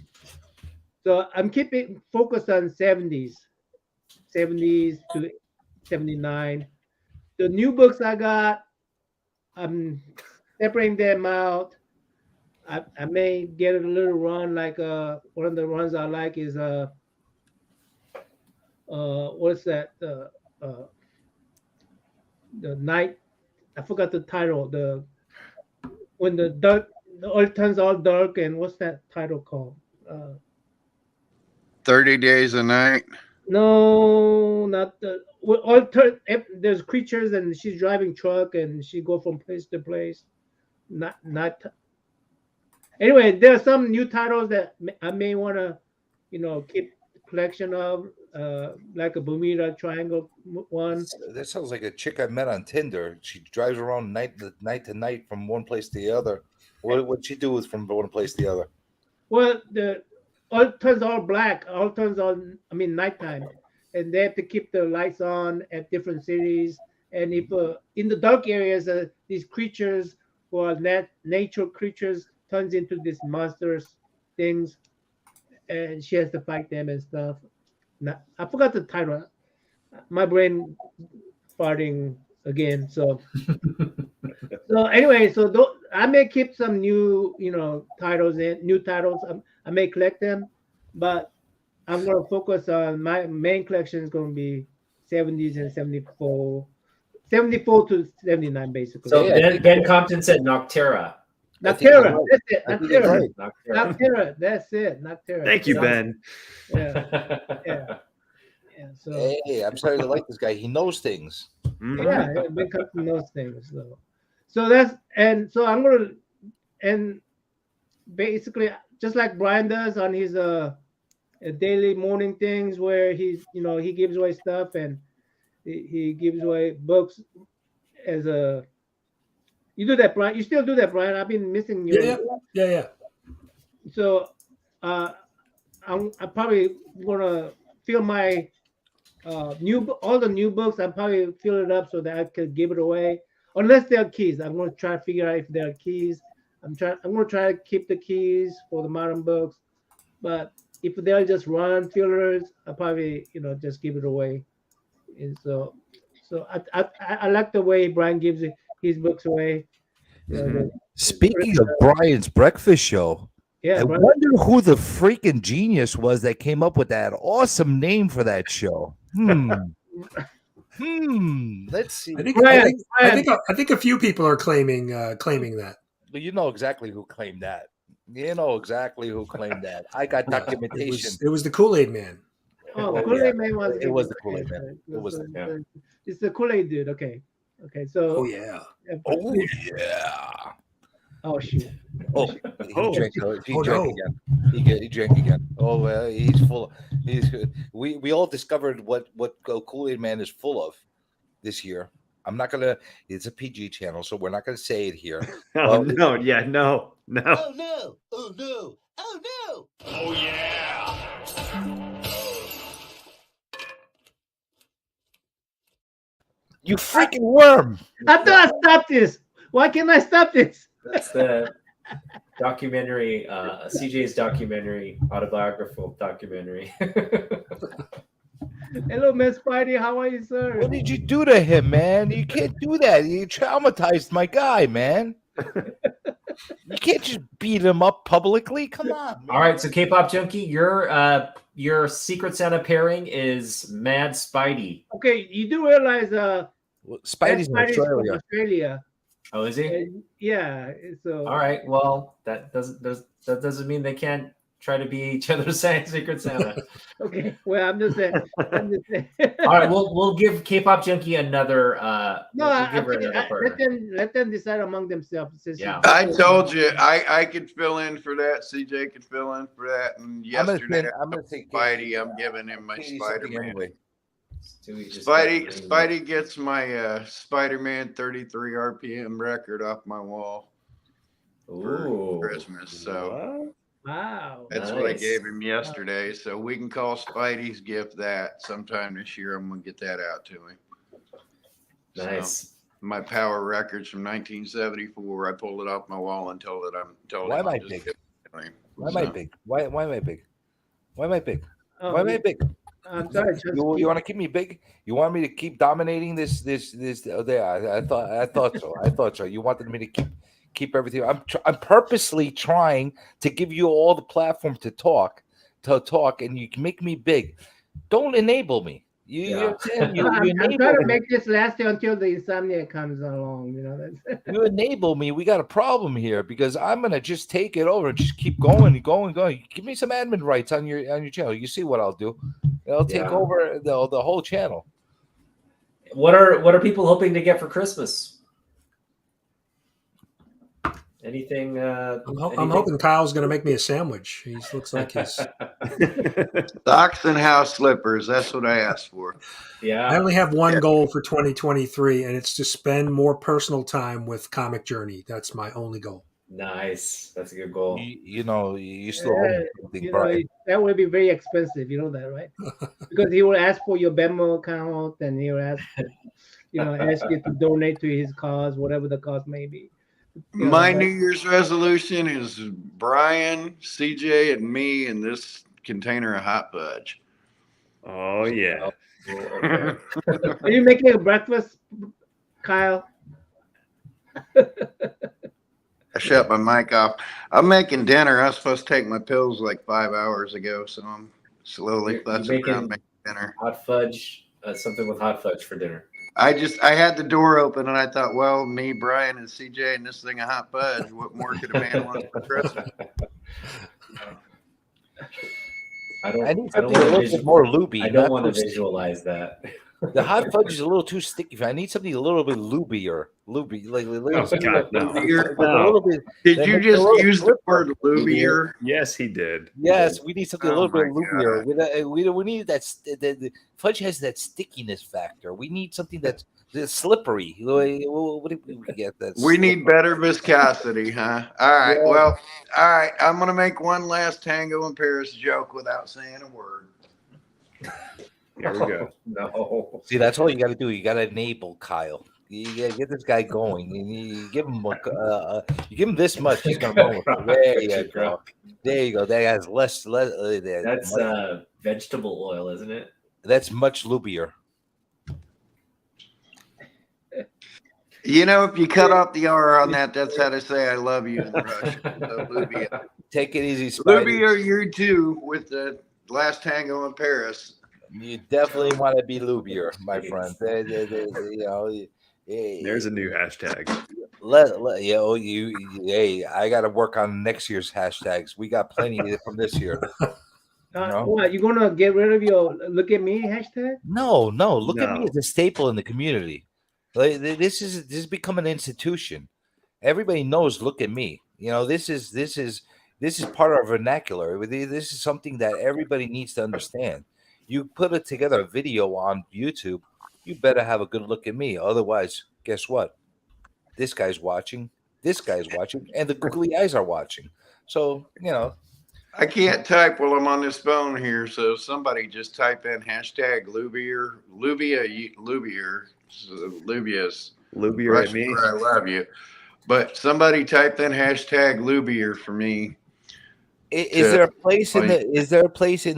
So I'm keeping focused on 70s to 79. The new books I got, I'm separating them out. I may get a little run, like one of the runs I like is what's that? The night, I forgot the title. When the earth turns all dark, and what's that title called? 30 Days a Night. No, not the. There's creatures, and she's driving truck, and she go from place to place. Not. Anyway, there are some new titles that I may want to, you know, keep collection of, like a Bermuda Triangle one. That sounds like a chick I met on Tinder. She drives around night to night from one place to the other. What'd she do from one place to the other? Well, all turns all black. All turns on. I mean, nighttime, and they have to keep the lights on at different cities. And if in the dark areas, these creatures who are nature creatures turns into these monsters things, and she has to fight them and stuff. I forgot the title. My brain farting again. So anyway, I may keep some new titles in new titles. I may collect them, but I'm gonna focus on my main collection is gonna be 70s and 74 to 79 basically. So Ben Compton said Noctera. Noctera, that's it. Noctera. Noctera, that's it. Noctera. Thank you, Ben. Yeah. So Hey, I'm starting to like this guy. He knows things. yeah, Ben Compton knows things. So that's so I'm gonna and basically just like Brian does on his daily morning things where he gives away stuff and he gives away books as a. You do that, Brian. You still do that, Brian. I've been missing you. Yeah. So I'm probably gonna fill my all the new books. I'm probably fill it up so that I could give it away. Unless there are keys, I'm gonna try to figure out if there are keys. I'm gonna try to keep the keys for the modern books, but if they're just run fillers, I'll probably just give it away. And so I like the way Brian gives his books away. Speaking of Brian's breakfast show, yeah, I wonder who the freaking genius was that came up with that awesome name for that show. Let's see. I think a few people are claiming that. But you know exactly who claimed that. You know exactly who claimed that. I got documentation. It was the Kool-Aid Man. Oh, the Kool-Aid Man was. It was the Kool-Aid Man. It was. It's the Kool-Aid dude. Okay. So. Oh yeah. Oh yeah. Oh shoot. He drank again. He drank again. Oh, he's full. We all discovered what Kool-Aid Man is full of this year. I'm not gonna. It's a PG channel, so we're not gonna say it here. Oh no! Yeah, no. Oh no! Oh no! Oh no! Oh yeah! You freaking worm! I thought I stopped this. Why can't I stop this? That's the documentary, CJ's documentary, autobiographical documentary. Hello, Miss Spidey. How are you, sir? What did you do to him, man? You can't do that. You traumatized my guy, man. You can't just beat him up publicly. Come on, man. All right, so K-pop junkie, your Secret Santa pairing is Mad Spidey. Okay, you do realize Spidey's in Australia. From Australia. Oh, is he? Yeah. So. All right. Well, that doesn't mean they can't try to be each other's Secret Santa. Okay. Well, I'm just saying. All right. We'll give K-pop junkie another. Let them decide among themselves. Yeah. I told you I could fill in for that. CJ could fill in for that. And yesterday, I'm gonna take Spidey. I'm giving him my Spider-Man. Anyway. Spidey gets my Spider-Man 33 RPM record off my wall for Christmas. So wow, that's what I gave him yesterday. So we can call Spidey's gift that sometime this year. I'm gonna get that out to him. Nice. So, my Power records from 1974. I pulled it off my wall and told him. Why am I big? Why am I big? Why am I big? Why am I big? Why am I big? I'm sorry. You want to keep me big? You want me to keep dominating this? I thought so. You wanted me to keep everything. I'm purposely trying to give you all the platform to talk, and you can make me big. Don't enable me. I'm trying to make this last until the insomnia comes along. You enable me. We got a problem here because I'm gonna just take it over and just keep going. Give me some admin rights on your channel. You see what I'll do? I'll take over the whole channel. What are people hoping to get for Christmas? Anything? I'm hoping Kyle's going to make me a sandwich. He looks like he's socks and house slippers. That's what I asked for. Yeah. I only have one goal for 2023, and it's to spend more personal time with Comic Journey. That's my only goal. Nice. That's a good goal. You still owe something, Brian. That would be very expensive. You know that, right? Because he will ask for your Venmo account, and he will ask. ask you to donate to his cause, whatever the cause may be. My New Year's resolution is Brian, CJ, and me in this container of hot fudge. Oh yeah. Are you making a breakfast, Kyle? I shut my mic off. I'm making dinner. I was supposed to take my pills like 5 hours ago, so I'm slowly You're futzing around making dinner. Hot fudge, something with hot fudge for dinner. I had the door open and I thought, well, me, Brian, and CJ, and this thing of hot fudge. What more could a man want for Christmas? I need something a little bit more lubey. I don't want to visualize that. The hot fudge is a little too sticky. I need something a little bit lubier. Like a little, No. a little bit. Did you just use the word lubier? Yes, he did. Yes, we need something a little bit my lubier. We need that. The fudge has that stickiness factor. We need something that's slippery. What do we get? That We need better viscosity, huh? All right. Yeah. Well, all right. I'm going to make one last Tango in Paris joke without saying a word. Here we go. No. See, that's all you got to do. You got to enable Kyle. You got to get this guy going. You give him you give him this much, he's gonna go with it. There you go. There you go. That has less. That's vegetable oil, isn't it? That's much lubier. If you cut off the R on that, that's how to say I love you in Russian. So, Lubia. Take it easy, Spidey. Lubia, you too, with the last Tango in Paris. You definitely want to be lubier, my friend. There's a new hashtag. Hey, I got to work on next year's hashtags. We got plenty from this year. What, you gonna get rid of your "look at me" hashtag? No. Look at me as a staple in the community. Like, this is become an institution. Everybody knows. Look at me. This is part of our vernacular. This is something that everybody needs to understand. You put it together a video on YouTube, you better have a good look at me. Otherwise, guess what? This guy's watching, and the googly eyes are watching. So, I can't type while I'm on this phone here, so somebody just type in hashtag Lubier. So Lubia's Lubier at me. I love you. But somebody type in hashtag Lubier for me. Is there a place in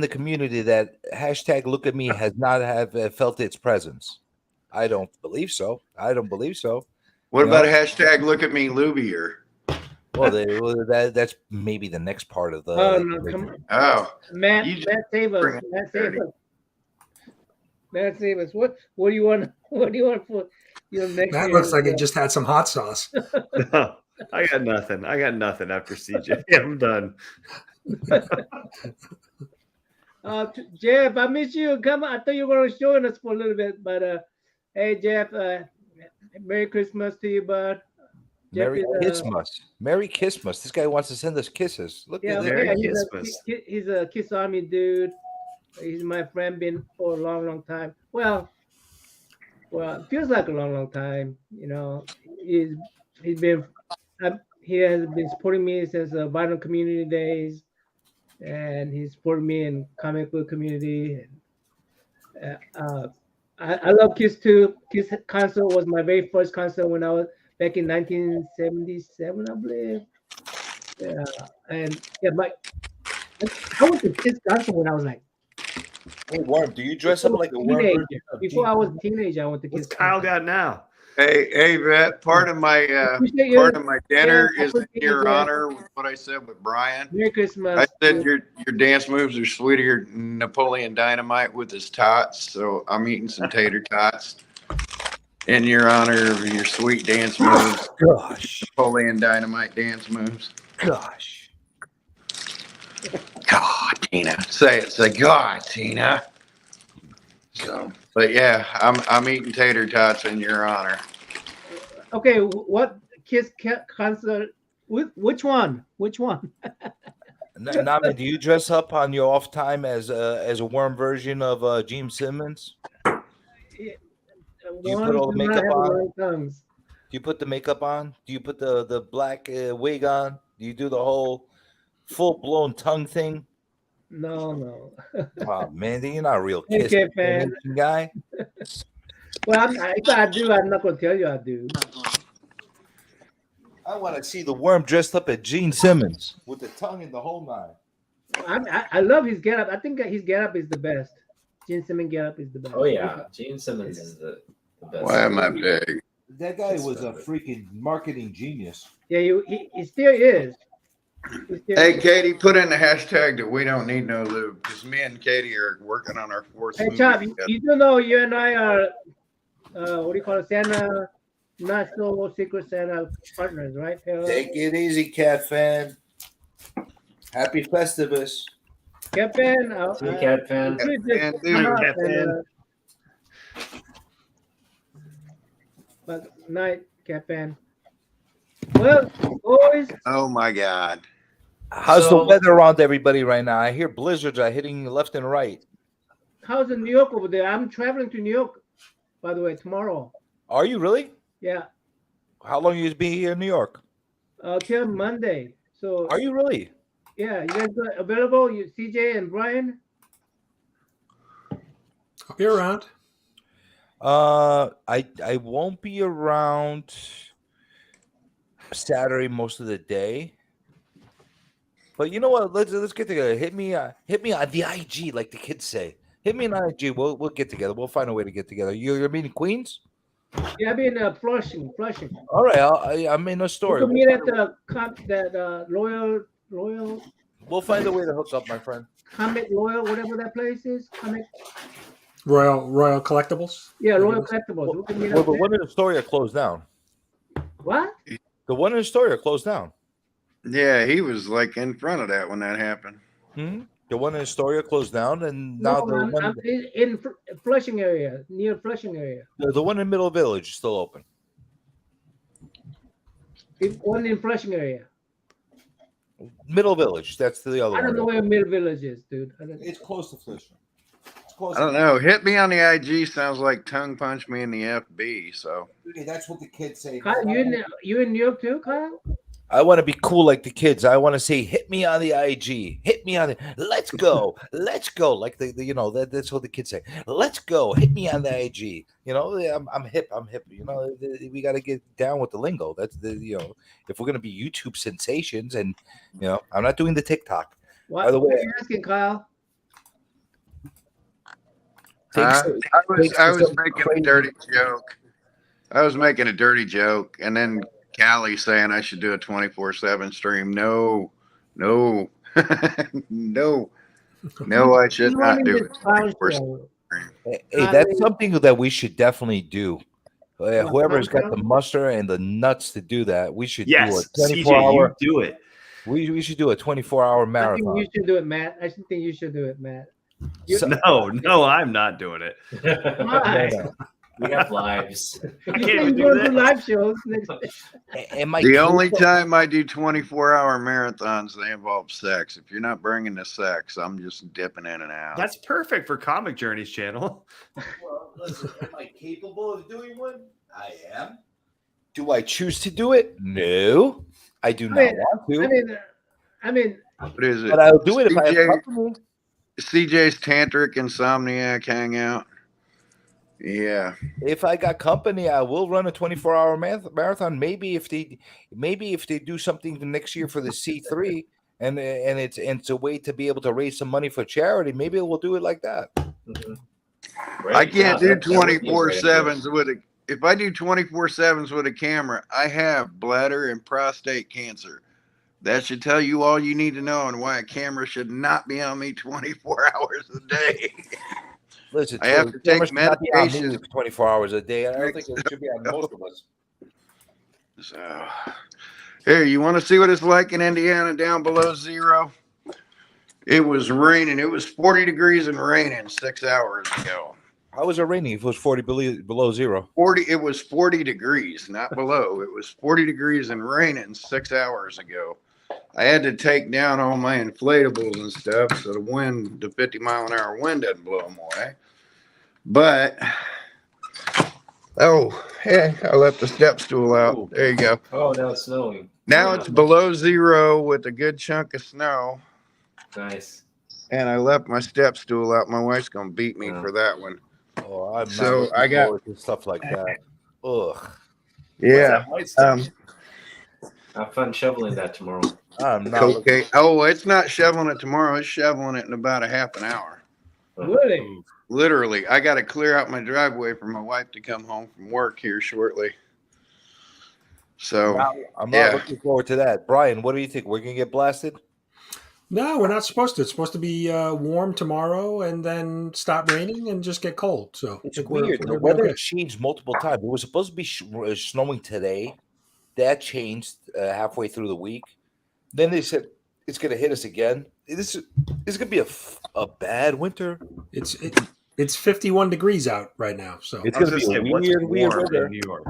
the community that hashtag look at me has not have felt its presence? I don't believe so. What about hashtag look at me Lubier? Well, that's maybe the next part of the. Oh no! Come on. Oh, Matt save us. Matt save us. What do you want? What do you want for your next? That looks like it just had some hot sauce. No, I got nothing. After CJ. I'm done. Jeff, I miss you. Come on. I thought you were going to join us for a little bit, but hey, Jeff, Merry Christmas to you, bud. Merry Christmas. This guy wants to send us kisses. Look at this. He's a Kiss Army dude. He's my friend, been for a long time. Well, it feels like a long time. He has been supporting me since the vinyl community days, and he's supported me in comic book community. I love Kiss too. Kiss concert was my very first concert when I was back in 1977, I believe. I went to Kiss concert when I was like. Hey, Worm, do you dress up like a worm? Before I was a teenager, I went to Kiss. What's Kyle got now? Hey, Vet. Part of my dinner is in your honor with what I said with Brian. Merry Christmas. I said your dance moves are sweeter than Napoleon Dynamite with his tots, so I'm eating some tater tots in your honor of your sweet dance moves. Gosh, Napoleon Dynamite dance moves. Gosh. God, Tina. Say it. Say God, Tina. So, but yeah, I'm eating tater tots in your honor. Okay, what Kiss concert? Which one? Nami, do you dress up on your off time as a worm version of Gene Simmons? Do you put all the makeup on? Do you put the makeup on? Do you put the black wig on? Do you do the whole full-blown tongue thing? No. Oh man, you're not a real Kiss fan guy. Well, if I do, I'm not gonna tell you I do. I want to see the worm dressed up as Gene Simmons with the tongue and the whole nine. I love his getup. I think his getup is the best. Gene Simmons getup is the best. Oh yeah, Gene Simmons is the best. Why am I big? That guy was a freaking marketing genius. Yeah, he still is. Hey, Katie, put in the hashtag that we don't need no lube because me and Katie are working on our fourth. Hey, movie Chop, together. you do know you and I are, what do you call it, Santa, not so secret Santa partners, right? Take it easy, Cat Fan. Happy Festivus. Cat Fan. Hey, Cat Fan. Cat Fan. But night, Cat Fan. Well, boys. Oh my God. How's the weather around everybody right now? I hear blizzards are hitting left and right. How's in New York over there? I'm traveling to New York, by the way, tomorrow. Are you really? Yeah. How long you be here in New York? Till Monday. So. Are you really? Yeah, you guys are available? You, CJ and Brian? I'll be around. I won't be around Saturday most of the day. But you know what? Let's get together. Hit me on the IG, like the kids say. Hit me on IG. We'll get together. We'll find a way to get together. You're meeting Queens? Yeah, I've been Flushing. All right, I'm in a story. We can meet at the Loyal. We'll find a way to hook up, my friend. Comic Loyal, whatever that place is. Comic. Royal Collectibles. Yeah, Royal Collectibles. We can meet Well, up the there. one in Astoria closed down. What? The one in Astoria closed down. Yeah, he was like in front of that when that happened. Hmm? The one in Astoria closed down, and now No, I'm in Flushing area, near Flushing area. the one in Middle Village is still open. One in Flushing area. Middle Village, that's the other I don't one. know where Middle Village is, dude. It's close to Flushing. I don't know. Hit me on the IG sounds like tongue punch me in the FB. So That's what the kids say. Kyle, you in New York too, Kyle? I want to be cool like the kids. I want to say, hit me on the IG. Hit me on the. Let's go. Let's go. Like that's what the kids say. Let's go. Hit me on the IG. You know, I'm hip. I'm hip. You know, we got to get down with the lingo. That's if we're gonna be YouTube sensations, and I'm not doing the TikTok. What, By the way, what are you asking, Kyle? I was making a dirty joke. I was making a dirty joke, and then Callie saying I should do a 24/7 stream. No, no, no, I should not do it. 24/7. Hey, that's something that we should definitely do. Whoever's got the muster and the nuts to do that, we should do a 24-hour. You do it. We should do a 24-hour I think marathon. you should do it, Matt. I think you should do it, Matt. No, I'm not doing it. Why? We have lives. I You can't can even go do to that. live shows. The only time I do 24-hour marathons, they involve sex. If you're not bringing the sex, I'm just dipping in and out. That's perfect for Comic Journeys channel. Well, listen, am I capable of doing one? I am. Do I choose to do it? No, I do not want to. I mean, What is it? But I'll do it if I have company. CJ's Tantric Insomniac Hangout. Yeah. If I got company, I will run a 24-hour marathon. Maybe if they do something the next year for the C3, and it's a way to be able to raise some money for charity, maybe we'll do it like that. Mm-hmm. I can't do 24/7s with a. If I do 24/7s with a camera, I have bladder and prostate cancer. That should tell you all you need to know on why a camera should not be on me 24 hours a day. Listen, I have to take medication for 24 hours a day. I don't think it should be on most of us. So, here, you want to see what it's like in Indiana down below zero? It was raining. It was 40 degrees and raining 6 hours ago. How was it raining if it was 40 below zero? 40. It was 40 degrees, not below. It was 40 degrees and raining 6 hours ago. I had to take down all my inflatables and stuff so the 50-mile-an-hour wind doesn't blow them away. But, hey, I left the step stool out. There you go. Oh, now it's snowing. Now it's below zero with a good chunk of snow. Nice. And I left my step stool out. My wife's going to beat me for that one. Oh, I'm So not looking I got- forward to stuff like that. Ugh. Yeah. Have fun shoveling that tomorrow. I'm not Cocaine. Oh, it's not shoveling it tomorrow. It's shoveling it in about a half an hour. Really? Literally, I got to clear out my driveway for my wife to come home from work here shortly. So I'm not yeah. looking forward to that. Brian, what do you think? We're gonna get blasted? No, we're not supposed to. It's supposed to be warm tomorrow and then stop raining and just get cold. So It's I think we're weird. The gonna be weather okay. changed multiple times. It was supposed to be snowing today. That changed halfway through the week. Then they said it's going to hit us again. This is going to be a bad winter. It's 51 degrees out right now. So It's going to be a weird winter. in New York.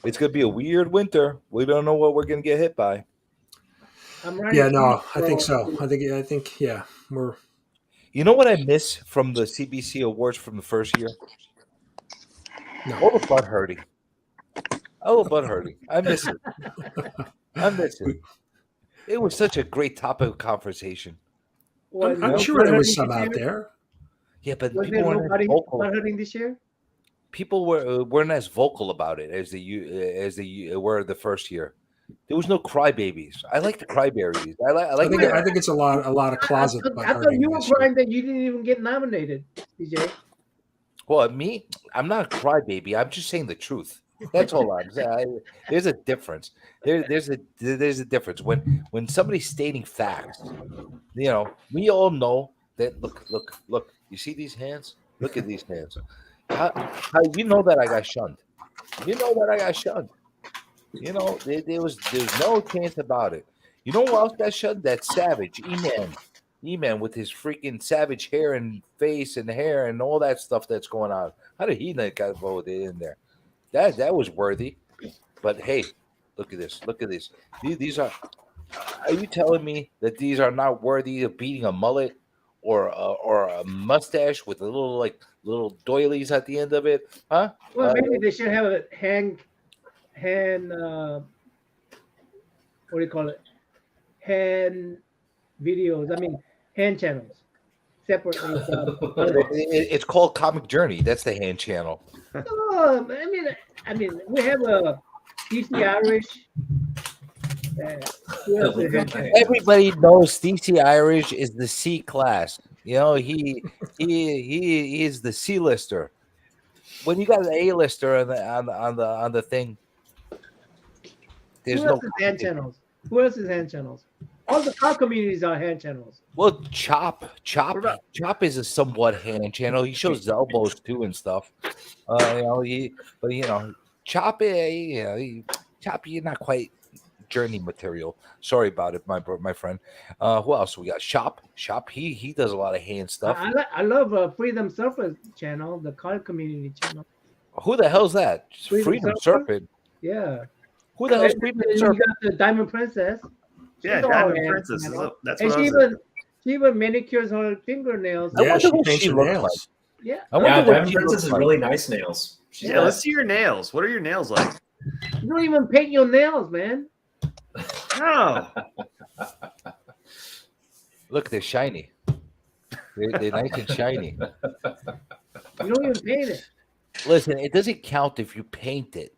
It's going to be a weird winter. We don't know what we're going to get hit by. Yeah, no, I think so. I think yeah, we're. You know what I miss from the CBC Awards from the first year? No. All the butt hurting. All the butt hurting. I miss it. I miss it. It was such a great topic of conversation. I'm sure there was some out there. Yeah, but Was people there weren't nobody as vocal. hurting this year? People weren't as vocal about it as they were the first year. There was no crybabies. I like the crybabies. I think it's a lot of closet. I thought you were crying that you didn't even get nominated, DJ. Well, me, I'm not a crybaby. I'm just saying the truth. That's all I'm saying. There's a difference. There's a difference when somebody's stating facts. You know, we all know that. Look. You see these hands? Look at these hands. How you know that I got shunned? You know that I got shunned. You know, there's no chance about it. You know who else got shunned? That Savage, E-Man with his freaking savage hair and face and hair and all that stuff that's going on. How did he not get voted in there? That was worthy. But hey, look at this. Look at this. These are you telling me that these are not worthy of beating a mullet or a mustache with a little doilies at the end of it? Huh? Well, maybe they should have a hand what do you call it? Hand videos. I mean, hand channels separately. It's called Comic Journey. That's the hand channel. Oh, I mean, we have a DC Irish. Everybody knows DC Irish is the C class. You know, he is the C lister. When you got an A lister on the thing, there's Who else is hand channels? Who else is hand channels? All the car communities are hand channels. Well, Chop is a somewhat hand channel. He shows his elbows too and stuff. Chop, Chop, you're not quite journey material. Sorry about it, my friend. Who else we got? Shop, he does a lot of hand stuff. I love Freedom Surfer channel, the car community channel. Who the hell's that? Freedom Serpent. Yeah. Who the hell's Freedom You Serpent? got the Diamond Princess. Yeah, She's all Diamond hand Princess. channel. That's And what she even manicures her fingernails. Yeah, she what paints she her looks nails. like. Yeah. I wonder Yeah, what Diamond she Princess looks has like. really nice nails. Yeah, let's see your nails. What are your nails like? You don't even paint your nails, man. No. Look, they're shiny. They're nice and shiny. You don't even paint it. Listen, it doesn't count if you paint it.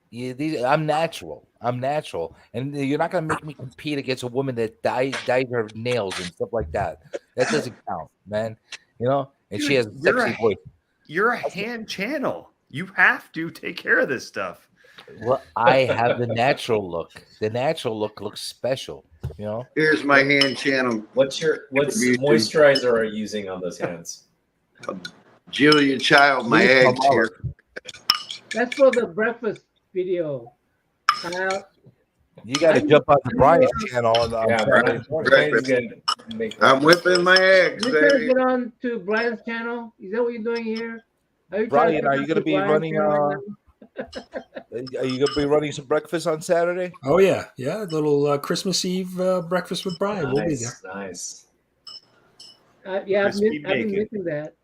I'm natural, and you're not gonna make me compete against a woman that dyes her nails and stuff like that. That doesn't count, man. You know, and she has a sexy voice. You're a hand channel. You have to take care of this stuff. Well, I have the natural look. The natural look looks special. You know. Here's my hand channel. What's moisturizer are you using on those hands? Julia Child, my Please eggs come here. That's for the breakfast video. You got to jump on the Brian's channel. I'm whipping my eggs, You trying to baby. get on to Brian's channel? Is that what you're doing here? Brian, are you going to be running? Are you going to be running some breakfast on Saturday? Oh yeah, a little Christmas Eve breakfast with Brian. We'll be there. Nice. Yeah, I've been missing that.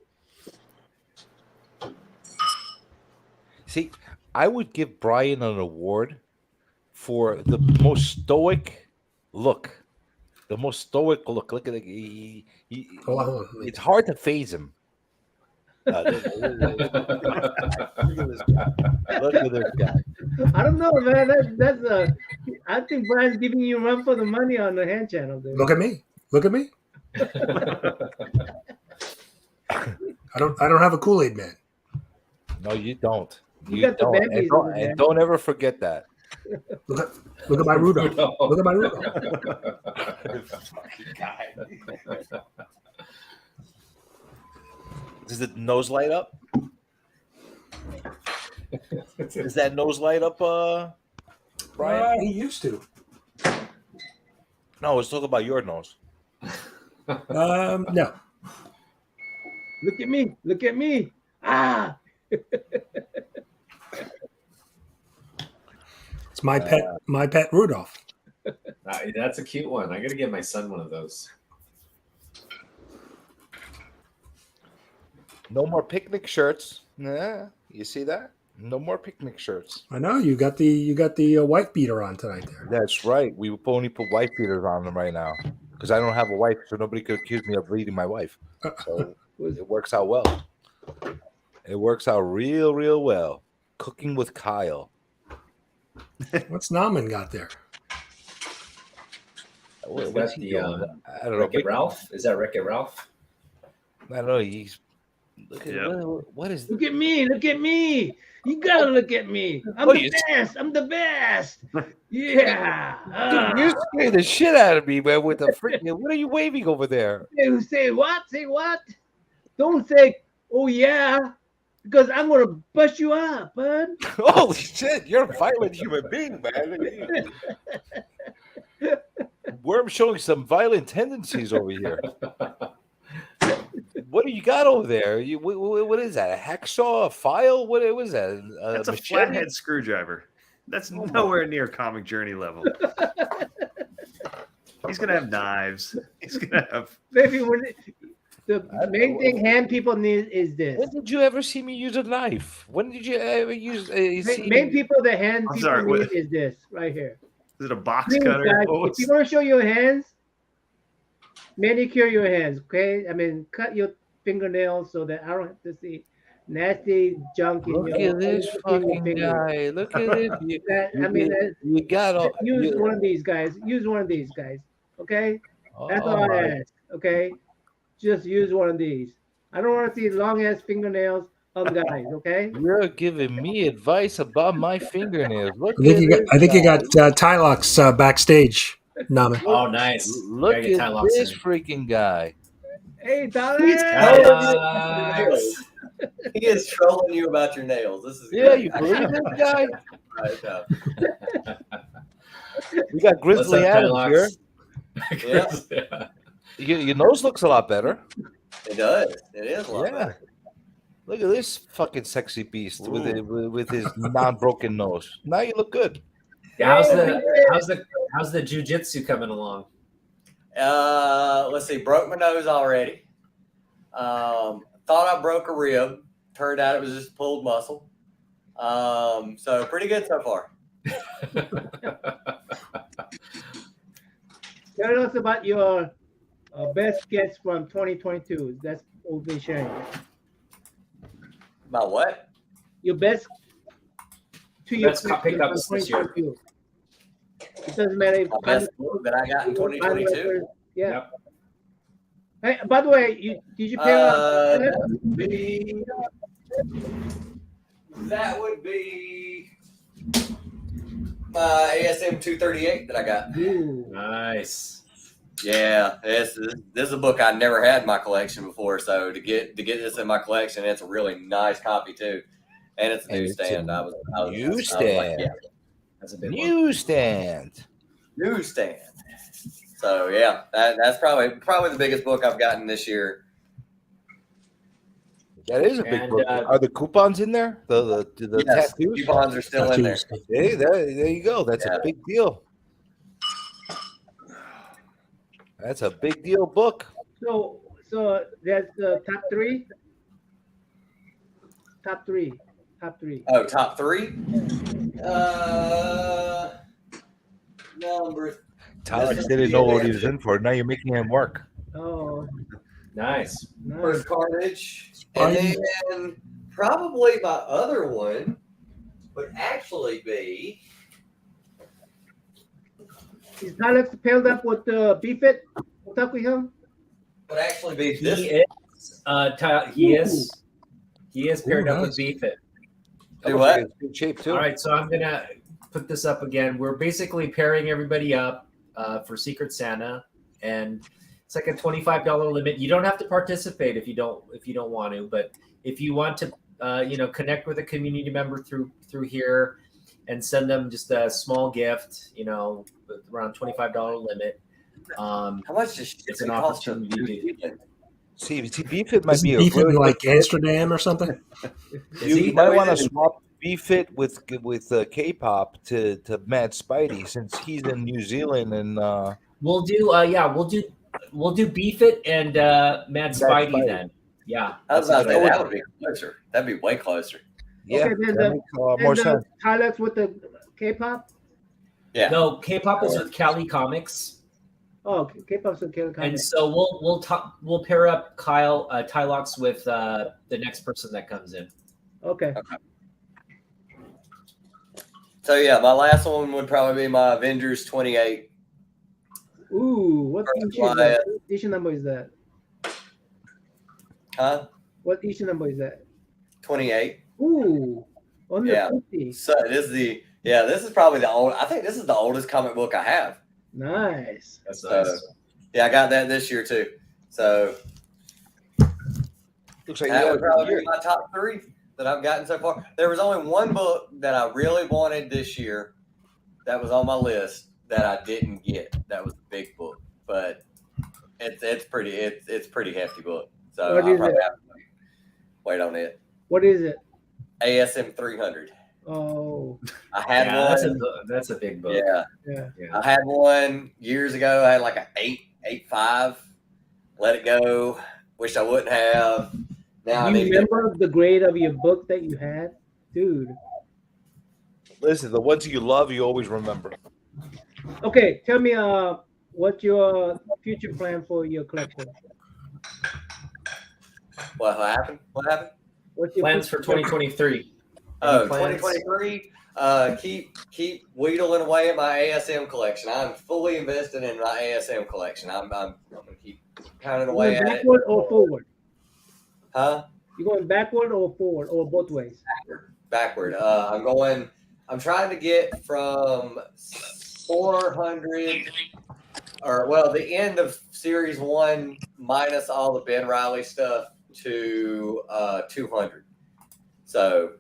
See, I would give Brian an award for the most stoic look. The most stoic look. Look at it. It's hard to phase him. Look at this guy. Look at this guy. I don't know, man. I think Brian's giving you a run for the money on the hand channel. Dude. Look at me. Look at me. I don't have a Kool-Aid man. No, you don't. You got the don't. Bambies over there. And don't ever forget that. Look at my Rudolph. Look at my Rudolph. Does the nose light up? Does that nose light up, Brian? He used to. No, let's talk about your nose. No. Look at me. Look at me. Ah. It's my pet Rudolph. That's a cute one. I got to get my son one of those. No more picnic shirts. Nah, you see that? No more picnic shirts. I know you got the wife beater on tonight there. That's right. We only put wife beaters on them right now because I don't have a wife, so nobody could accuse me of beating my wife. So it works out well. It works out real, real well. Cooking with Kyle. What's Nauman got there? What's he doing? I don't know. Wreck-It Ralph? Is that Wreck-It Ralph? I don't know. He's look at what is? Look at me! Look at me! You gotta look at me! I'm the best! I'm the best! Yeah! Dude, you scared the shit out of me, man. With the freaking, what are you waving over there? Say what? Say what? Don't say, oh yeah, because I'm gonna bust you up, bud. Holy shit! You're a violent human being, man. Worm's showing some violent tendencies over here. What do you got over there? What is that? A hacksaw? A file? What was that? That's a flathead screwdriver. That's nowhere near Comic Journey level. He's gonna have knives. He's gonna have. Maybe the main thing hand people need is this. When did you ever see me use a knife? When did you ever use? Main people the hand people need is this right here. Is it a box Please, cutter? guys, if you want to show your hands, manicure your hands, okay? I mean, cut your fingernails so that I don't have to see nasty junk in Look your at this fucking guy. Look at it. You got use one of these guys. Use one of these guys, okay? That's all I ask, okay? Just use one of these. I don't want to see long ass fingernails on guys, okay? You're giving me advice about my fingernails. Look I think you got Tylox backstage. Nauman. Oh, nice. Look at this freaking guy. Hey, Tyler. He is trolling you about your nails. This is yeah, you believe this guy? We got Grizzly Adams here. Yeah. Your nose looks a lot better. It does. It is a lot better. Look at this fucking sexy beast with his non-broken nose. Now you look good. Yeah, how's the jiu-jitsu coming along? Let's see. Broke my nose already. Thought I broke a rib. Turned out it was just pulled muscle. So pretty good so far. Tell us about your best gets from 2022. That's what we've been sharing. About what? Your best Best pickups this year. It doesn't matter if My best book that I got in 2022. Yeah. Yep. Hey, by the way, did you pay that would be ASM 238 that I got. Ooh. Nice. Yeah, this is a book I never had in my collection before, so to get this in my collection, it's a really nice copy too, and it's a newsstand. I was like, yeah, that's a big newsstand. So yeah, that's probably the biggest book I've gotten this year. That is a big book. Are the coupons in there? The yes, tattoos? coupons are still in there. Hey, there you go. That's a big deal. That's a big deal book. So that's the top three. Oh, top three. Number. Tyler didn't know what he was in for. Now you're making him work. Oh. Nice. First Carnage. And then probably my other one would actually be. Is Alex paired up with BFit? What's up with him? Would actually be this. He is paired up with BFit. Do what? Good shape too. All right, so I'm gonna put this up again. We're basically pairing everybody up for Secret Santa, and it's like a $25 limit. You don't have to participate if you don't want to, but if you want to, connect with a community member through here, and send them just a small gift, around $25 limit. How much does it's an opportunity to see BFit might be a BFit really like Amsterdam or something. You might want to swap BFit with K-pop to Mad Spidey, since he's in New Zealand, and we'll do BFit and Mad Spidey then. Yeah, I was about to say that would be closer. That'd be way closer. Yeah, Okay, then that makes a lot more sense. Alex with the K-pop. Yeah. No, K-pop is with Cali Comics. Oh, K-pop's with Cali Comics. And so we'll pair up Kyle Tylox with the next person that comes in. Okay. So yeah, my last one would probably be my Avengers 28. Ooh, what issue number is that? Huh? What issue number is that? 28. Ooh, under 50. So this is probably I think this is the oldest comic book I have. Nice. That's So, yeah, I got that this year too. So looks like that would probably be my top 3 that I've gotten so far. There was only one book that I really wanted this year that was on my list that I didn't get. That was a big book, but it's pretty hefty book. So I'll probably have to wait on it. What is it? ASM 300. Oh, I had one. That's a big book. Yeah. I had one years ago. I had like an 8.5. Let it go. Wish I wouldn't have. Now Do you remember the grade of your book that you had, dude? Listen, the ones you love, you always remember. Okay, tell me, what's your future plan for your collection? What happened? What happened? What's your Plans for 2023? Oh, Any plans? 2023. Keep wheedling away at my ASM collection. I'm fully invested in my ASM collection. I'm gonna keep pounding away at it. Backward or forward? Huh? You going backward or forward or both ways? Backward. I'm trying to get from 400, the end of series 1 minus all the Ben Reilly stuff to 200. So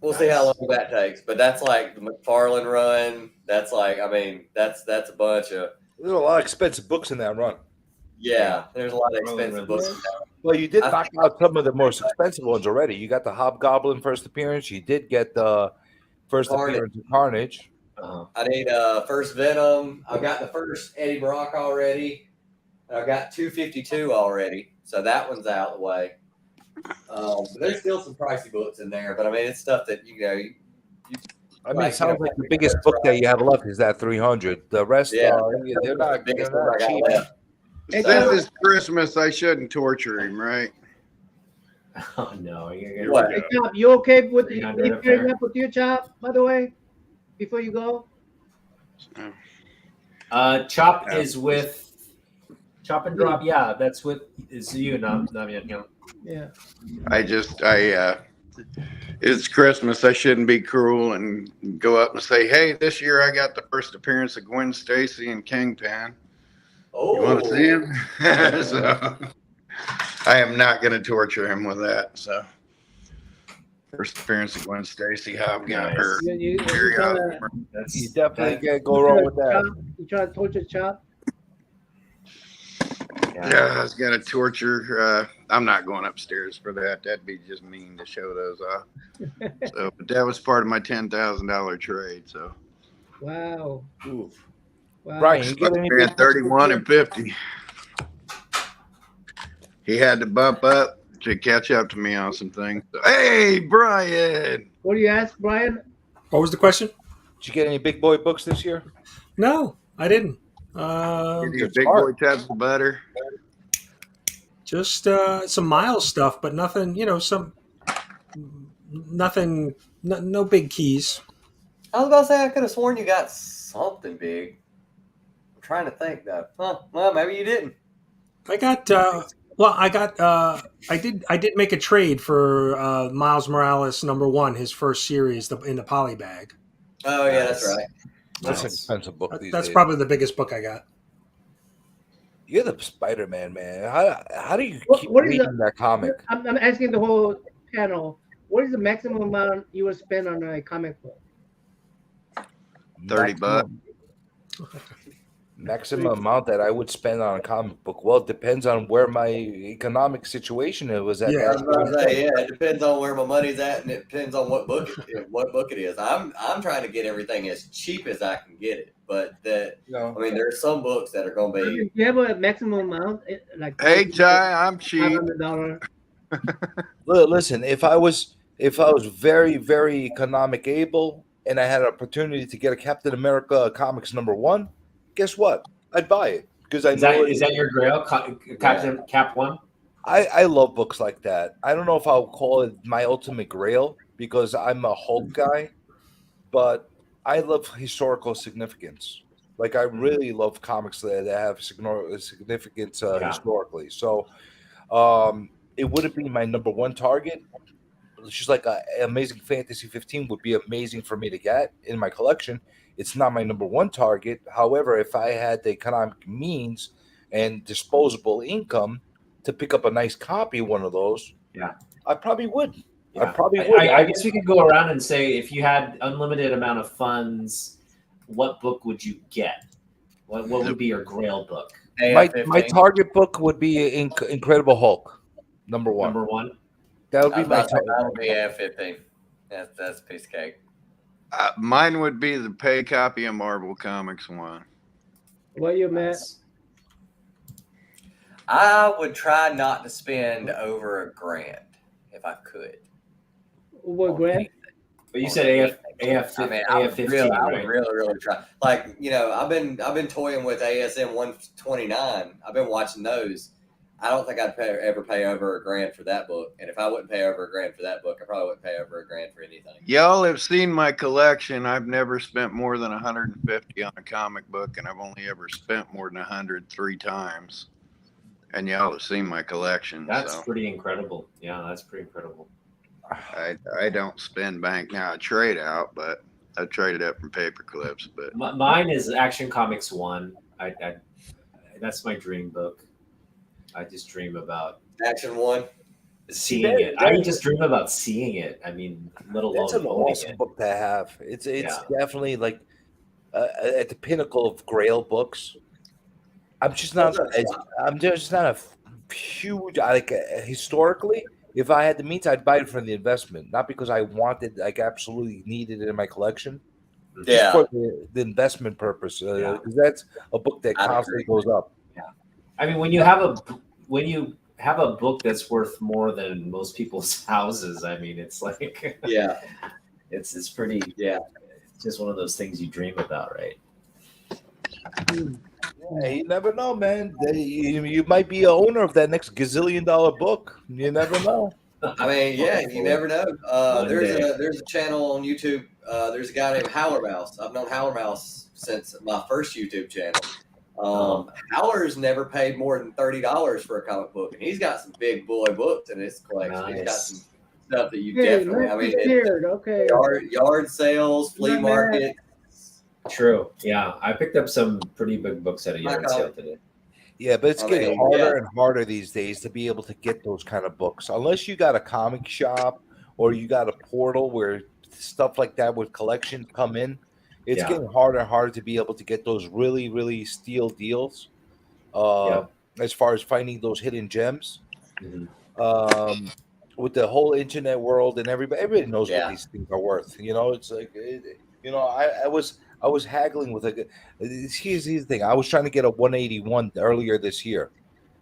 we'll see how long that takes. But that's like the McFarlane run. That's like, that's a bunch of. There's a lot of expensive books in that run. Yeah, there's a lot of expensive books in that run. Well, you did knock out some of the most expensive ones already. You got the Hobgoblin first appearance. You did get the first appearance of Carnage. I need first Venom. I've got the first Eddie Brock already. I've got 252 already, so that one's out of the way. But there's still some pricey books in there, but it's stuff that it sounds like the biggest book that you have left is that 300. The rest, they're not cheap. Since it's Christmas, I shouldn't torture him, right? Oh no! Hey, Chop, you okay with pairing up with you, Chop? By the way, before you go. Chop is with Chop and Drop. Yeah, that's what is you, not me. Yeah. It's Christmas. I shouldn't be cruel and go up and say, "Hey, this year I got the first appearance of Gwen Stacy and Kingpin. Oh, you want to see him?" So I am not going to torture him with that. So first appearance of Gwen Stacy, Hobgoblin. You definitely can't go wrong with that. You try to torture Chop? Yeah, I was going to torture. I'm not going upstairs for that. That'd be just mean to show those off. So, but that was part of my $10,000 trade. So, wow. Oof. Wow. Brian, you get any 31 and 50. He had to bump up to catch up to me on some things. So, hey, Brian. What do you ask, Brian? What was the question? Did you get any big boy books this year? No, I didn't. Did you big boy tubs of butter? Just some Miles stuff, but nothing. Nothing. No big keys. I was about to say I could have sworn you got something big. I'm trying to think though. Huh? Well, maybe you didn't. I got. I did make a trade for Miles Morales #1, his first series, in the poly bag. Oh yeah, that's right. That's an expensive book these That's days. probably the biggest book I got. You're the Spider-Man, man. How do you keep What is reading that comic? I'm asking the whole panel. What is the maximum amount you would spend on a comic book? $30. Maximum amount that I would spend on a comic book. Well, it depends on where my economic situation was at. I was about to say, it depends on where my money's at, and it depends on what book it is. I'm trying to get everything as cheap as I can get it, but I mean, there's some books that are going to be. Do you have a maximum amount? Like, Hey, Ty, I'm cheap. $500. Listen, if I was very, very economic able and I had an opportunity to get a Captain America Comics #1, guess what? I'd buy it because I know is that your grail, Captain Cap 1? I love books like that. I don't know if I'll call it my ultimate grail because I'm a Hulk guy, but I love historical significance. Like I really love comics that have significance historically. So it wouldn't be my #1 target. It's just like Amazing Fantasy 15 would be amazing for me to get in my collection. It's not my #1 target. However, if I had the economic means and disposable income to pick up a nice copy of one of those, I probably would. Yeah. I probably would. I guess we could go around and say, if you had unlimited amount of funds, what book would you get? What would be your grail book? My target book would be Incredible Hulk, #1. #1. That would be my target. That would be AF-15. That's a piece of cake. Mine would be the pay copy of Marvel Comics 1. What you, Matt? I would try not to spend over $1,000 if I could. What grand? But you said AF. I mean, AF-15, I would right? really try. Like, I've been toying with ASM 129. I've been watching those. I don't think I'd ever pay over $1,000 for that book. And if I wouldn't pay over $1,000 for that book, I probably wouldn't pay over $1,000 for anything. Y'all have seen my collection. I've never spent more than $150 on a comic book, and I've only ever spent more than $100 3 times. And y'all have seen my collection. That's pretty incredible. Yeah, that's pretty incredible. I don't spend bank now. I trade out, but I traded up from paper clips. But Mine is Action Comics 1. I that's my dream book. I just dream about Action 1. Seeing it. I just dream about seeing it. I mean, let alone It's an owning awesome it. book to have. It's definitely like at the pinnacle of Grail books. I'm just not a huge historically. If I had the means, I'd buy it for the investment, not because I wanted, absolutely needed it in my collection. Just for the investment purpose, because that's a book that constantly goes up. Yeah, I mean, when you have a book that's worth more than most people's houses, I mean, it's like it's pretty It's just one of those things you dream about, right? Yeah, you never know, man. You might be a owner of that next gazillion-dollar book. You never know. I mean, you never know. There's a channel on YouTube. There's a guy named Howler Mouse. I've known Howler Mouse since my first YouTube channel. Howler's never paid more than $30 for a comic book, and he's got some big boy books in his collection. Nice. He's got some stuff that you Hey, definitely. I mean, scared. Okay. yard sales, flea Not bad. market. True. Yeah, I picked up some pretty big books at a yard sale today. Yeah, but it's I getting mean, harder and harder these days to be able to get those kind of books. Unless you got a comic shop or you got a portal where stuff like that with collections come in, it's getting harder and harder to be able to get those really, really steal deals. As far as finding those hidden gems. Mm-hmm. With the whole internet world and everybody knows what these things are worth. It's like, I was haggling with here's the thing. I was trying to get a 181 earlier this year.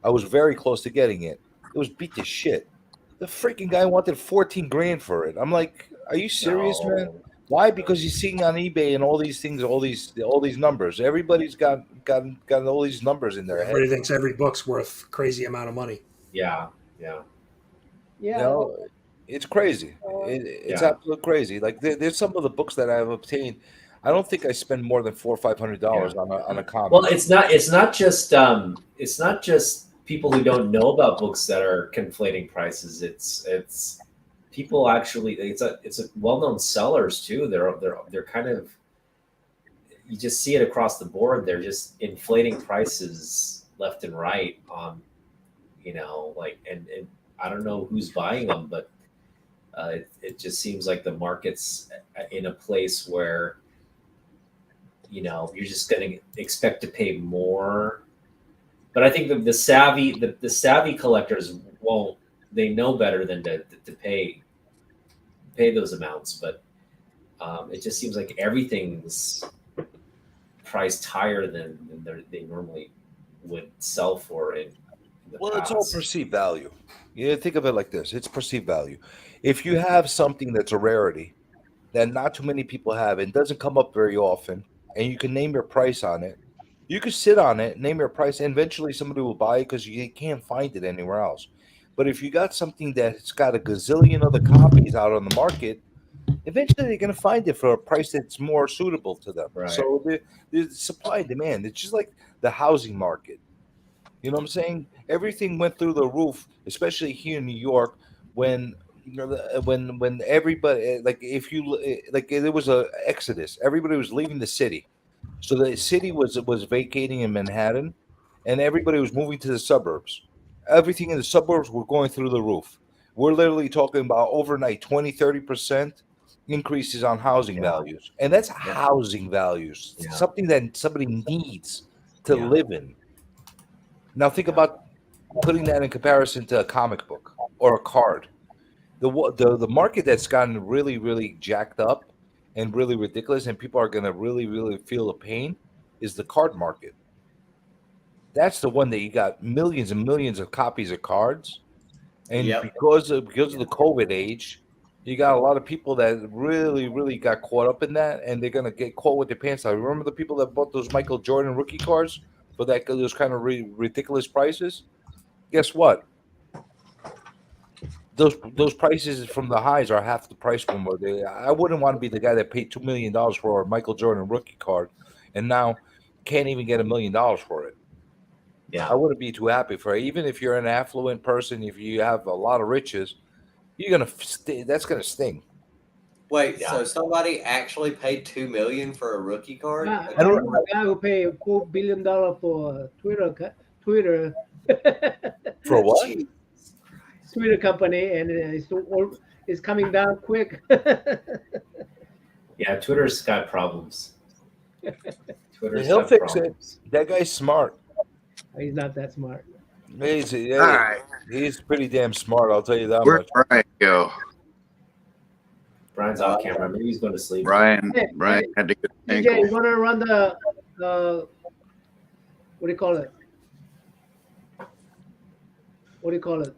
I was very close to getting it. It was beat to shit. The freaking guy wanted 14 grand for it. I'm like, are you serious, man? Why? Because he's seeing on eBay and all these things, all these numbers. Everybody's got all these numbers in their head. Everybody thinks every book's worth crazy amount of money. Yeah, yeah. You know, it's crazy. It's absolutely crazy. Like there's some of the books that I've obtained. I don't think I spend more than $400 or $500 on a comic. Well, it's not just people who don't know about books that are conflating prices. It's people actually. It's a well-known sellers too. They're kind of, you just see it across the board. They're just inflating prices left and right on, like, and I don't know who's buying them, but it just seems like the market's in a place where, you're just going to expect to pay more. But I think the savvy collectors won't. They know better than to pay those amounts. But it just seems like everything's priced higher than they normally would sell for in the Well, past. it's all perceived value. Think of it like this: it's perceived value. If you have something that's a rarity that not too many people have and doesn't come up very often, and you can name your price on it, you could sit on it, name your price, and eventually somebody will buy it because you can't find it anywhere else. But if you got something that's got a gazillion other copies out on the market, eventually they're going to find it for a price that's more suitable to them. Right. So there's supply and demand. It's just like the housing market. You know what I'm saying? Everything went through the roof, especially here in New York, when when everybody, like, if you like, there was a exodus. Everybody was leaving the city, so the city was vacating in Manhattan, and everybody was moving to the suburbs. Everything in the suburbs were going through the roof. We're literally talking about overnight 20-30% increases on housing values, and that's housing values, something that somebody needs to live in. Now think about putting that in comparison to a comic book or a card. The market that's gotten really, really jacked up and really ridiculous, and people are going to really, really feel the pain, is the card market. That's the one that you got millions and millions of copies of cards, and because of the COVID age, you got a lot of people that really, really got caught up in that, and they're going to get caught with their pants down. Remember the people that bought those Michael Jordan rookie cards for those kind of ridiculous prices? Guess what? Those prices from the highs are half the price from where they. I wouldn't want to be the guy that paid $2 million for a Michael Jordan rookie card, and now can't even get $1 million for it. Yeah, I wouldn't be too happy for it. Even if you're an affluent person, if you have a lot of riches, that's gonna sting. Wait, so somebody actually paid $2 million for a rookie card? I don't know a guy who paid $4 billion for Twitter. For what? Twitter company, and it's coming down quick. Yeah, Twitter's got problems. He'll fix it. That guy's smart. He's not that smart. He's pretty damn smart. I'll tell you that Where'd much. Brian go? Brian's off camera. Maybe he's going to sleep. Brian had to get an DJ, ankle. you want to run the what do you call it? What do you call it?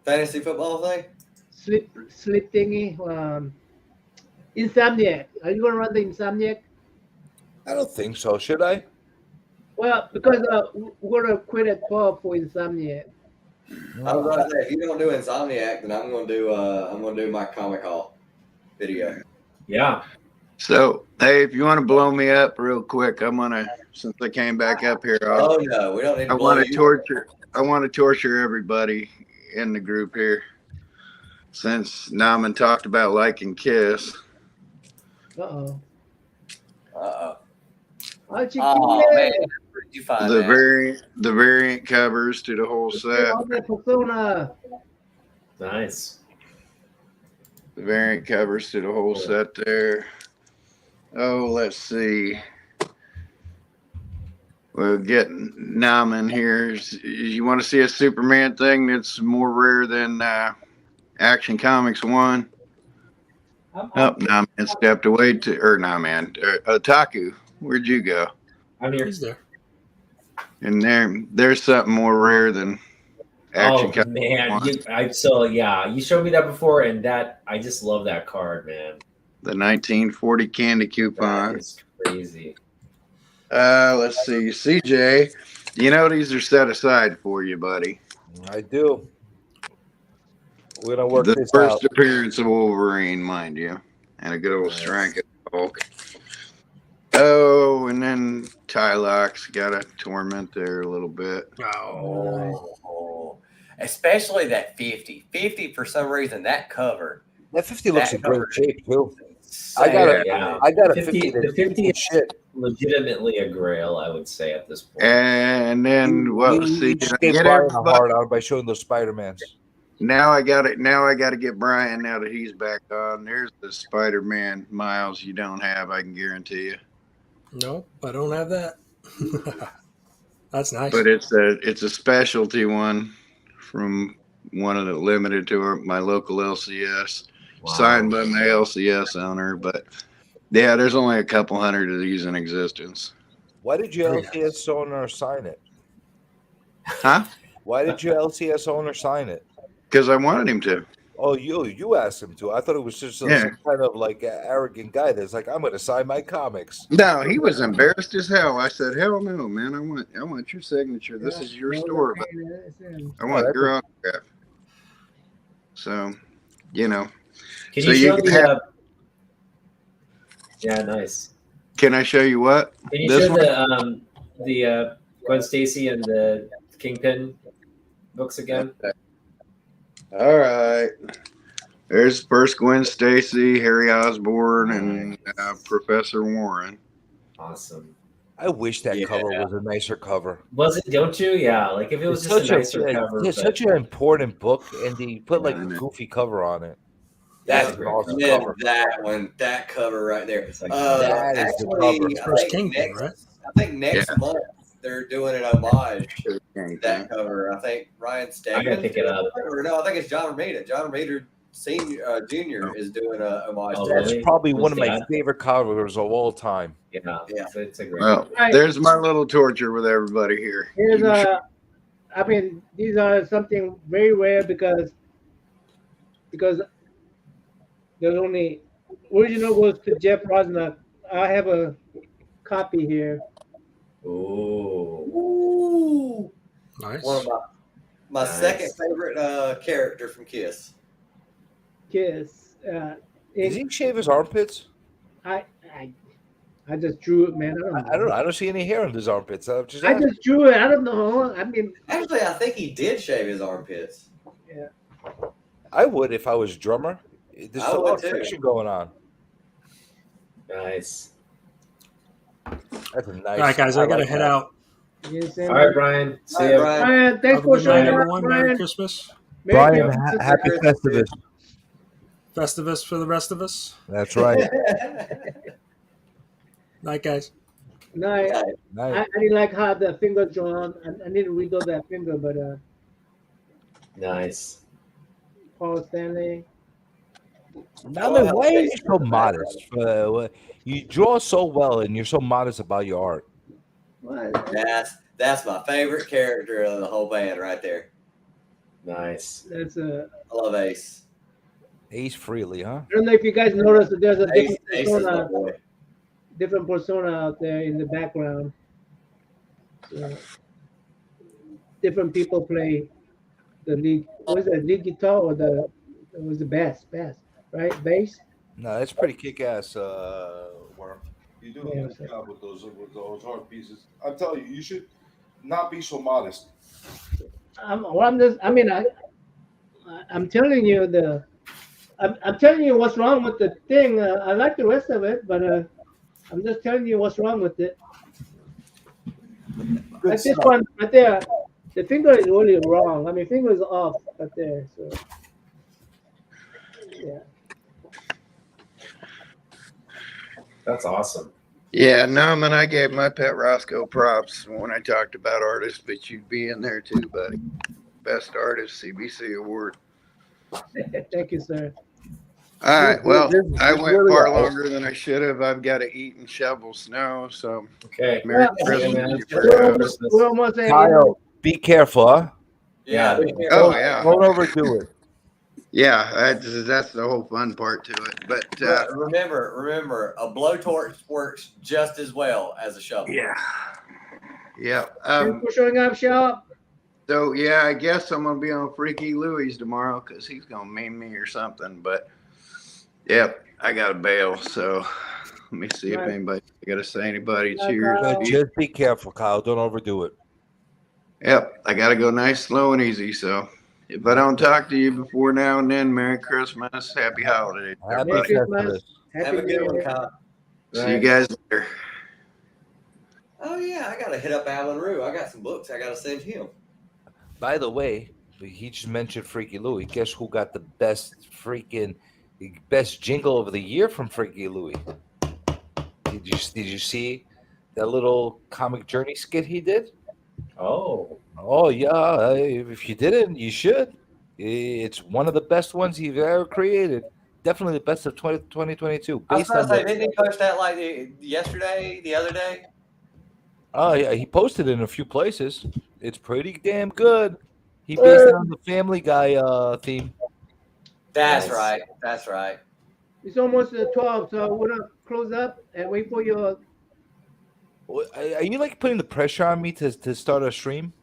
Fantasy football thing? Sleep thingy. Insomniac. Are you gonna run the Insomniac? I don't think so. Should I? Well, because we're gonna quit at 12 for Insomniac. I was gonna say, if you don't do Insomniac, then I'm gonna do my Comic Haul video. Yeah. So, hey, if you want to blow me up real quick, since I came back up here. Oh no, we don't need to blow you. I want to torture everybody in the group here. Since Naaman talked about liking Kiss. Uh-oh. How'd you man, where did you find that? The variant covers to the whole set. Persona. Nice. The variant covers to the whole set there. Oh, let's see. We'll get Naaman here. You want to see a Superman thing that's more rare than Action Comics 1? Naaman stepped away Otaku, where'd you go? I'm here. He's there. And there's something more rare than Action Comics 1. You showed me that before, and I just love that card, man. The 1940 candy coupon. It's crazy. Let's see, CJ. You know these are set aside for you, buddy. I do. We're gonna work The this first out. appearance of Wolverine, mind you, and a good old strike at Hulk. Oh, and then Tylock's got a torment there a little bit. Oh, especially that 50. 50 for some reason that cover. That 50 looks That in great cover- shape too. So I got a, Yeah. I got a 50 50. the 50 is shit. legitimately a grail, I would say, at this point. And then what? See, You did just I gave get Brian a everybody? hard on by showing those Spider-Mans. Now I got it. Now I got to get Brian. Now that he's back on, there's the Spider-Man Miles you don't have. I can guarantee you. Nope, I don't have that. That's nice. But it's a specialty one from one of the limited to my local LCS, signed by my LCS owner. But yeah, there's only a couple hundred of these in existence. Why did your LCS owner sign it? Huh? Why did your LCS owner sign it? Because I wanted him to. Oh, you asked him to. I thought it was just some Yeah. kind of like arrogant guy that's like, I'm going to sign my comics. No, he was embarrassed as hell. I said, "Hell no, man! I want your signature. This is your store, but I want your autograph." So, you know. Can so you show can the? have- Yeah, nice. Can I show you what? Can you This show one? the Gwen Stacy and the Kingpin books again? All right. There's first Gwen Stacy, Harry Osborn, and Professor Warren. Awesome. I wish that cover was a nicer cover. Was it? Don't you? Yeah. Like if it was It's just a nicer cover. It's but- such an important book, and they put like a goofy cover on it. That's an awesome man, cover. that cover right there. that is the Actually, cover. I First think Kingpin, next, right? I think next month they're doing an homage to Okay. that cover. I think Ryan I gotta Stegman, pick it up. or no, I think it's John Romita. John Romita Senior, Junior is doing a homage. Oh, to That's it. really? probably Who's one of my that? favorite covers of all time. Yeah. Yeah. It's a great. Well, Right. there's my little torture with everybody here. Here's You can show- I mean, these are something very rare because there's only original goes to Jeff Rosnock. I have a copy here. Ooh. Ooh, Nice. one of my Nice. second favorite character from Kiss. Kiss. Does It, he shave his armpits? I just drew it, man. I don't see any hair on his armpits. I'm just I asking. just drew it. I don't know. I mean, Actually, I think he did shave his armpits. I would if I was drummer. There's I so would much too. friction going on. Nice. That's a nice. All right, guys, I got to like head that. out. yes, All right, Brian. See All ya. right, Brian. Brian, thanks Have a for good night, showing up, everyone. Merry Brian. Christmas. Merry Brian, Christmas. happy Festivus. Festivus for the rest of us. That's right. Night, guys. No, I Nice. didn't like how the finger drawn. I didn't redo that finger, but Nice. Paul Stanley. Now, man, why are you so modest? You draw so well, and you're so modest about your art. What? That's my favorite character of the whole band right there. Nice. That's a. I love Ace. Ace Frehley, huh? I don't know if you guys noticed that there's a Ace, different Ace is my persona, boy. different persona out there in the background. So, different people play the lead. What was it, lead guitar or it was the bass, right? Bass. No, that's pretty kick-ass. Worm. You do Yeah, a good so- job with those hard pieces. I'm telling you, you should not be so modest. I'm telling you I'm telling you what's wrong with the thing. I like the rest of it, but I'm just telling you what's wrong with it. Like this one right there, the finger is really wrong. I mean, finger is off right there. So, yeah. That's awesome. Yeah, no, man, I gave my pet Roscoe props when I talked about artists, but you'd be in there too, buddy. Best artist, CBC award. Thank you, sir. All right, well, I went really far awesome. longer than I should have. I've got to eat and shovel snow, so Okay. Merry Yeah, Christmas. man. to We're you. almost, we're almost at Kyle, be careful, huh? Yeah. Oh, yeah. Don't overdo it. Yeah, that's the whole fun part to it. But But remember, a blowtorch works just as well as a shovel. yeah, Yeah. Thanks for showing up, Shell. So yeah, I guess I'm gonna be on Freaky Louie's tomorrow because he's gonna meme me or something. But yep, I gotta bail. So let me see if anybody gotta say anybody. Cheers. But just be careful, Kyle. Don't overdo it. Yep, I gotta go nice, slow, and easy. So if I don't talk to you before now and then, Merry Christmas, Happy Holidays, everybody. Have a good one, Kyle. See you guys later. Oh yeah, I gotta hit up Alan Rue. I got some books I gotta send him. By the way, he just mentioned Freaky Louie. Guess who got the best jingle of the year from Freaky Louie? Did you see that little comic journey skit he did? Oh yeah. If you didn't, you should. It's one of the best ones he's ever created. Definitely the best of 2022. I was trying to say, didn't he post that like yesterday, the other day? Oh yeah, he posted it in a few places. It's pretty damn good. He based it on the Family Guy theme. That's right. That's right. It's almost 12, so we're gonna close up and wait for your. Are you like putting the pressure on me to start a stream?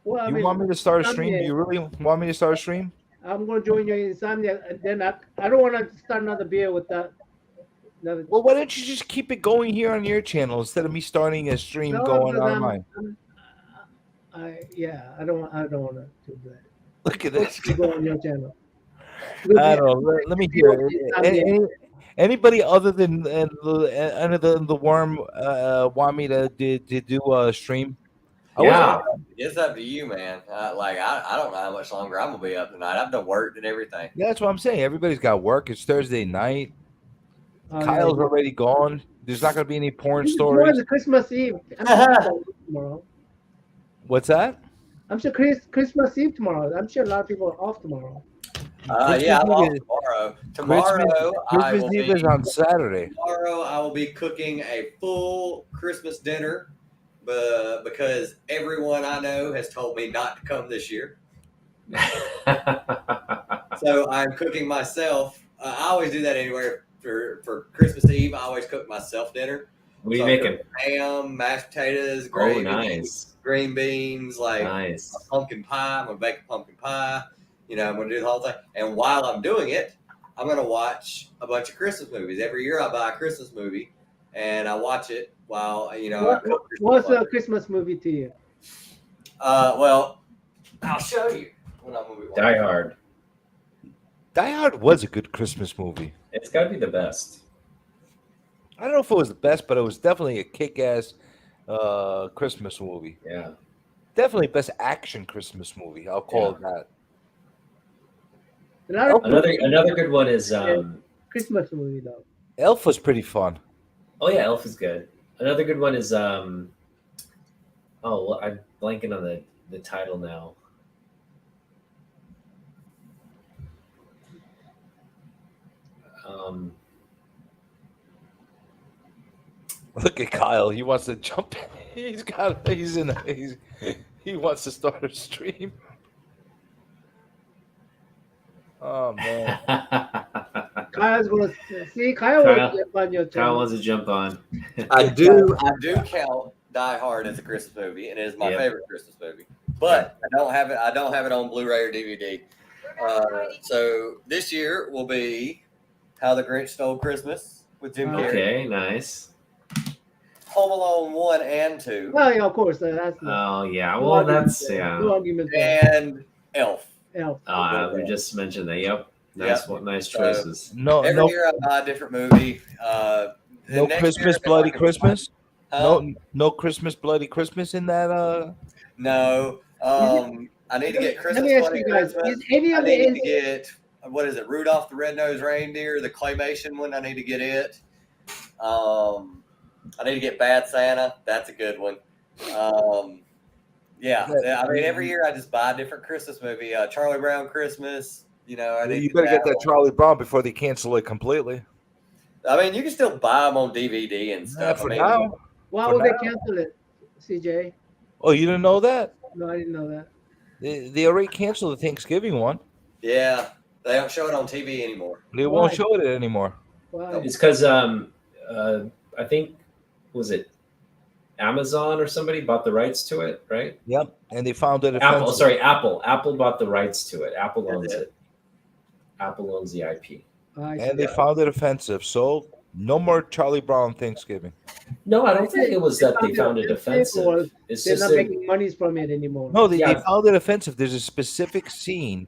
Well, You want me to start a stream? Do you really want me to start a stream? I'm gonna join your insomnia, and then I don't want to start another beer with that. Well, why don't you just keep it going here on your channel instead of me starting a stream going on mine? I don't want to do that. Look at this. Go on your channel. I don't know. Let me hear it. Anybody other than the worm want me to do a stream? Yeah, it's up to you, man. I don't know how much longer I'm gonna be up tonight. I've done work and everything. Yeah, that's what I'm saying. Everybody's got work. It's Thursday night. Kyle's already gone. There's not going to be any porn stories. It's Christmas Eve. Tomorrow. What's that? I'm sure Christmas Eve tomorrow. I'm sure a lot of people are off tomorrow. Yeah, I'm off tomorrow. Tomorrow, Christmas Eve is on Saturday. Tomorrow, I will be cooking a full Christmas dinner, because everyone I know has told me not to come this year. So I'm cooking myself. I always do that anywhere. For Christmas Eve, I always cook myself dinner. What are you making? Ham, mashed potatoes, gravy, nice. Green beans, Nice. a pumpkin pie. I'm gonna bake a pumpkin pie. I'm gonna do the whole thing. And while I'm doing it, I'm gonna watch a bunch of Christmas movies. Every year, I buy a Christmas movie, and I watch it while I cook. What's a Christmas movie to you? Well, I'll show you when I'm movie. Die Hard. Die Hard was a good Christmas movie. It's got to be the best. I don't know if it was the best, but it was definitely a kick-ass Christmas movie. Yeah. Definitely best action Christmas movie. I'll call it that. Another good one is Christmas movie though. Elf was pretty fun. Oh yeah, Elf is good. Another good one is I'm blanking on the title now. Look at Kyle. He wants to jump in. He wants to start a stream. Oh man. Kyle's gonna see. Kyle wants to jump on your channel. Kyle wants to jump on. I do count Die Hard as a Christmas movie, and it is my favorite Christmas movie. But I don't have it on Blu-ray or DVD. So this year will be How the Grinch Stole Christmas with Jim Carrey. Okay, nice. Home Alone 1 and 2. Oh yeah, of course. Oh yeah. Well, that's No argument. And Elf. We just mentioned that. Yep. Nice choices. Every year I buy a different movie. No Christmas, Bloody Christmas. No Christmas, Bloody Christmas in that. No. I need to get Christmas. Let me ask Bloody you guys: Christmas. Is any of I need the to get what is it? Rudolph the Red-Nosed Reindeer, the claymation one. I need to get it. I need to get Bad Santa. That's a good one. Yeah. I mean, every year I just buy a different Christmas movie. Charlie Brown Christmas. You better get that Charlie Brown before they cancel it completely. I mean, you can still buy them on DVD and stuff. Now. Why would they cancel it, CJ? Oh, you didn't know that? No, I didn't know that. They already canceled the Thanksgiving one. Yeah, they don't show it on TV anymore. They won't show it anymore. Why? It's because I think was it Amazon or somebody bought the rights to it, right? Yep, and they found it Apple. offensive. Sorry, Apple. Apple bought the rights to it. Apple owns it. Apple owns the IP. And they found it offensive. So no more Charlie Brown Thanksgiving. No, I don't think it was that they found it offensive. It's They're just not that- making money from it anymore. No, they found it offensive. There's a specific scene.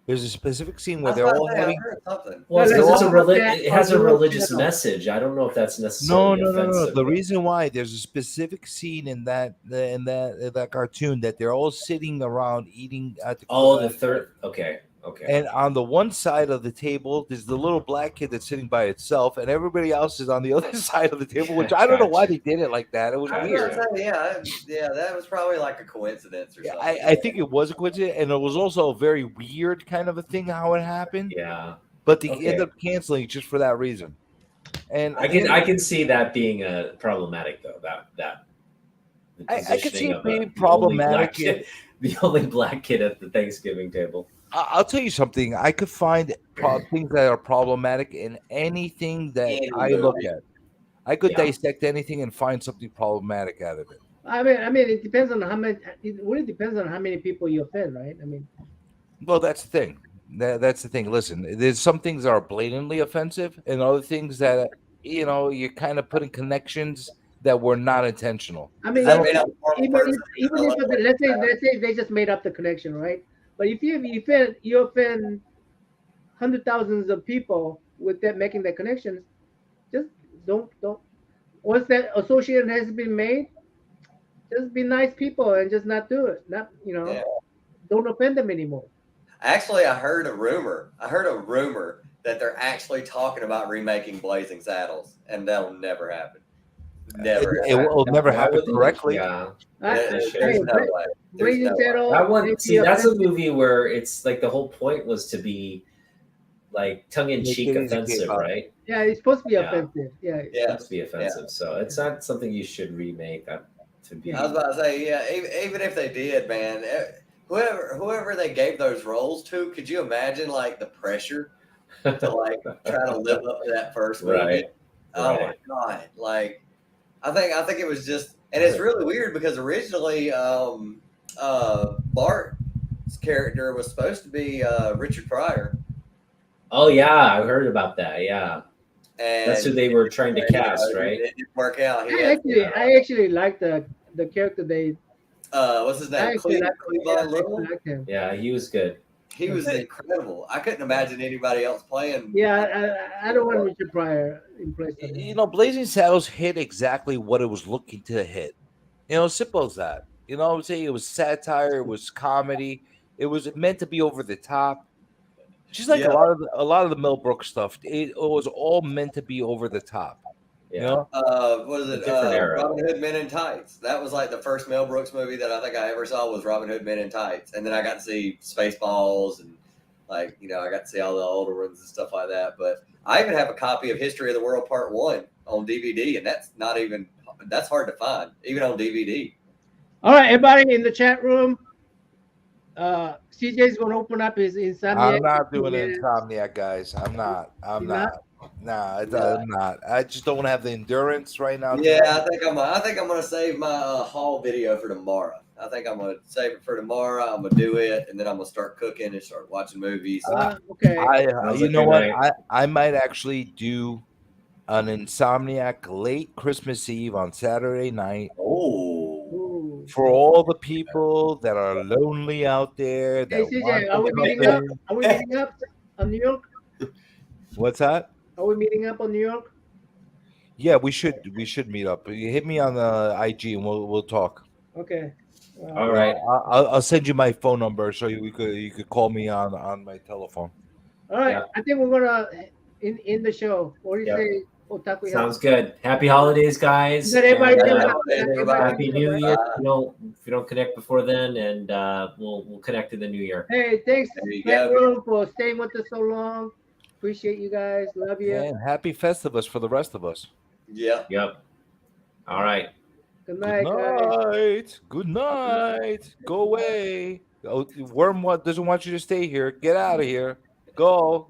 There's a specific scene where they're all having. Well, it's 'cause it's it has a on the religious channel. message. I don't know if that's No, necessarily no, no, no. offensive. The reason why there's a specific scene in that cartoon that they're all sitting around eating at the. Oh, the third. Okay. And on the one side of the table, there's the little black kid that's sitting by itself, and everybody else is on the other side of the table. Which I don't know why they did it like that. It was I was weird. gonna say, yeah, that was probably like a coincidence or something. I think it was a coincidence, and it was also a very weird kind of a thing how it happened. Yeah. But they Okay. ended up canceling it just for that reason. And I can see that being problematic though. That the I can see positioning it of being the only black problematic. kid- the only black kid at the Thanksgiving table. I'll tell you something. I could find things that are problematic in anything that Any I look movie. at. I could Yeah. dissect anything and find something problematic out of it. I mean, it depends on how many. It really depends on how many people you offend, right? I mean, Well, that's the thing. That's the thing. Listen, there's some things that are blatantly offensive, and other things that you're kind of putting connections that were not intentional. I mean, I don't- even if let's say they just made up the connection, right? But if you offend hundred thousands of people with that making that connection, just don't. Once that association has been made, just be nice people and just not do it. Not don't offend them anymore. Actually, I heard a rumor that they're actually talking about remaking Blazing Saddles, and that'll never happen. Never. It will never Why happen would they- correctly. Yeah. There's Hey, no way. There's Blazing no way. Saddles, That one, maybe see, that's a offensive. movie where it's like the whole point was to be like tongue in cheek Make it easy, offensive, K-pop. right? Yeah, it's supposed to be Yeah. offensive. Yeah. It's supposed to be offensive, so it's not something you should remake. To be, I was about to say, yeah. Even if they did, man, whoever they gave those roles to, could you imagine like the pressure to like try to live up to that first movie? Right. Oh Right. my god! Like, I think it was just, and it's really weird because originally, Bart's character was supposed to be Richard Pryor, Oh yeah, I heard about that. Yeah, and that's who they were trying to cast, right? It didn't work out. I actually like the character they. What's his I name? actually like Cleavon Little. him. Yeah, he was good. He was incredible. I couldn't imagine anybody else playing. Yeah, I don't want Richard Pryor in place of him. Blazing Saddles hit exactly what it was looking to hit. Simple as that. I'm saying it was satire, it was comedy, it was meant to be over the top. Just like Yeah. a lot of the Mel Brooks stuff, it was all meant to be over the top. Yeah. What is it? Different era. Robin Hood Men in Tights. That was like the first Mel Brooks movie that I think I ever saw was Robin Hood Men in Tights. And then I got to see Spaceballs and I got to see all the older ones and stuff like that. But I even have a copy of History of the World Part 1 on DVD, and that's hard to find, even on DVD. All right, everybody in the chat room. CJ's gonna open up his Insomniac. I'm not doing Insomniac, guys. I'm not. I'm You're not. Nah, I'm not. I just don't have the endurance right now. Yeah, I think I'm gonna save my haul video for tomorrow. I think I'm gonna save it for tomorrow. I'm gonna do it, and then I'm gonna start cooking and start watching movies. Okay. Sounds You like know a what? night. I might actually do an Insomniac late Christmas Eve on Saturday night. Oh, for all the people that are lonely out there. Hey, That CJ, are we want meeting up? something. Are we meeting up on New York? What's that? Are we meeting up on New York? Yeah, we should meet up. You hit me on the IG and we'll talk. Okay. All right. I'll send you my phone number so you could call me on my telephone. All right. Yeah. I think we're gonna in the show. What do you Yeah. say, Otaku? Sounds good. Happy holidays, guys. Is that everybody And, doing uh, that? Happy New Year. If you don't connect before then, and we'll connect in the new year. Hey, thanks, There you Matt go. Room, for staying with us so long. Appreciate you guys. Love you. And happy Festivus for the rest of us. Yeah. Yep. All right. Good Good night, guys. night. Good night. Go away. Oh, Worm doesn't want you to stay here. Get out of here. Go.